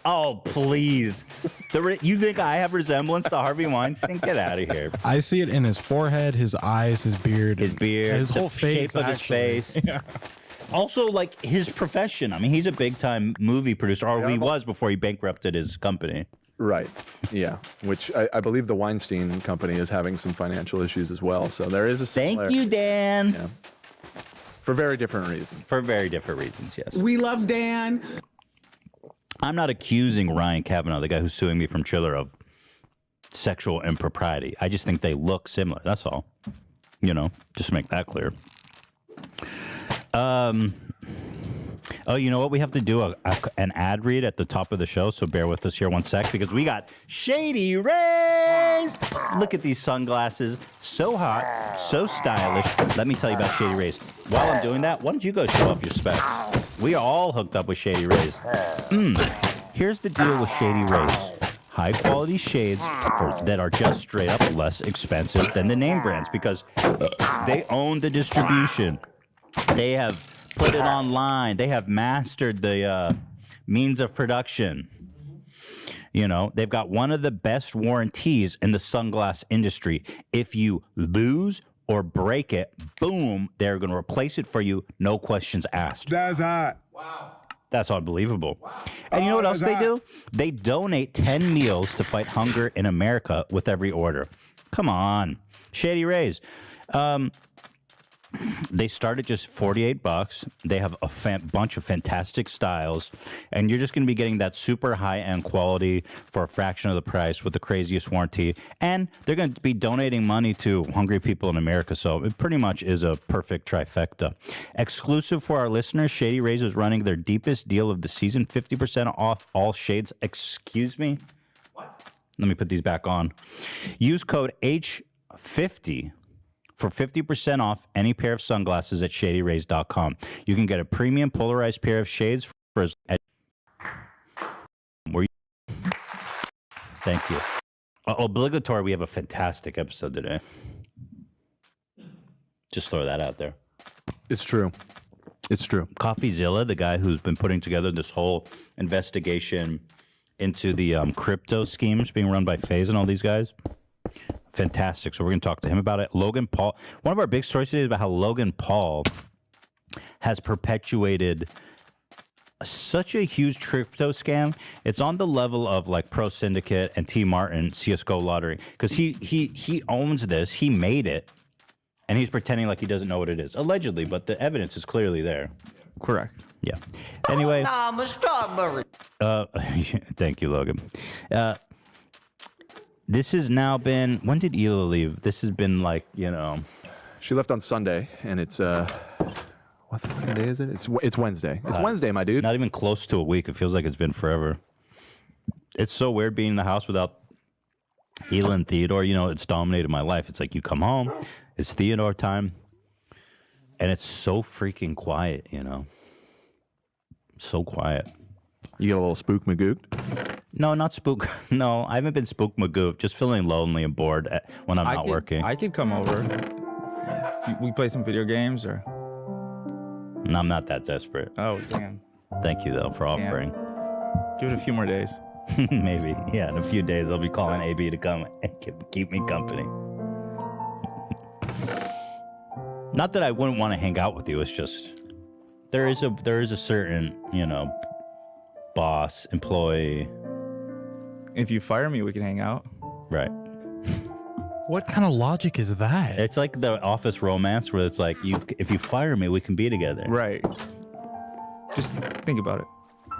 Oh, please. You think I have resemblance to Harvey Weinstein? Get out of here. I see it in his forehead, his eyes, his beard, his whole face, shape of his face. Yeah. Also, like his profession. I mean, he's a big-time movie producer, or he was before he bankrupted his company. Right. Yeah. Which I believe the Weinstein Company is having some financial issues as well. So there is a Thank you, Dan. Yeah. For very different reasons. For very different reasons, yes. We love Dan. I'm not accusing Ryan Kavanaugh, the guy who's suing me from Chiller, of sexual impropriety. I just think they look similar. That's all. Just to make that clear. Oh, you know what? We have to do an ad read at the top of the show, so bear with us here 1 sec, because we got Shady Rays. Look at these sunglasses. So hot, so stylish. Let me tell you about Shady Rays. While I'm doing that, why don't you go show off your specs? We are all hooked up with Shady Rays. Here's the deal with Shady Rays. High-quality shades that are just straight up less expensive than the name brands, because they own the distribution. They have put it online. They have mastered the means of production. They've got one of the best warranties in the sunglass industry. If you lose or break it, boom, they're going to replace it for you. No questions asked. That's hot. Wow. That's unbelievable. Wow. And you know what else they do? They donate 10 meals to fight hunger in America with every order. Come on. Shady Rays. They start at just $48. They have a bunch of fantastic styles, and you're just going to be getting that super high-end quality for a fraction of the price with the craziest warranty. And they're going to be donating money to hungry people in America, so it pretty much is a perfect trifecta. Exclusive for our listeners, Shady Rays is running their deepest deal of the season, 50% off all shades. Excuse me? What? Let me put these back on. Use code H50 for 50% off any pair of sunglasses at shadyrays.com. You can get a premium polarized pair of shades for Thank you. Obligatory, we have a fantastic episode today. Just throw that out there. It's true. It's true. CoffeeZilla, the guy who's been putting together this whole investigation into the crypto schemes being run by FaZe and all these guys. Fantastic. So we're going to talk to him about it. Logan Paul. One of our big stories today is about how Logan Paul has perpetuated such a huge crypto scam. It's on the level of like Pro Syndicate and T Martin CSGO lottery, because he owns this. He made it, and he's pretending like he doesn't know what it is, allegedly. But the evidence is clearly there. Correct. Yeah. Anyway. I'm a strawberry. Thank you, Logan. This has now been, when did Hila leave? This has been like, She left on Sunday, and it's, what fucking day is it? It's Wednesday. It's Wednesday, my dude. Not even close to a week. It feels like it's been forever. It's so weird being in the house without Hila and Theodore. It's dominated my life. It's like you come home, it's Theodore time, and it's so freaking quiet, So quiet. You get a little spook magooked? No, not spook. No, I haven't been spook magooked. Just feeling lonely and bored when I'm not working. I could come over. We play some video games, or? No, I'm not that desperate. Oh, damn. Thank you, though, for offering. Give it a few more days. Maybe. Yeah, in a few days, I'll be calling AB to come and keep me company. Not that I wouldn't want to hang out with you. It's just there is a certain, boss, employee. If you fire me, we can hang out. Right. What kind of logic is that? It's like the office romance where it's like, if you fire me, we can be together. Right. Just think about it.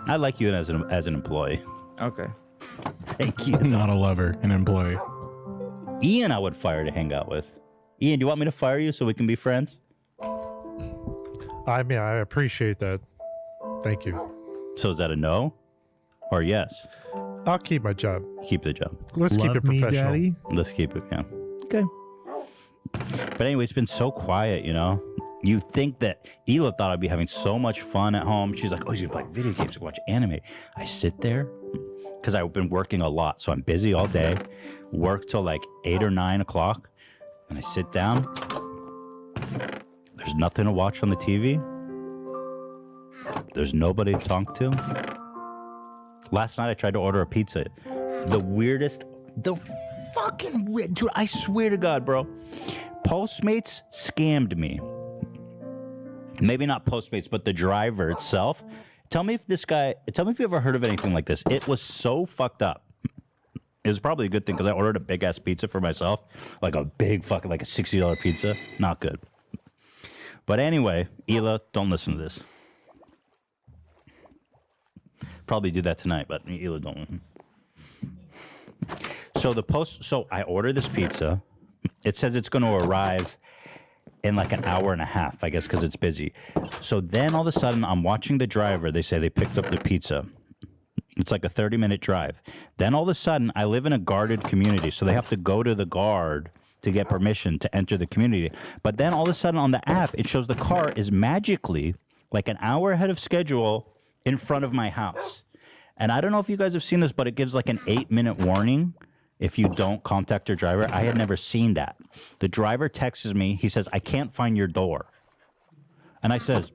I like you as an employee. Okay. Thank you. Not a lover, an employee. Ian, I would fire to hang out with. Ian, do you want me to fire you so we can be friends? I mean, I appreciate that. Thank you. So is that a no or yes? I'll keep my job. Keep the job. Let's keep it professional. Daddy. Let's keep it, yeah. Okay. But anyway, it's been so quiet, You think that Hila thought I'd be having so much fun at home. She's like, oh, he's going to play video games and watch anime. I sit there because I've been working a lot. So I'm busy all day, work till like 8 or 9 o'clock. and I sit down. There's nothing to watch on the TV. There's nobody to talk to. Last night I tried to order a pizza. The fucking weird, dude, I swear to God, bro. Postmates scammed me. Maybe not Postmates, but the driver itself. Tell me if you ever heard of anything like this. It was so fucked up. It was probably a good thing because I ordered a big ass pizza for myself. Like a big fucking, like a $60 pizza. Not good. But anyway, Hila, don't listen to this. Probably do that tonight, but Hila, don't. So I order this pizza. It says it's going to arrive in like an hour and a half, I guess, because it's busy. So then all of a sudden, I'm watching the driver. They say they picked up the pizza. It's like a 30-minute drive. Then all of a sudden, I live in a guarded community, so they have to go to the guard to get permission to enter the community. But then all of a sudden on the app, it shows the car is magically like an hour ahead of schedule in front of my house. And I don't know if you guys have seen this, but it gives like an 8-minute warning if you don't contact your driver. I had never seen that. The driver texts me. He says, I can't find your door. And I says,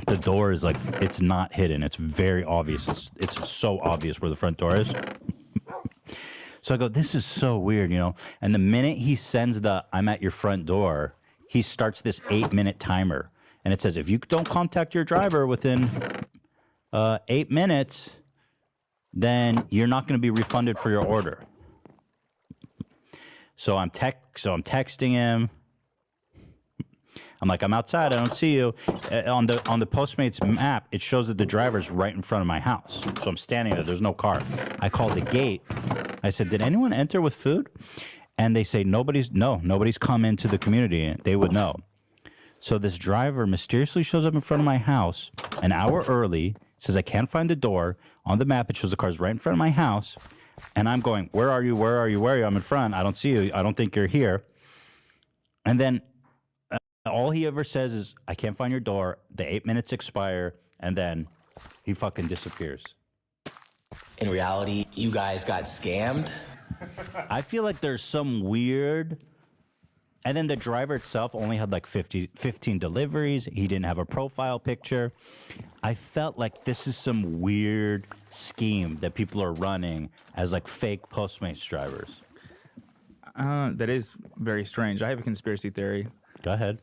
the door is like, it's not hidden. It's very obvious. It's so obvious where the front door is. So I go, this is so weird, you know? And the minute he sends the I'm at your front door, he starts this 8-minute timer. And it says, if you don't contact your driver within 8 minutes, then you're not going to be refunded for your order. So I'm texting him. I'm like, I'm outside. I don't see you. On the Postmates map, it shows that the driver's right in front of my house. So I'm standing there. There's no car. I called the gate. I said, did anyone enter with food? And they say, nobody's come into the community. They would know. So this driver mysteriously shows up in front of my house an hour early, says, I can't find the door. On the map, it shows the car's right in front of my house. And I'm going, where are you? Where are you? Where are you? I'm in front. I don't see you. I don't think you're here. And then all he ever says is, I can't find your door. The 8 minutes expire. And then he fucking disappears. In reality, you guys got scammed. I feel like there's some weird... And then the driver itself only had like 15 deliveries. He didn't have a profile picture. I felt like this is some weird scheme that people are running as like fake Postmates drivers. That is very strange. I have a conspiracy theory. Go ahead.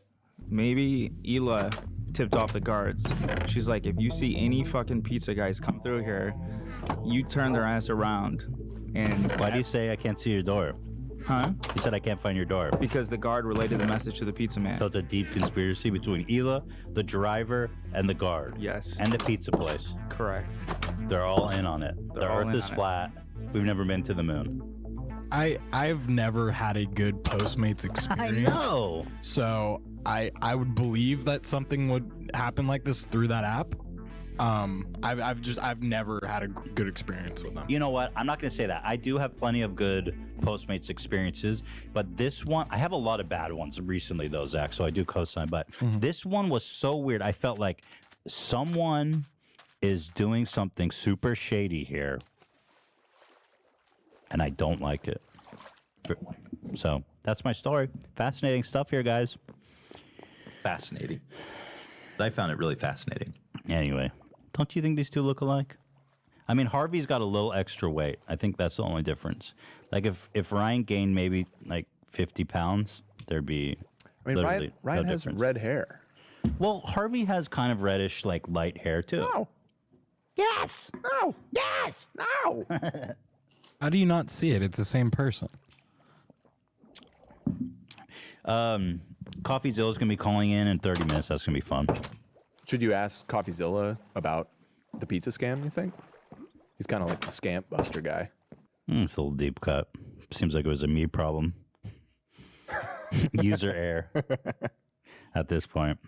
Maybe Hila tipped off the guards. She's like, if you see any fucking pizza guys come through here, you turn their ass around. And why do you say I can't see your door? Huh? You said I can't find your door. Because the guard related the message to the pizza man. So it's a deep conspiracy between Hila, the driver, and the guard. Yes. And the pizza place. Correct. They're all in on it. The earth is flat. We've never been to the moon. I've never had a good Postmates experience. I know. So I would believe that something would happen like this through that app. I've never had a good experience with them. You know what? I'm not going to say that. I do have plenty of good Postmates experiences, but this one, I have a lot of bad ones recently though, Zach, so I do co-sign, but this one was so weird. I felt like someone is doing something super shady here, and I don't like it. So that's my story. Fascinating stuff here, guys. Fascinating. I found it really fascinating. Anyway, don't you think these two look alike? I mean, Harvey's got a little extra weight. I think that's the only difference. Like if Ryan gained maybe like 50 pounds, there'd be literally Ryan no has difference. red hair. Well, Harvey has kind of reddish, like light hair too. No. Yes. No. Yes. No. How do you not see it? It's the same person. CoffeeZilla's gonna be calling in 30 minutes. That's gonna be fun. Should you ask CoffeeZilla about the pizza scam, you think? He's kind of like the scamp buster guy. It's a little deep cut. Seems like it was a me problem. User error at this point.